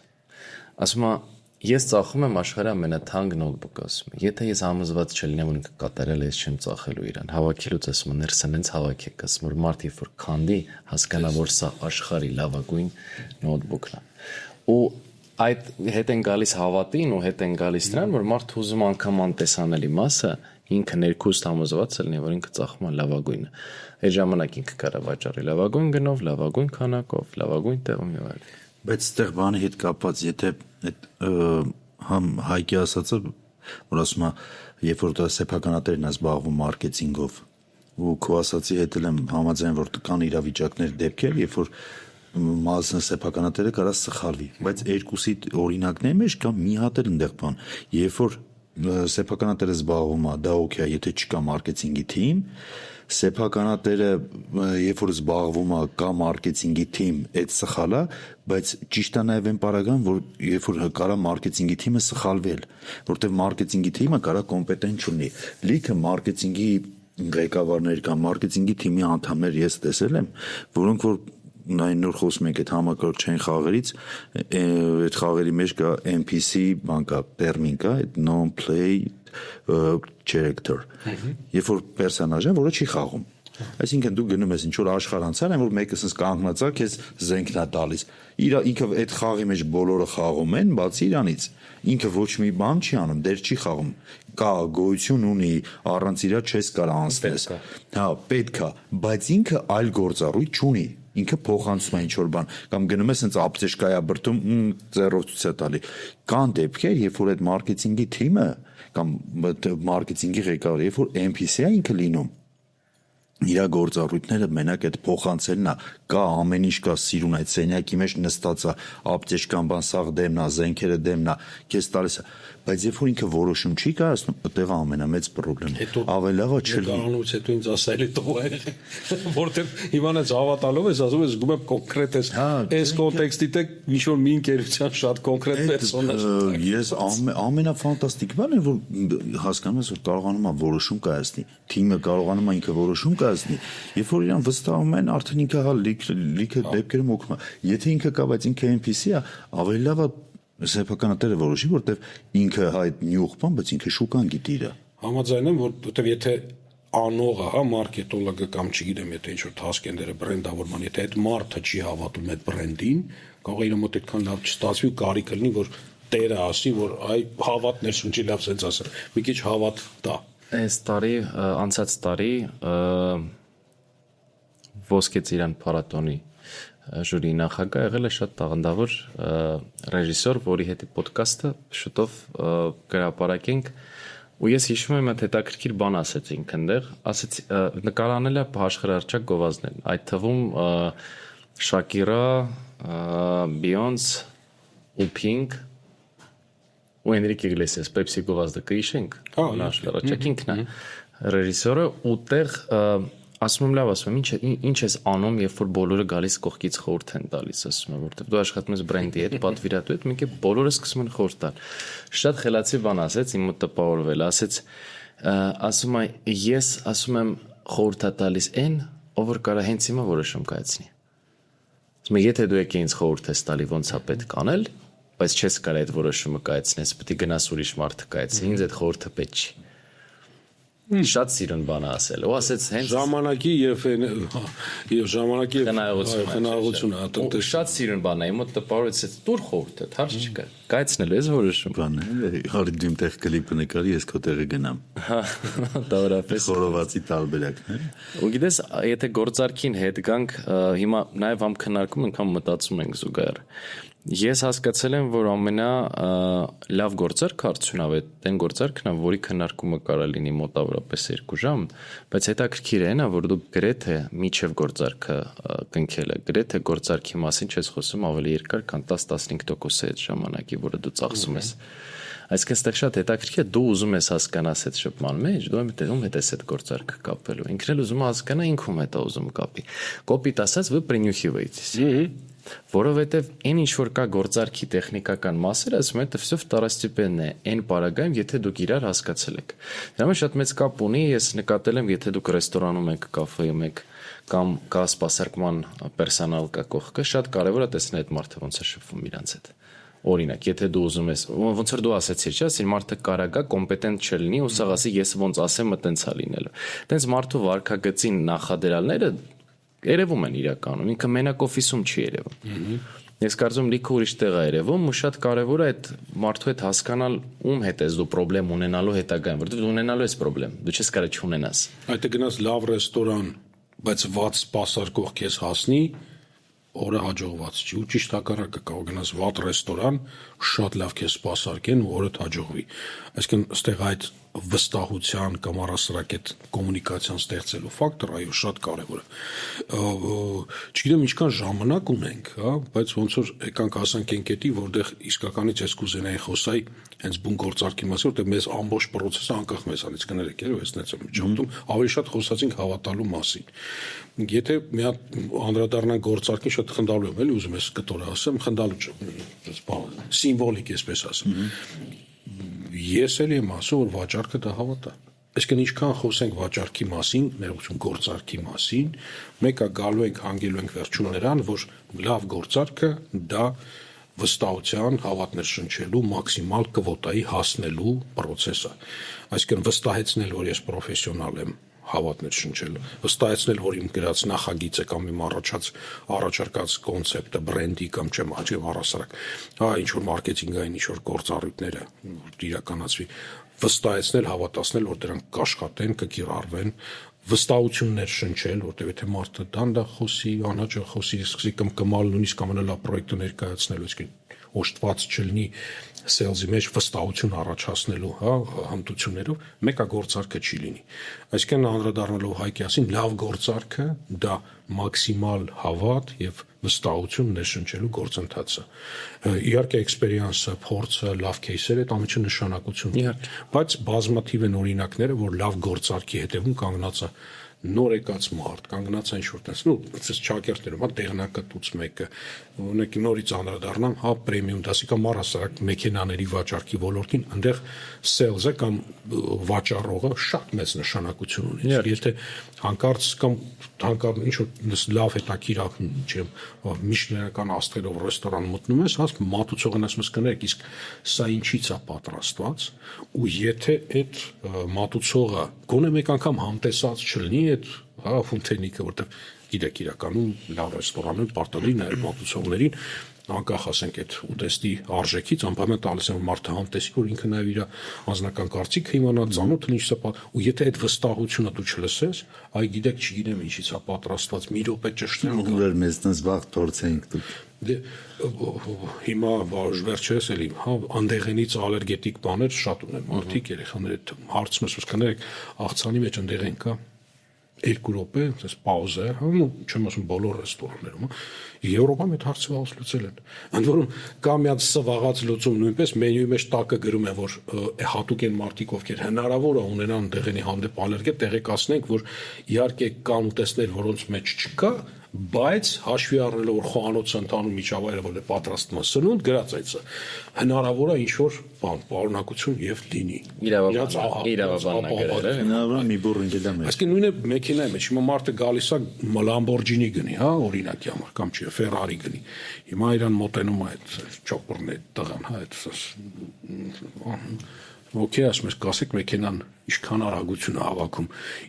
Ասում է ես ծախում եմ աշխարհի ամենաթանկ նոթբուկը, ասում եմ։ Եթե ես համոզված չլինեմ, որ ինքը կատարել է, ես չեմ ծախելու իրան։ Հավաքելուց ասում եմ, ներսենից հավաքեք, ասում որ մարդ երբ որ քանդի, հասկանա, որ սա աշխարհի լավագույն նոթբուքն է։ Ու այդ հետ են գալիս հավատին ու հետ են գալիս նրան, որ մարդը ուզում անգամ անտեսանելի մասը ինքը ներքուստ համոզված լինի, որ ինքը ծախում է լավագույնը։ Այդ ժամանակ ինքը կարա վաճառի լավագույն գնով, լավագույն քանակով, լավագույն տեղում եւ այլն։ Բայց այդտեղ բանի հետ կապված, եթե այդ համ Հայկի ասածը, որ ասում է, երբ որ դա սեփականատերն է զբաղվում մարքեթինգով, ու քո ասածի հետ եմ համաձայն, որ կան իրավիճակներ, դեպքեր, երբ որ մասն սեփականատերը կարա սխալվի, բայց երկուսի օրինակների մեջ կա մի հատ էլ այնտեղ բան, երբ որ սեփականատերը զբաղվում է, դա օքեյ է, եթե չկա մարքեթինգի թիմ, սեփականատերը երբ որ զբաղվում է, կա մարքեթինգի թիմ, այդ սխալ է, բայց ճիշտ է նաև այն պարագան, որ երբ որ կարա մարքեթինգի թիմը սխալվել, որտեղ մարքեթինգի թիմը կարա կոմպետենտ չունի, լիքը մարքեթինգի ղեկավարներ կամ մարքեթինգի թիմի անդամներ ես տեսել եմ, որոնք որ նայն նոր խոսում ենք այդ համակարգչային խաղերից, այդ խաղերի մեջ կա NPC բան կա, տերմին կա, այդ non-play character, երբ որ պերսոնաժ է, որը չի խաղում, այսինքն դու գնում ես ինչ-որ աշխարհ անցան, որ մեկը սենց կանգնած է, քեզ զենքն է տալիս, ինքը այդ խաղի մեջ բոլորը խաղում են, բացի իրանից, ինքը ոչ մի բան չի անում, դեր չի խաղում, կա գոյություն ունի, առանց իրա չես կարա անցնես, հա, պետք է, բայց ինքը այլ գործառույթ չունի, ինքը փոխանցում է ինչ-որ բան, կամ գնում է սենց ապտեշկայա բրդում, ձեռով ցույց է տալի, կան դեպքեր, երբ որ այդ մարքեթինգի թիմը, կամ մարքեթինգի ղեկավարը, երբ որ NPC է ինքը լինում, իրա գործառույթները մենակ այդ փոխանցելն է, կա ամեն ինչ կա սիրուն այդ սենյակի մեջ նստած է, ապտեշկան բան սաղ դեմն է, զենքերը դեմն է, քեզ տալիս է, բայց երբ որ ինքը որոշում չի կայացնում, այդտեղ ամենամեծ պրոբլեմն է, ավելի լավ է չլինի։ Գանալուց հետո ինձ ասել է տղա, որտեղ իմանաց հավատալով ես ասում ես զգում եմ կոնկրետ այս կոնտեքստի տակ ինչ որ մի ինքերության շատ կոնկրետ պերսոնաժ։ Ես ամենաֆանտաստիկ բանն է, որ հասկանում ես, որ կարողանում է որոշում կայացնի, թիմը կարողանում է ինքը որոշում կայացնի, երբ որ իրան վստահում են, արդեն ինքը հա լիքը դեպքերում օգնում է, եթե ինքը կա, բայց ինքը NPC է, ավելի լավ է սեփականատերը որոշի, որտեվ ինքը այդ նյուղ բան, բայց ինքը շուկան գիտի իրա։ Համաձայն եմ, որտեվ եթե անողը, հա, մարքետոլոգը կամ չգիտեմ, եթե ինչ-որ տասկենդերը բրենդավորման, եթե այդ մարդը չի հավատում այդ բրենդին, կարող է իր մոտ այդքան լավ չստացվի ու կարիք լինի, որ տերը ասի, որ այ հավատ ներսունչի լավ սենց ասել, մի քիչ հավատ տա։ Այս տարի, անցած տարի Ոսկե ծիրան փառատոնի ժյուրի նախագահ եղել է շատ տաղանդավոր ռեժիսոր, որի հետ ոդկասթը շուտով կհրապարակենք, ու ես հիշում եմ այդ հետաքրքիր բան ասեցինք այնտեղ, ասեցի նկարանել է աշխարհարչակ գովազդներ, այդ թվում Շակիրա, Բիոնս ու Pink ու Էնրիկե Իգլեսիաս, Pepsi գովազդը կհիշենք, աշխարհարչակ ինքն է ռեժիսորը, ու տեղ ասում եմ լավ, ասում եմ, ինչ ես անում, երբ որ բոլորը գալիս կողքից խորհուրդ են տալիս, ասում եմ, որտեվ դու աշխատում ես բրենդի հետ, պատվիրատու հետ, մեկը բոլորը սկսում են խորհուրդ տալ։ Շատ խելացի բան ասեց, իմ մոտ տպավորվել, ասեց, ասում է, ես ասում եմ խորհուրդ է տալիս այն, ով որ կարա հենց հիմա որոշում կայացնի։ Ասում եմ, եթե դու եկե ինձ խորհուրդ ես տալի ոնց է պետք անել, բայց չես կարա այդ որոշումը կայացնես, պետք է գնաս ուրիշ մարդ կայացնի, ինձ այդ խորհուրդը պետք չի։ Շատ սիրուն բան ասել, ու ասեց հենց ժամանակի եւ ժամանակի խնայողությունը, ատենտը շատ սիրուն բան է, իմոտ տպավորեց դուր խորհուրդը, հարց չկա, կայացնելու ես որոշում։ Բան է, հարի դու տեղ կլիպը նկարի, ես քո տեղը գնամ։ Տավորապես խորովածի տարբերակն է։ Ու գիտես, եթե գործարքին հետ գանք, հիմա նաեւ համ քննարկում ենք, համ մտածում ենք զուգահեռ։ Ես հասկացել եմ, որ լավ գործարք արդյունավետ այն գործարքն է, որի քննարկումը կարա լինի մոտավորապես 2 ժամ, բայց հետաքրքիր է նա, որ դու գրեթե միջև գործարքը կնքելը, գրեթե գործարքի մասին չես խոսում ավելի երկար, քան 10-15% է այդ ժամանակի, որը դու ծախսում ես։ Այսինքն այստեղ շատ հետաքրքիր է, դու ուզում ես հասկանաս այդ շփման մեջ, դու ում հետ ես այդ գործարքը կապելու։ Ինքն էլ уզում է հասկանա ինքում հետ է уզում կապի։ Կոպիտ ասած, вы принюхиваетесь։ Որովհետև այն ինչ որ կա գործարքի տեխնիկական մասերը, ասում եմ, դա всё второстепенное է, այն պարագայում, եթե դուք իրար հասկացել եք։ Դա մեջ շատ մեծ կապ ունի, ես նկատել եմ, եթե դուք ռեստորանում եք, կաֆեում եք, կամ կա սպասարկման պերսոնալ կա կողքը, շատ կարևոր է տեսնել այդ մարդը ոնց է շփվում իրանց հետ։ Օրինակ, եթե դու ուզում ես, ոնց որ դու ասեցիր, չէ՞, ասին մարդը կարա գա կոմպետենտ չլինի, ու սա ասի ես ոնց ասեմ, այտենց է լինելու։ Այտենց մարդու վարքագծին նախադրյալները երևում են իրականում, ինքը մենակ օֆիսում չի երևում։ Ես կարծում լիքը ուրիշ տեղ է երևում, ու շատ կարևոր է այդ մարդու հետ հասկանալ ում հետ ես դու խնդրեմ ունենալու հետագայում, որովհետև դու ունենալու ես խնդրեմ, դու չես կարող չունենաս։ Այդ գնաց լավ ռեստորան, բայց վատ սպասարկող քեզ հասնի, օրը հաջողված չի, ու ճիշտ հակառակը կարող գնաս վատ ռեստորան, շատ լավ քեզ սպասարկեն ու օրդ հաջողվի։ Այսինքն այստեղ այդ վստահության կամ առասարակ այդ կոմունիկացիան ստեղծելու ֆակտորը այո շատ կարևոր է։ Չգիտեմ ինչքան ժամանակ ունենք, հա, բայց ոնց որ եկանք հասանք այն կետի, որտեղ իսկականից ես կուզենայի խոսայի հենց բուն գործարքի մասին, որտեղ մեզ ամբողջ process-ը անկախ մեզանից կներեք, երբ ես նենց եմ ճամտում, ավելի շատ խոսացինք հավատալու մասին։ Եթե մի հատ անդրադառնանք գործարքին, շատ խնդալու եմ, էլի ուզում ես կտորը ասեմ, խնդալու չեմ, սիմվոլիկ էսպես ասեմ։ Ես էլ եմ ասում, որ վաճառքը դա հավատա։ Այսինքն ինչքան խոսենք վաճառքի մասին, ներողություն գործարքի մասին, մեկը գալու ենք հանգելու ենք վերջում նրան, որ լավ գործարքը դա վստահության հավատներ շնչելու մաքսիմալ կվոտայի հասնելու process է։ Այսինքն վստահեցնել, որ ես պրոֆեսիոնալ եմ հավատներ շնչելու, վստահեցնել, որ իմ գրած նախագիծը կամ իմ առաջարկած կոնցեպտը, բրենդի կամ չեմ առասարակ, հա ինչ որ մարքեթինգային ինչ որ գործառույթները իրականացվի, վստահեցնել, հավատացնել, որ դրանք կաշխատեն, կկիրառվեն, վստահություններ շնչել, որտեղ եթե մարդը դանդաղ խոսի, անհաջող խոսի, սկսի կմկմալ նույնիսկ ամենալավ պրոյեկտը ներկայացնելու, այսինքն օժտված չլինի սելզի մեջ վստահություն առաջացնելու, հա, հմտություններով, մեկը գործարքը չի լինի։ Այսինքն անդրադառնալով Հայկի ասին, լավ գործարքը դա մաքսիմալ հավատ եւ վստահություն ներշնչելու գործընթացը։ Իհարկե էքսպերիենսը, փորձը, լավ քեյսերը դա ամենը նշանակություն ունի, բայց բազմաթիվ են օրինակները, որ լավ գործարքի հետևում կանգնած է նոր եկած մարդ, կանգնած այն շուտ տես, ցես ճակերտներում, հա տեղնակատուց մեկը, օրինակ նորից անդրադառնամ, հա պրեմիում դասի կամ առասարակ մեքենաների վաճառքի ոլորտին, այնտեղ սելզը կամ վաճառողը շատ մեծ նշանակություն ունի։ Եթե հանկարծ կամ հանկարծ ինչ որ լավ հետաքրքիր չեմ, միջներական աստղերով ռեստորան մտնում ես, հա մատուցողն ասում ես կներեք, իսկ սա ինչից է պատրաստված, ու եթե այդ մատուցողը գոնե մեկ անգամ համտեսած չլինի այդ հա ֆունտենիկը, որտեղ գիտեք իրականում լավ ռեստորաններ պարտադիր նաև մատուցողներին անկախ ասենք այդ ուտեստի արժեքից անպայման տալիս են մարդը համտեսի, որ ինքը նաև իր անձնական կարծիքը իմանա, ծանոթը ինչա ու եթե այդ վստահությունը դու չլսես, այ գիտեք, չգիտեմ ինչից է պատրաստված, մի րոպե ճշտել ուղղել մեզ տես վաղ փորձենք դուք։ Դե հիմա վերջերս էլի, հա, անդեղենից ալերգետիկ բաներ շատ ունեն մարդիկ, երեխաները հարցում ես կներեք, աղցանի մեջ անդեղեն կա 2 րոպե, այսպես պաուզա, հա, չեմ ասում բոլոր ռեստորաններում, Եվրոպայում այդ հարցը վաղուց լուծել են։ Ընդ որում կա մի հատ սվաղած լուծում, նույնպես մենյուի մեջ տակը գրում է, որ հատուկ են մարդիկ, ովքեր հնարավոր է ունենան դեղենի հանդեպ ալերգիա, տեղեկացնենք, որ իհարկե կան ուտեստներ, որոնց մեջ չկա, բայց հաշվի առնելով որ խոհանոցը ընթանում միջավայրը որ պատրաստվում է սնունդ գրած այցը հնարավոր է ինչ որ բան պարունակություն եւ լինի իրավաբանն գրել է հնարավոր մի բուր ընկելա մեջ այսինքն նույնը մեքենայի մեջ հիմա մարդը գալիս է Lamborghini գնի հա օրինակի համար կամ չի Ferrari գնի հիմա իրան մոտենում է այդ չոպորն է տղան հա այդ Okay, ասում ես, կասեք մեքենան ինչքան արագություն է հավաքում։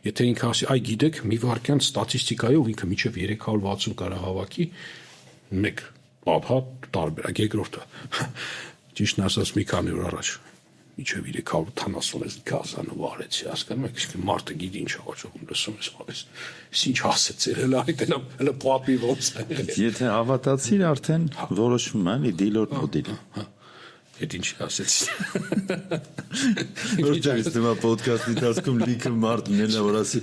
Եթե ինքը ասի, այ գիտեք, մի վայրկյան ստատիստիկայով ինքը մինչև 360 կարող հավաքի, մեկ ապա տարբերակ երկրորդը։ Ճիշտն ասած մի քանի օր առաջ մինչև 370 գազանը վարեցի, հասկանում եք, իսկ մարդը գիտի ինչ հաջողում լսում ես alles։ Ինչ ասեց, հələ պապի ոնց է։ Եթե հավատացիր, արդեն որոշվում է, էլի deal or no deal։ Այդ ինչ ասեց։ Որտեղից դեմա ոդքասթի ընթացքում լիքը մարդ ունենա որ ասի,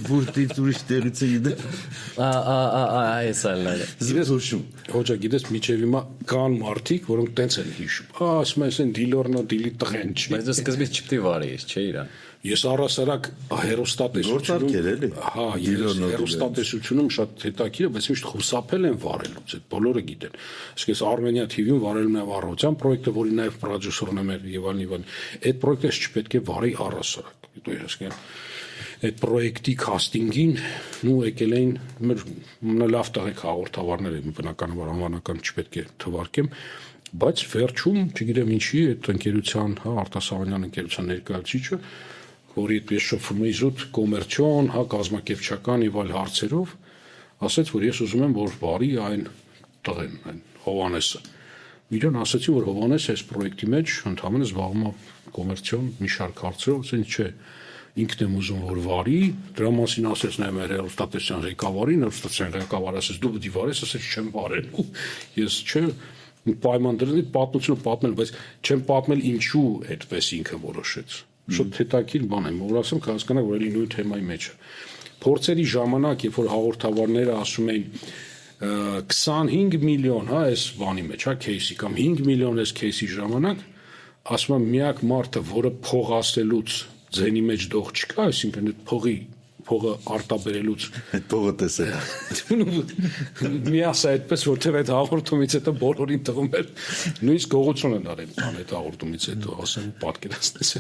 որտից ուրիշ տեղից է իդե։ Այսալն է։ Զվեզոշում։ Հոջա գիտես միջև հիմա կան մարդիկ, որոնք տենց են հիշում։ Ասում են դիլորնո դիլի տղեն չի։ Բայց դու սկզբից չպետք է վարեես, չէ՞ իրան։ Ես առասարակ հերոստատեսությունում, հա, հերոստատեսությունում շատ հետաքրքիր է, բայց միշտ խուսափել են վարելուց, այդ բոլորը գիտեն։ Իսկ ես Armenia TV-ում վարելում եմ առողջության պրոյեկտը, որի նաև պրոդյուսերն եմ եւ այլն։ Այդ պրոյեկտը չպետք է վարի առասարակ։ Դու հասկանում այդ պրոյեկտի քաստինգին նու եկել էին մեր լավ տղեկ հաղորդավարներ են բնականաբար անվանական չպետք է թվարկեմ բայց վերջում չգիտեմ ինչի այդ ընկերության հա Արտասավանյան ընկերության ներկայացուցիչը որի այդպես շփվում էի զուտ կոմերցիոն հա կազմակերպչական եւ այլ հարցերով ասաց որ ես ուզում եմ որ բարի այն տղեն, այն Հովանեսը։ Իրեն ասացի, որ Հովանեսը այս պրոյեկտի մեջ ընդհանրապես զբաղվում է կոմերցիոն մի շարք հարցերով, ասեն չէ, ինքն եմ ուզում որ վարի, դրա մասին ասեց նա մեր հեռուստատեսության ղեկավարին, հեռուստատեսության ղեկավարը ասեց դու պետք է վարես, ասեց չեմ վարելու։ Ես չէ պայման դրել պատմությունը պատմել, բայց չեմ պատմել ինչու այդպես ինքը որոշեց։ Շուտ հետաքրքիր բան եմ, որ ասեմ հասկանաք, որ էլի նույն թեմայի մեջ է։ Փորձերի ժամանակ, երբ որ հաղորդավարները ասում էին 25 միլիոն, հա, այս բանի մեջ, հա, кейսի կամ 5 միլիոն այս кейսի ժամանակ, ասում եմ միակ մարդը, որը փող ասելուց ձենի մեջ դող չկա, այսինքն այդ փողը արտաբերելուց Այդ փողը տեսել։ միասա այդպես, որտեղ այդ հաղորդումից հետո բոլորին տվում էր նույնիսկ գողություն են արել այդ հաղորդումից հետո, ասեմ պատկերացնես։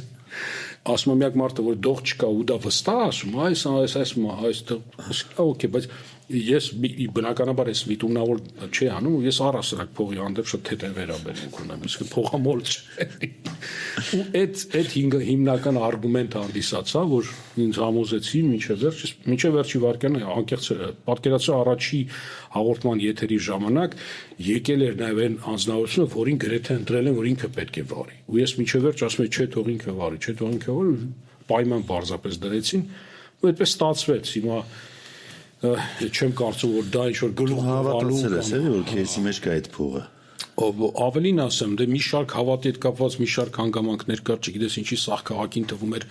Ասում եմ միակ մարդը, որ դող չկա ու դա վստահ ասում, այս օքեյ, բայց ես բնականաբար ես միտումնավոր չի անում, ես առասարակ փողի հանդեպ շատ թեթև վերաբերմունք ունեմ, իսկ փողամոլ չէ։ Ու այդ հիմնական արգումենտը հանդիսացա, որ ինձ համոզեցի մինչև վերջի վարկյանը անկեղծ պատկերացրու առաջի հաղորդման եթերի ժամանակ եկել էր նաև այն անձնավորությունը, որին գրեթե ընտրել են, որ ինքը պետք է վարի։ Ու ես մինչև վերջ ասում եմ, չէ, թող ինքը վարի, չէ, թող ինքը վարի, պայման պարզապես դրեցին, ու այդպես ստացվեց։ Հիմա չեմ կարծում, որ դա ինչ-որ գլուխ Հավատացել ես, էլի, որ քեզի մեջ կա այդ փողը։ Ավելին ասեմ, դե մի շարք հավատի հետ կապված մի շարք հանգամանքներ կար, չգիտես ինչի սաղ քաղաքին թվում էր,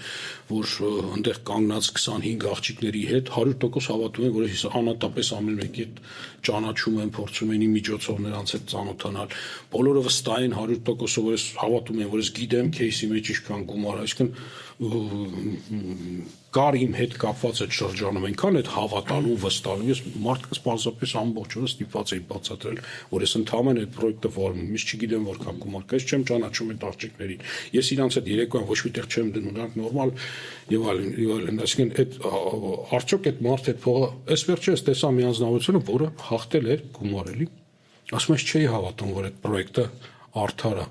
որ այնտեղ կանգնած 25 աղջիկների հետ 100% հավատում են, որ ես անատապես ամեն մեկի հետ ճանաչում են, փորձում են միջոցով նրանց հետ ծանոթանալ։ Բոլորը վստահ են 100%, որ ես հավատում եմ, որ ես գիտեմ кейսի մեջ ինչքան գումար, այսինքն կար իմ հետ կապված այդ շրջանում, այնքան այդ հավատալու, վստահալու, ես մարդկանց պարզապես ամբողջ օրը ստիպված էի բացատրել, որ ես ընդհանրապես այդ պրոյեկտը վարում եմ, ես չգիտեմ որքան գումար կա, ես չեմ ճանաչում այդ աղջիկներին, ես իրանց հետ երեկոյան ոչ մի տեղ չեմ դնում, նրանք նորմալ եւ այլն, այսինքն այդ արդյոք այդ մարդը այդ փողը, այս վերջը ես տեսա մի անձնավորությունը, որը հաղթել էր գումար էլի, ասում ես չէի հավատում, որ այդ պրոյեկտը արդար է,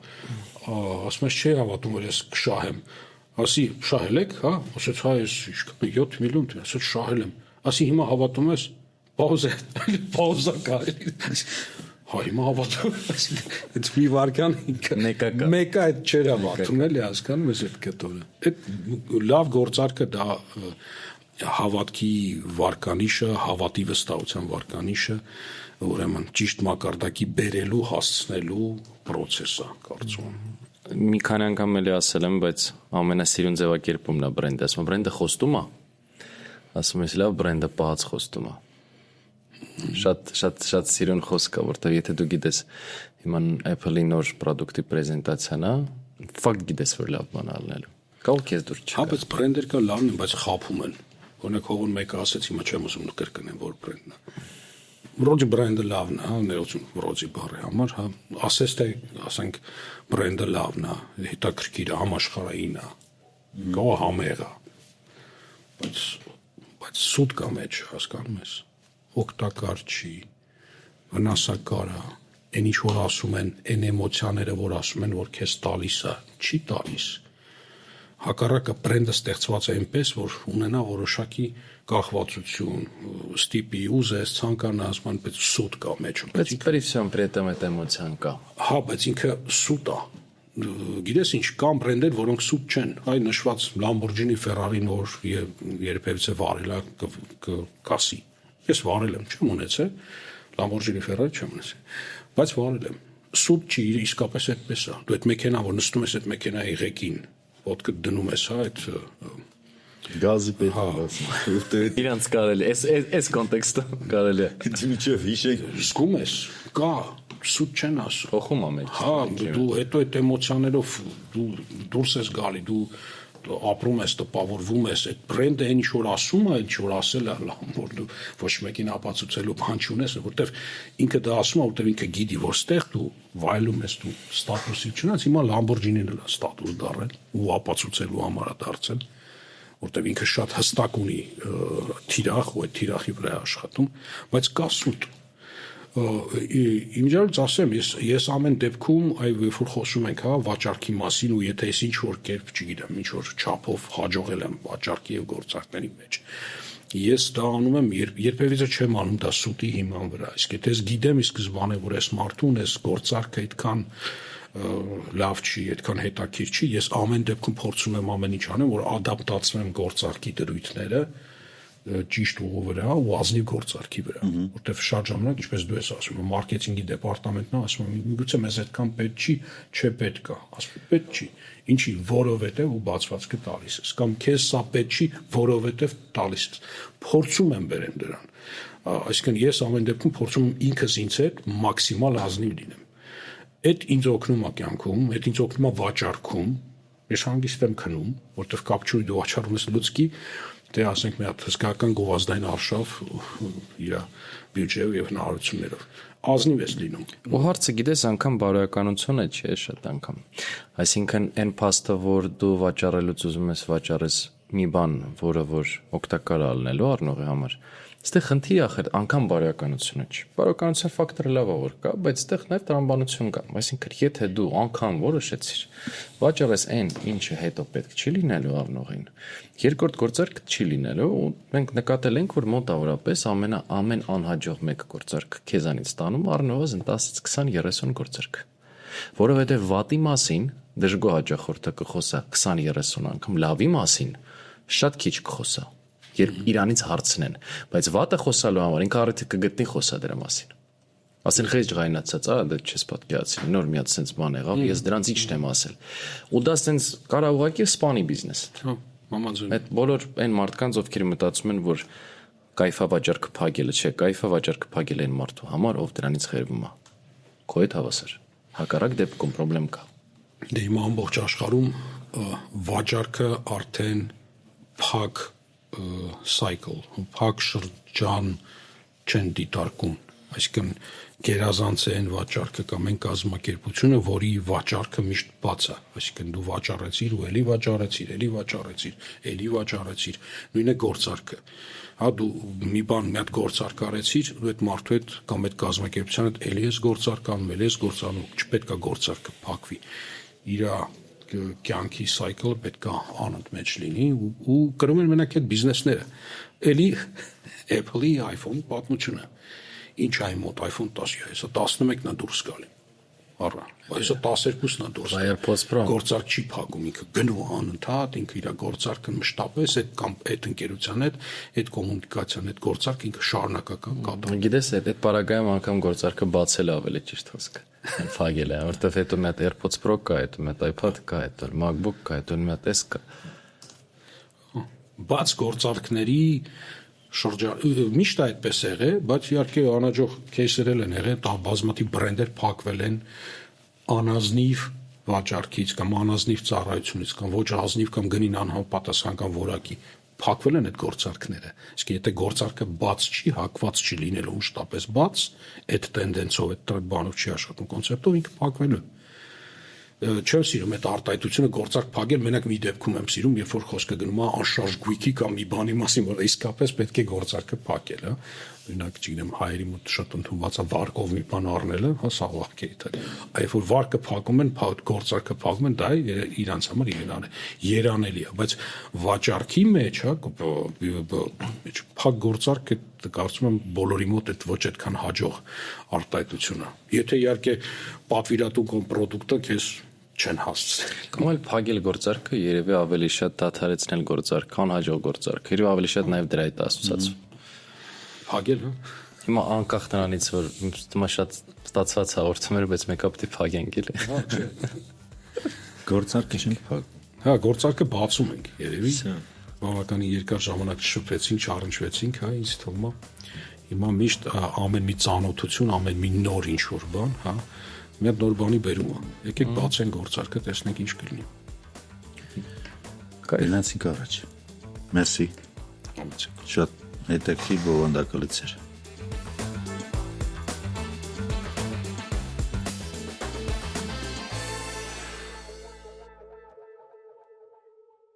ասում ես չէի հավատում, որ ես կշահեմ, ասի շահել եք, հա, ասեց հա ես ինչքան 7 միլիոն, ասեց շահել եմ, ասի հիմա հավատում ես, պաուզա կարելի, հա հիմա հավատում ես, այդ մի վարկյան մեկը այդ չեր հավատում էլի հասկանում ես այդ կետորը, այդ լավ գործարքը դա հավատքի վարկանիշը, հավատի վստահության վարկանիշը, ուրեմն ճիշտ մակարդակի բերելու, հասցնելու process է, կարծում եմ։ Մի քանի անգամ էլի ասել եմ, բայց ամենասիրուն ձևակերպումն է բրենդը, ասում բրենդը խոստում է, ասում ես լավ բրենդը պահած խոստում է։ Շատ սիրուն խոսք է, որտեղ եթե դու գիտես հիմա Apple-ի նոր պրոդուկտի պրեզենտացիան է, ֆակտ գիտես որ լավ բան ալնելու։ Կա ու քեզ դուր չկա։ Հա, բայց բրենդեր կա լավն են, բայց խափում են։ Օրինակ հողուն մեկը ասեց, հիմա չեմ ուզում կրկնեմ, որ բրենդն է։ Ռոջի բրենդը լավն է, հա, ներողություն, ռոջի բառի համար, հա, ասես թե, ասենք, բրենդը լավն է, հետաքրքիր է, համաշխարհային է, գա համեղ է, բայց սուտ կա մեջ, հասկանում ես, օգտակար չի, վնասակար է, այն ինչ որ ասում են, այն էմոցիաները, որ ասում են, որ քեզ տալիս է, չի տալիս, հակառակը բրենդը ստեղծված է այնպես, որ ունենա որոշակի կախվածություն, ստիպի, ուզես, ցանկանաս, բայց սուտ կա մեջ։ Բայց при всем при этом эта էմոցիան կա։ Հա, բայց ինքը սուտ է։ Գիտես ինչ, կան բրենդեր, որոնք սուտ չեն։ Այ նշված Lamborghini, Ferrari-ն, որ երբևիցե վարել է, կասի։ Ես վարել եմ, չեմ ունեցել, Lamborghini, Ferrari չեմ ունեցել, բայց վարել եմ։ Սուտ չի, իսկապես այդպես է։ Դու այդ մեքենան, որ նստում ես այդ մեքենայի ղեկին, ոտքը դնում ես, հա, այդ Գազի պետք է։ Իրանց կարելի, այս կոնտեքստը կարելի է։ Դիմիչև հիշեք, զգում ես, կա, սուտ չեն ասում։ Փոխում է մեջ։ Հա, դու հետո այդ էմոցիաներով դու դուրս ես գալի, դու ապրում ես, տպավորվում ես, այդ բրենդը ինչ որ ասում է, ինչ որ ասել է, որ դու ոչ մեկին ապացուցելու բան չունես, որտեվ ինքը դա ասում է, որտեվ ինքը գիտի, որ ստեղ դու վայելում ես, դու ստատուսի չունես, հիմա Lamborghini-ն էլ ստատուս դառել ու ապացուցելու համար է դարձել, որտեվ ինքը շատ հստակ ունի թիրախ ու այդ թիրախի վրա աշխատում, բայց կա սուտ։ Իմիջիայլոց ասեմ, ես ամեն դեպքում այ երբ որ խոսում ենք, հա, վաճառքի մասին ու եթե ես ինչ որ կերպ, չգիտեմ, ինչ որ չափով հաջողել եմ վաճառքի եւ գործարքների մեջ, Ես դա անում եմ, երբևիցե չեմ անում դա սուտի հիման վրա։ Իսկ եթե ես գիտեմ ի սկզբանե, որ այս մարդուն այս գործարքը այդքան լավ չի, այդքան հետաքրքիր չի, ես ամեն դեպքում փորձում եմ ամեն ինչ անեմ, որ ադապտացնեմ գործարքի դրույթները ճիշտ ուղու վրա ու ազնիվ գործարքի վրա, որտեղ շատ ժամանակ, ինչպես դու ես ասում, մարքեթինգի դեպարտամենտն ասում է, գուցե մեզ այդքան պետք չի, չէ պետք է, ասում է պետք չի, ինչի, որովհետև ու բացվածքը տալիս ես, կամ քեզ սա պետք չի, որովհետև տալիս ես, փորձում եմ բերեմ դրան, այսինքն ես ամեն դեպքում փորձում եմ ինքս ինձ հետ մաքսիմալ ազնիվ լինեմ, այդ ինձ օգնում է կյանքում, այդ ինձ օգնում է վաճառքում, ես հանգիստ եմ քնում, որտեղ կապ չունի դու վաճառում ես լուցկի, դե ասենք մի հատ հսկայական գովազդային արշավ իր բյուջեով եւ հնարավորություններով ազնիվ ես լինում։ Ու հարցը գիտես անգամ բարոյականությունը չէ շատ անգամ։ Այսինքն այն փաստը, որ դու վաճառելուց ուզում ես վաճառես մի բան, որը որ օգտակար ալնելու առնողի համար, այստեղ խնդիրը ախր անգամ բարոյականությունը չի։ Բարոյականության ֆակտորը լավ է որ կա, բայց այստեղ նաև տրամաբանություն կա։ Այսինքն եթե դու անգամ որոշեցիր վաճառես այն, ինչը հետո պետք չի լինելու առնողին, երկրորդ գործարքը չի լինելու ու մենք նկատել ենք, որ մոտավորապես ամեն անհաջող մեկ գործարք քեզանից ստանում առնվազն 10-ից 20-30 գործարք։ Որովհետև վատի մասին դժգոհ հաճախորդը կխոսա 20-30 անգամ, լավի մասին շատ քիչ կխոսա, երբ իրանից հարցնեն, բայց վատը խոսալու համար ինքը առիթը կգտնի խոսա դրա մասին։ Ասեն խես ջղայնացած, դա չես պատկերացրի, նոր մի հատ sense բան եղավ, ես դրանց ինչ չեմ ասել։ Ու դա sense կարա ուղղակի սպանի բիզնես։ Հա, մամաձայն։ Այդ բոլոր այն մարդկանց, ովքեր մտածում են, որ կայֆա վաճառքը փակելը չէ, կայֆա վաճառքը փակել են մարդու համար, ով դրանից խերվում է։ Քո հետ հավասար։ Հակառակ դեպքում խնդրեմ կա։ Դե հիմա ամբողջ աշխարհում վաճառքը արդեն փակ cycle, փակ շրջան չեն դիտարկում, այսինքն գերազանց է այն վաճառքը կամ այն կազմակերպությունը, որի վաճառքը միշտ բաց է, այսինքն դու վաճառեցիր ու էլի վաճառեցիր, էլի վաճառեցիր, էլի վաճառեցիր, նույնը գործարքը, հա դու մի բան մի հատ գործարք արեցիր, ու այդ մարդու հետ կամ այդ կազմակերպության հետ էլի ես գործարք անում, էլի ես գործանում, չպետք է գործարքը փակվի, իրա կյանքի cycle պետք է անընդմեջ լինի ու կրում են մենակ այդ բիզնեսները։ Էլի Apple-ի iPhone պատմությունը։ Ինչ այ մոտ iPhone 10, հեսա 11-ն է դուրս գալի։ Առա, այսա 12-ն է դուրս գալի։ AirPods Pro Գործարք չի փակում, ինքը գնում անընդհատ, ինքը իր գործարքը մշտապես այդ կամ այդ ընկերության հետ, այդ կոմունիկացիան, այդ գործարքը ինքը շարունակական կատարում։ Գիտես, այդ պարագայում անգամ գործարքը բացել է ավելի ճիշտ խոսքը։ Փակել է, որտեվ հետո մի հատ AirPods Pro կա, հետո մի հատ iPad կա, հետո MacBook կա, հետո մի հատ S կա։ Բաց գործարքների միշտ այդպես եղել, բայց իհարկե անհաջող кейսեր են եղել, դա բազմաթիվ բրենդեր փակվել են անազնիվ վաճառքից կամ անազնիվ ծառայությունից կամ ոչ ազնիվ կամ գնին անհամապատասխան կամ որակի փակվել են այդ գործարքները։ Իսկ եթե գործարքը բաց չի, հակված չի լինելու մշտապես բաց, այդ տենդենսով, այդ բանով չի աշխատում կոնցեպտով, ինքը փակվել է։ Չեմ սիրում այդ արտահայտությունը գործարք փակել, մենակ մի դեպքում եմ սիրում, երբ որ խոսքը գնում է անշարժ գույքի կամ մի բանի մասին, որ իսկապես պետք է գործարքը փակել, հա։ Օրինակ, չգիտեմ, հայերի մոտ շատ ընդունված է վարկով մի բան առնելը, հա, սա վարկ է դա։ Այլ որ վարկը փակում են, գործարքը փակում են, դա իրանց համար իրան է երանելի է, բայց վաճառքի մեջ, հա, փակ գործարքը կարծում եմ բոլորի մոտ այդ ոչ այդքան հաջող արտահայտությունը։ Եթե իհարկե պատվիրատու կամ պրոդուկտը քեզ չեն հասցրել։ Կամ էլ փակել գործարքը երևի ավելի շատ դադարեցնել գործարք, քան հաջող գործարք։ Երևի ավելի շատ նաև դրա հետ ասոցացում։ Փակել, հա։ Հիմա անկախ նրանից որ հիմա շատ ստացված հաղորդում էր, բայց մեկը պետք է փակենք էլի։ Հա, չէ։ Գործարքը չենք փակ։ Հա, գործարքը բացում ենք, երևի։ Բավականին երկար ժամանակ շփվեցինք, չառնչվեցինք, հա, ինձ թվում է։ Հիմա միշտ ամեն մի ծանոթություն, ամեն մի նոր ինչ-որ բան, հա, մի հատ նոր բանի բերում է։ Եկեք բացենք գործարքը, տեսնենք ինչ կլինի։ Գնացինք առաջ։ Մերսի։ Համեցեք։ Շատ հետաքրքիր բովանդակալից էր։